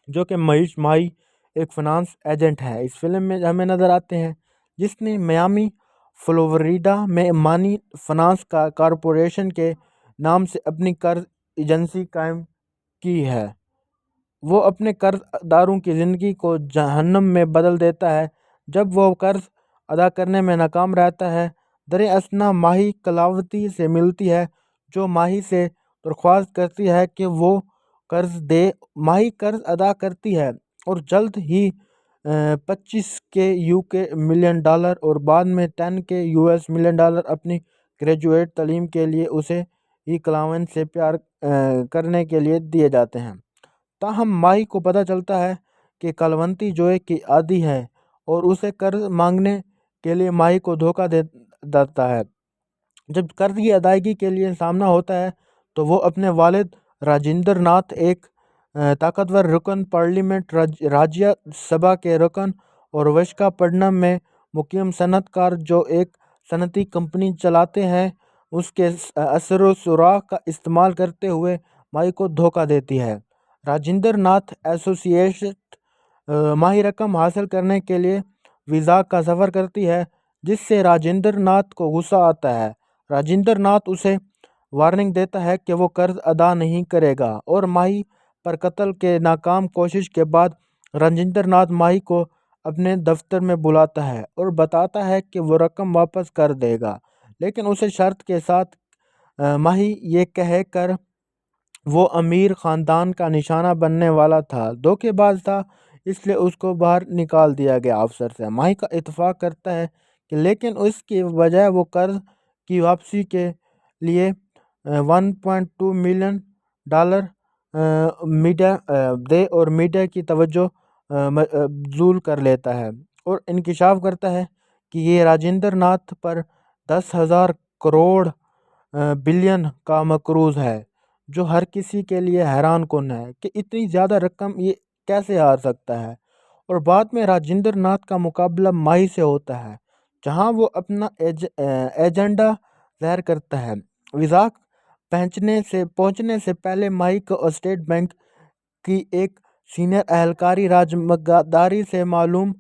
जो कि महेश माही एक फाइनेंस एजेंट है। इस फिल्म में हमें नज़र आते हैं जिसने मियामी फ्लोरिडा में मानी फाइनेंस कॉरपोरेशन के नाम से अपनी कर्ज एजेंसी कायम की है। वो अपने कर्जदारों की ज़िंदगी को जहन्नम में बदल देता है जब वो कर्ज अदा करने में नाकाम रहता है। दर-ए-असना माही कलावती से मिलती है, जो माही से दरख्वास्त करती है कि वो कर्ज दे। माही कर्ज अदा करती है और जल्द ही 25 के यूके मिलियन डॉलर और बाद में 10 के यूएस मिलियन डॉलर अपनी ग्रेजुएट तालीम के लिए उसे ही क्लाइंट से प्यार करने के लिए दिए जाते हैं। ताहम माही को पता चलता है कि कलावती जोए की आदी है और उसे कर्ज मांगने के लिए माही को धोखा दे देता है। जब कर्ज की अदायगी के लिए सामना होता है तो वो अपने वालिद राजेंद्र नाथ, एक ताकतवर रुकन पार्लियामेंट राज्यसभा के रुकन और विशाखापट्टनम में मुकीम सनअतकार जो एक सनअती कंपनी चलाते हैं, उसके असर-ओ-शुरा का इस्तेमाल करते हुए माही को धोखा देती है। राजेंद्र नाथ एसोसिएट माही रकम हासिल करने के लिए वीज़ा का सफ़र करती है, जिससे राजेंद्र नाथ को गुस्सा आता है। राजेंद्र नाथ उसे वार्निंग देता है कि वो कर्ज अदा नहीं करेगा और माही पर कत्ल के नाकाम कोशिश के बाद राजेंद्र नाथ माही को अपने दफ्तर में बुलाता है और बताता है कि वो रकम वापस कर देगा, लेकिन उसे शर्त के साथ माही ये कह कर वो अमीर ख़ानदान का निशाना बनने वाला था, धोखेबाज था, इसलिए उसको बाहर निकाल दिया गया अफसर से। माही का इत्तेफाक करता है कि लेकिन उसकी बजाय वो कर्ज की वापसी के लिए 1.2 मिलियन डॉलर मीडिया दे और मीडिया की तवज्जो मबज़ूल कर लेता है और इंकशाफ करता है कि ये राजेंद्र नाथ पर 10,000 करोड़ बिलियन का मकरूज़ है, जो हर किसी के लिए हैरान कुन है कि इतनी ज़्यादा रकम ये कैसे हार सकता है। और बाद में राजेंद्र नाथ का मुकाबला माही से होता है, जहां वो अपना एजेंडा ज़ाहिर करता है। वीज़ा पहुंचने से पहले माही को स्टेट बैंक की एक सीनियर एहलकारी राजमगादारी से मालूम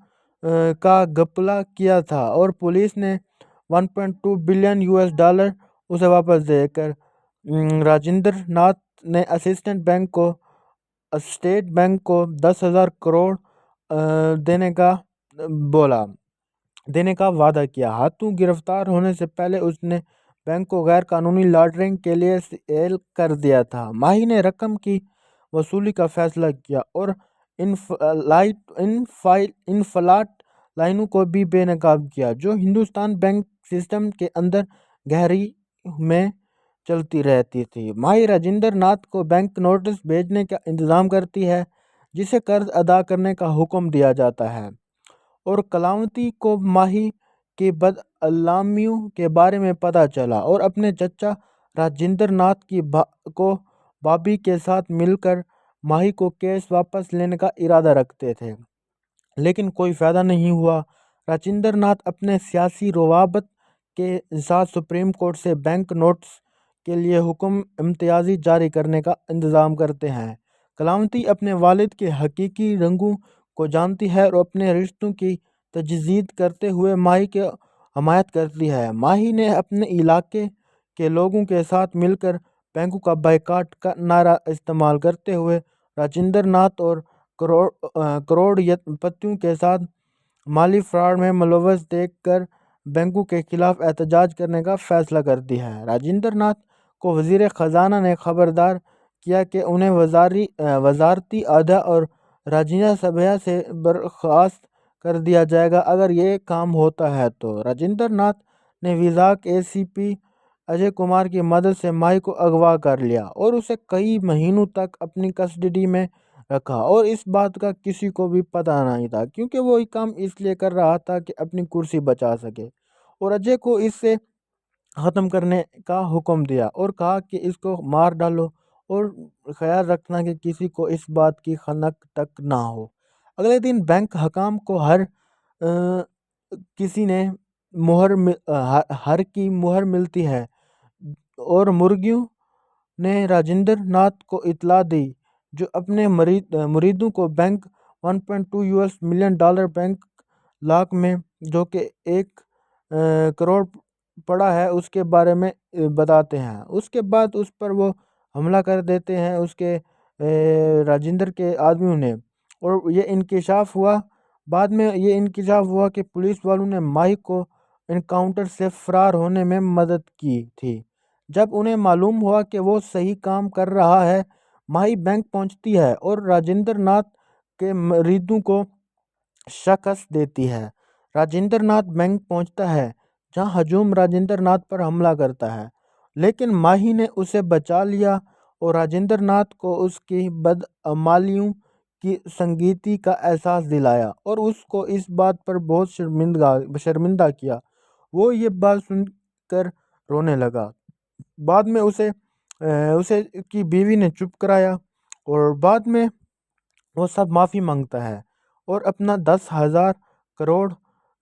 का घपला किया था और पुलिस ने 1.2 बिलियन यूएस डॉलर उसे वापस देकर राजेंद्र नाथ ने स्टेट बैंक को 10,000 करोड़ देने का वादा किया। हाथों गिरफ्तार होने से पहले उसने बैंक को गैर कानूनी लॉन्ड्रिंग के लिए सेल कर दिया था। माही ने रकम की वसूली का फैसला किया और इनफलाट लाइनों को भी बेनकाब किया, जो हिंदुस्तान बैंक सिस्टम के अंदर गहरी में चलती रहती थी। माही राजेंद्र नाथ को बैंक नोटिस भेजने का इंतजाम करती है, जिसे कर्ज अदा करने का हुक्म दिया जाता है, और कलावती को माही के बदअलामियों के बारे में पता चला और अपने चचा राजेंद्र नाथ को भाभी के साथ मिलकर माही को केस वापस लेने का इरादा रखते थे, लेकिन कोई फायदा नहीं हुआ। राजेंद्र नाथ अपने सियासी रवाबत के साथ सुप्रीम कोर्ट से बैंक नोट्स के लिए हुक्म इम्तियाजी जारी करने का इंतज़ाम करते हैं। कलावती अपने वालिद के हकीकी रंगों को जानती है और अपने रिश्तों की तजदीद करते हुए माही की हमायत करती है। माही ने अपने इलाके के लोगों के साथ मिलकर बैंकों का बायकॉट का नारा इस्तेमाल करते हुए राजेंद्र नाथ और करोड़पतियों के साथ माली फ्रॉड में मुलव्वस देखकर बैंकों के खिलाफ एहतजाज करने का फैसला करती है। राजेंद्र नाथ को वजीर ख़जाना ने खबरदार किया कि उन्हें वजारती अहदा और राज्य सभा से बर्खास्त कर दिया जाएगा अगर ये काम होता है। तो राजेंद्र नाथ ने विजाक एसीपी अजय कुमार की मदद से माही को अगवा कर लिया और उसे कई महीनों तक अपनी कस्टडी में रखा, और इस बात का किसी को भी पता नहीं था, क्योंकि वो ये काम इसलिए कर रहा था कि अपनी कुर्सी बचा सके। और अजय को इससे ख़त्म करने का हुक्म दिया और कहा कि इसको मार डालो और ख्याल रखना कि किसी को इस बात की खनक तक ना हो। अगले दिन बैंक हकाम को किसी ने हर की मुहर मिलती है और मुर्गियों ने राजेंद्र नाथ को इतला दी, जो अपने मुरीदों को bank 1.2 US million dollar bank lakh में, जो कि 1 करोड़ पड़ा है, उसके बारे में बताते हैं। उसके बाद उस पर वो हमला कर देते हैं उसके राजेंद्र के आदमियों ने, और ये इंकशाफ हुआ बाद में ये इंकशाफ हुआ कि पुलिस वालों ने माही को इनकाउंटर से फरार होने में मदद की थी। जब उन्हें मालूम हुआ कि वो सही काम कर रहा है, माही बैंक पहुंचती है और राजेंद्र नाथ के मुरीदों को शिकस्त देती है। राजेंद्र नाथ बैंक पहुंचता है, जहां हजूम राजेंद्र नाथ पर हमला करता है, लेकिन माही ने उसे बचा लिया और राजेंद्र नाथ को उसकी बदअमालियों की संगीति का एहसास दिलाया और उसको इस बात पर बहुत शर्मिंदा किया। वो ये बात सुनकर रोने लगा। बाद में उसे की बीवी ने चुप कराया और बाद में वो सब माफ़ी मांगता है और अपना 10,000 करोड़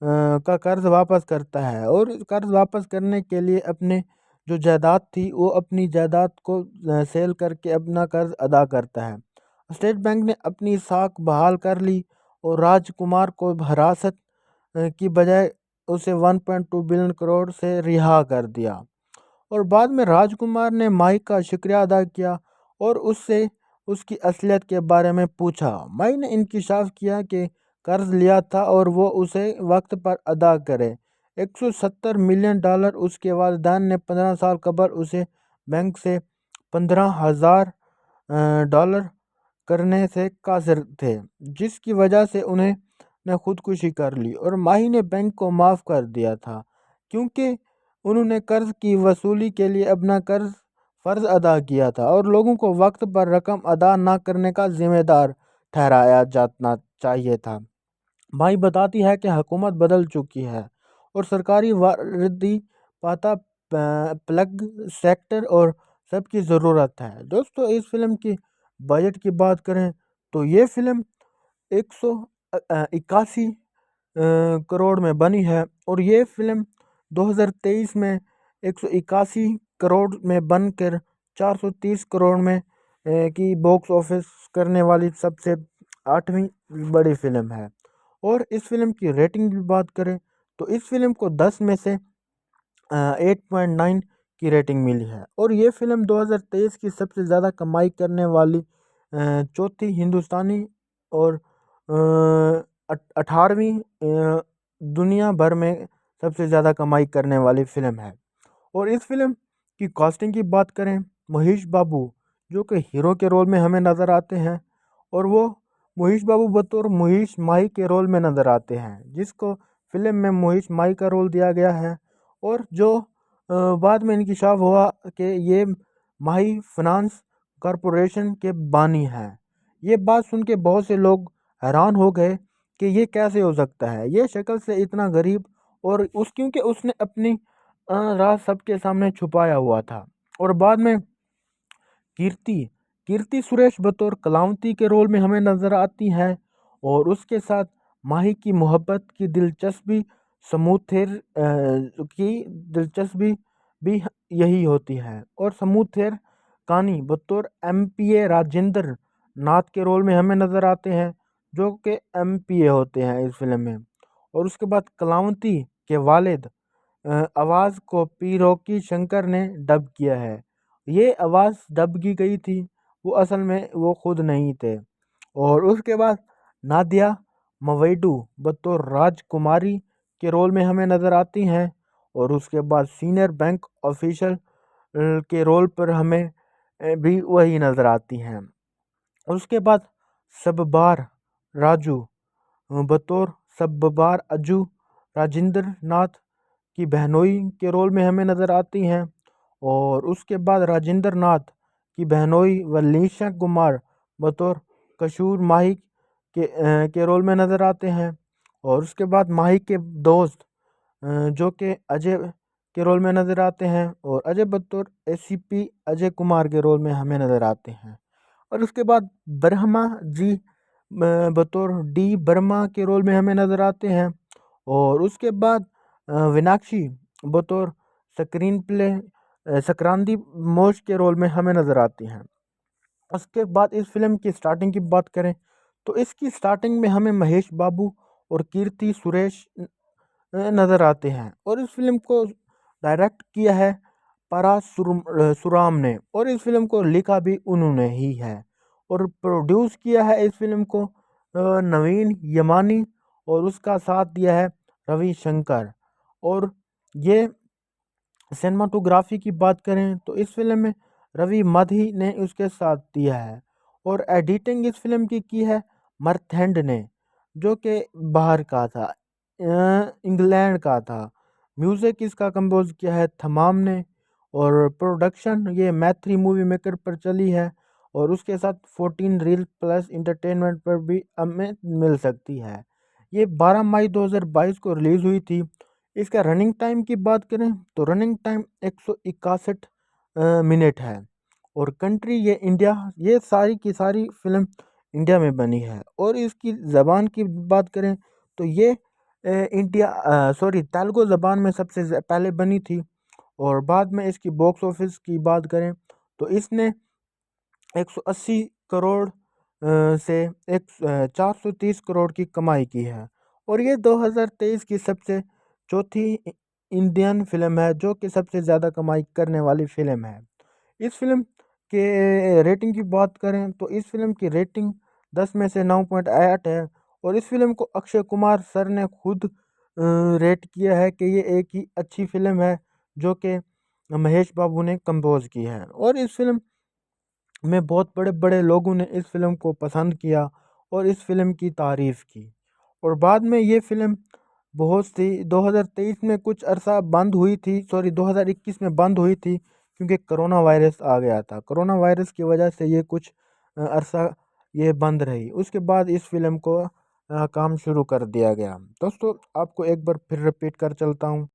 का कर्ज वापस करता है, और कर्ज वापस करने के लिए अपने जो जायदाद थी वो अपनी जायदाद को सेल करके अपना कर्ज अदा करता है। स्टेट बैंक ने अपनी साख बहाल कर ली और राजकुमार को हिरासत की बजाय उसे 1.2 बिलियन करोड़ से रिहा कर दिया, और बाद में राजकुमार ने माही का शुक्रिया अदा किया और उससे उसकी असलियत के बारे में पूछा। माही ने इंकशाफ किया कि कर्ज लिया था और वो उसे वक्त पर अदा करे। 170 मिलियन डॉलर उसके वालिदैन ने 15 साल कबल उसे बैंक से 15,000 डॉलर करने से कासिर थे, जिसकी वजह से उन्हें ने खुदकुशी कर ली और माही ने बैंक को माफ़ कर दिया था, क्योंकि उन्होंने कर्ज की वसूली के लिए अपना फ़र्ज अदा किया था और लोगों को वक्त पर रकम अदा ना करने का जिम्मेदार ठहराया जाना चाहिए था। माही बताती है कि हुकूमत बदल चुकी है और सरकारी वारदी पाता प्लग सेक्टर और सबकी ज़रूरत है। दोस्तों, इस फिल्म की बजट की बात करें तो ये फिल्म 181 करोड़ में बनी है और ये फिल्म 2023 में 181 करोड़ में बनकर 430 करोड़ में की बॉक्स ऑफिस करने वाली सबसे 8वीं बड़ी फिल्म है। और इस फिल्म की रेटिंग की बात करें तो इस फिल्म को 10 में से 8.9 की रेटिंग मिली है और ये फिल्म 2023 की सबसे ज़्यादा कमाई करने वाली चौथी हिंदुस्तानी और 18वीं दुनिया भर में सबसे ज़्यादा कमाई करने वाली फ़िल्म है। और इस फिल्म की कास्टिंग की बात करें, महेश बाबू जो कि हीरो के रोल में हमें नज़र आते हैं और वो मोहिश बाबू बतौर मोहिश माही के रोल में नज़र आते हैं, जिसको फिल्म में मोहिश माही का रोल दिया गया है। और जो बाद में इंकशाफ हुआ कि ये माही फाइनेंस कॉरपोरेशन के बानी हैं। ये बात सुन के बहुत से लोग हैरान हो गए कि ये कैसे हो सकता है, ये शक्ल से इतना गरीब, और क्योंकि उसने अपनी राज सबके सामने छुपाया हुआ था। और बाद में कीर्ति कीर्ति सुरेश बतौर कलावती के रोल में हमें नज़र आती हैं। और उसके साथ माही की मोहब्बत की दिलचस्पी समूथेर की दिलचस्पी भी यही होती है। और समूथेर कानी बतौर एमपीए राजेंद्र नाथ के रोल में हमें नज़र आते हैं, जो कि एमपीए होते हैं इस फिल्म में। और उसके बाद कलावती के वालिद आवाज़ को पी रॉकी शंकर ने डब किया है। ये आवाज़ डब की गई थी, वो असल में वो खुद नहीं थे। और उसके बाद नादिया मवेडू बतौर राजकुमारी के रोल में हमें नज़र आती हैं। और उसके बाद सीनियर बैंक ऑफिसर के रोल पर हमें भी वही नज़र आती हैं। उसके बाद सबबार राजू बतौर सबबार अजू राजेंद्र नाथ की बहनोई के रोल में हमें नज़र आती हैं। और उसके बाद राजेंद्र नाथ की बहनोई वलीशा कुमार बतौर कसूर माही के रोल में नज़र आते हैं। और उसके बाद माही के दोस्त जो कि अजय के रोल में नज़र आते हैं, और अजय बतौर एसीपी अजय कुमार के रोल में हमें नज़र आते हैं। और उसके बाद ब्रह्मा जी बतौर डी वर्मा के रोल में हमें नज़र आते हैं। और उसके बाद विनाक्षी बतौर स्क्रीन प्ले संक्रांति मोश के रोल में हमें नज़र आती हैं। उसके बाद इस फिल्म की स्टार्टिंग की बात करें तो इसकी स्टार्टिंग में हमें महेश बाबू और कीर्ति सुरेश नज़र आते हैं। और इस फिल्म को डायरेक्ट किया है सुराम ने, और इस फिल्म को लिखा भी उन्होंने ही है। और प्रोड्यूस किया है इस फिल्म को नवीन यमानी, और उसका साथ दिया है रविशंकर। और ये सिनेमाटोग्राफी की बात करें तो इस फिल्म में रवि मधी ने उसके साथ दिया है। और एडिटिंग इस फिल्म की है मर्थेंड ने, जो कि बाहर का था, इंग्लैंड का था। म्यूज़िक इसका कंपोज किया है थमाम ने। और प्रोडक्शन ये मैथ्री मूवी मेकर पर चली है, और उसके साथ 14 रील प्लस इंटरटेनमेंट पर भी हमें मिल सकती है। ये 12 मई 2022 को रिलीज़ हुई थी। इसका रनिंग टाइम की बात करें तो रनिंग टाइम 161 मिनट है। और कंट्री ये इंडिया, ये सारी की सारी फिल्म इंडिया में बनी है। और इसकी ज़बान की बात करें तो ये तेलुगु ज़बान में सबसे पहले बनी थी। और बाद में इसकी बॉक्स ऑफिस की बात करें तो इसने 180 करोड़ से 430 करोड़ की कमाई की है। और ये 2023 की सबसे चौथी इंडियन फिल्म है जो कि सबसे ज़्यादा कमाई करने वाली फिल्म है। इस फिल्म के रेटिंग की बात करें तो इस फिल्म की रेटिंग 10 में से 9.8 है। और इस फिल्म को अक्षय कुमार सर ने खुद रेट किया है कि ये एक ही अच्छी फिल्म है जो कि महेश बाबू ने कंपोज की है। और इस फिल्म में बहुत बड़े बड़े लोगों ने इस फिल्म को पसंद किया और इस फिल्म की तारीफ़ की। और बाद में ये फिल्म बहुत सी 2023 में कुछ अरसा बंद हुई थी, 2021 में बंद हुई थी, क्योंकि कोरोना वायरस आ गया था। कोरोना वायरस की वजह से ये कुछ अरसा ये बंद रही। उसके बाद इस फिल्म को काम शुरू कर दिया गया। दोस्तों आपको एक बार फिर रिपीट कर चलता हूँ।